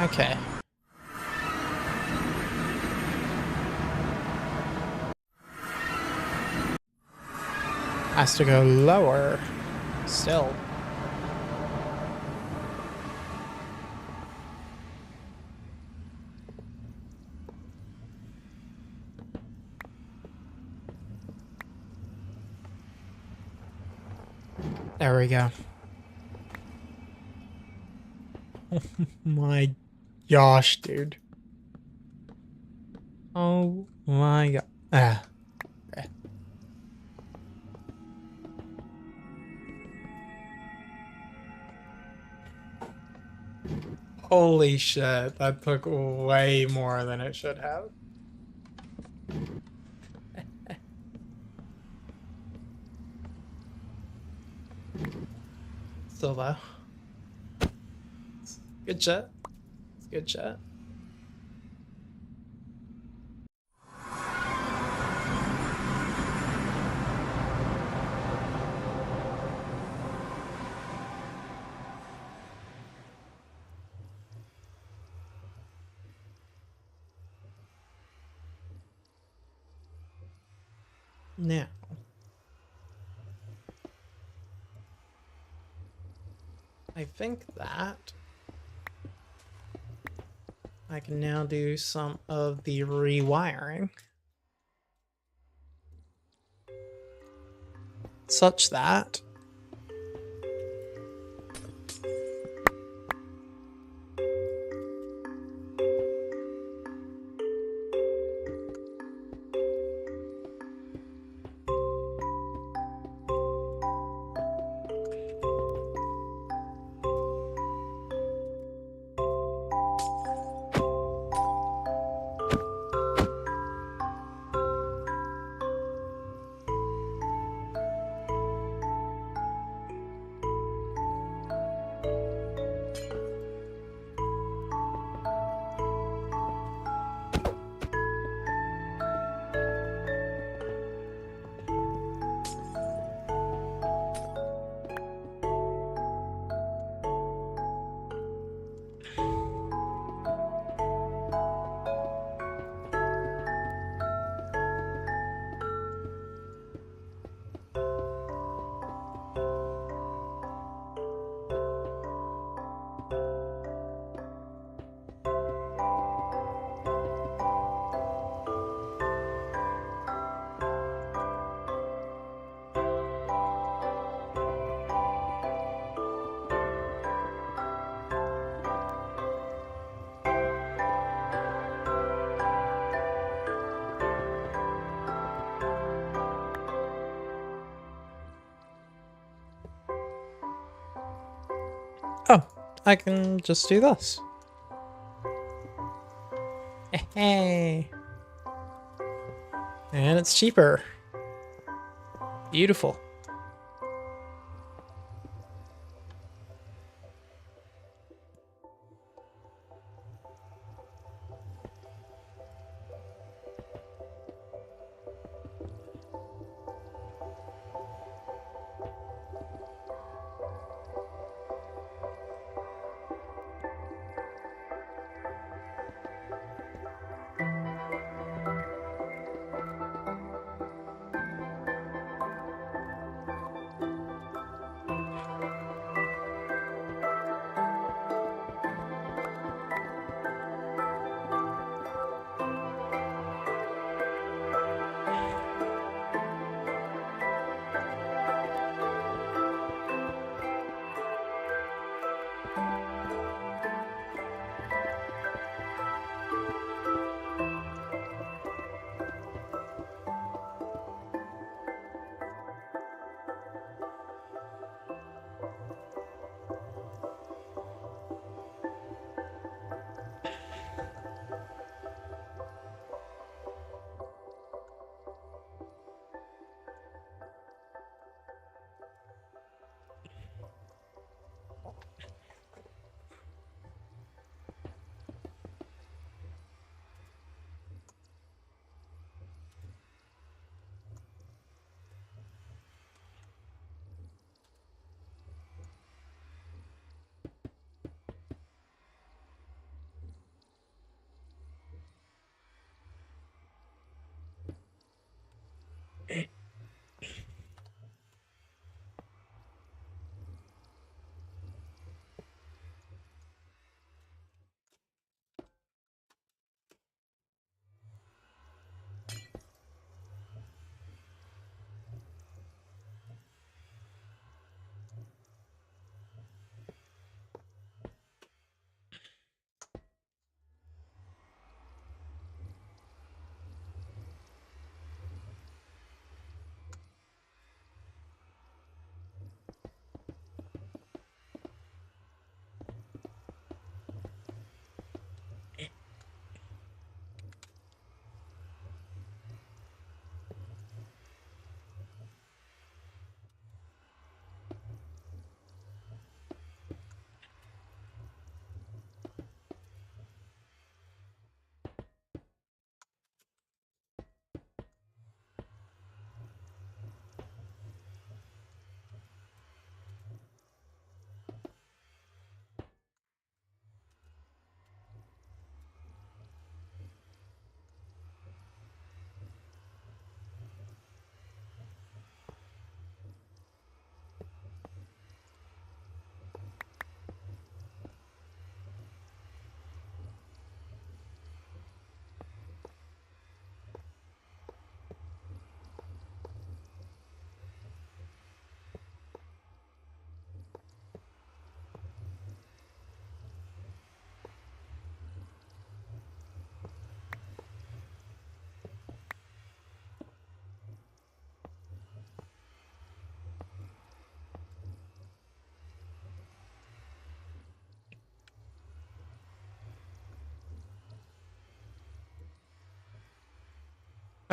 Okay. Has to go lower. Still. There we go. Oh my gosh, dude. Oh my god. Ah. Okay. Holy shit, that took way more than it should have. Still though. Good shit. It's good shit. Now, I think that I can now do some of the rewiring such that oh, I can just do this. Hey. And it's cheaper. Beautiful.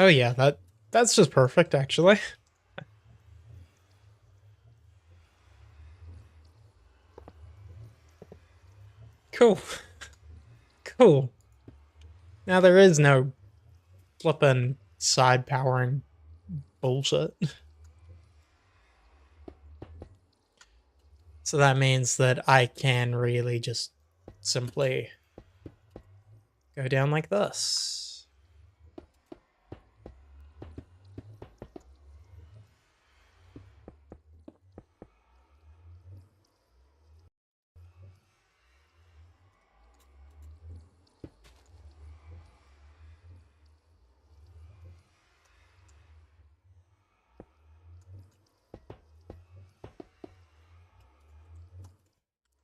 Oh yeah, that's just perfect actually. Cool. Cool. Now there is no flippin' side powering bullshit. So that means that I can really just simply go down like this.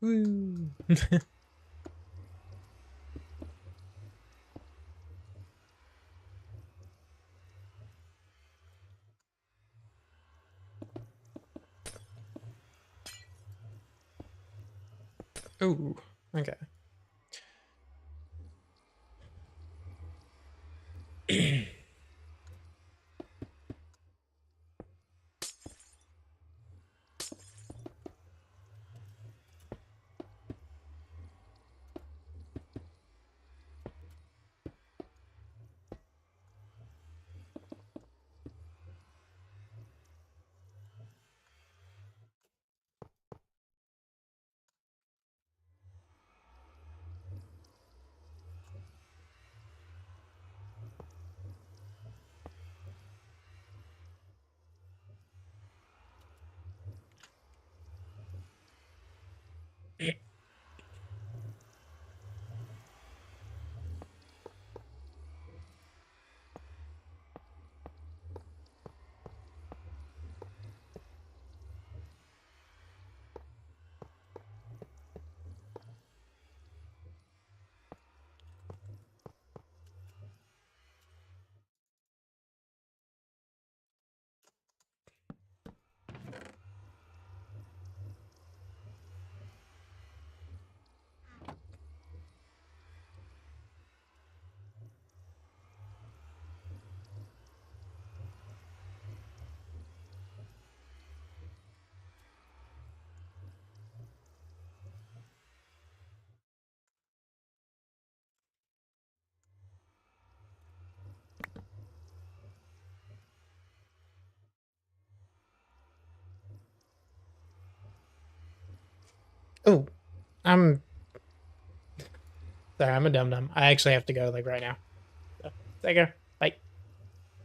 Woo. Ooh, okay. Oh, I'm sorry, I'm a dum dum. I actually have to go like right now. So, take care. Bye.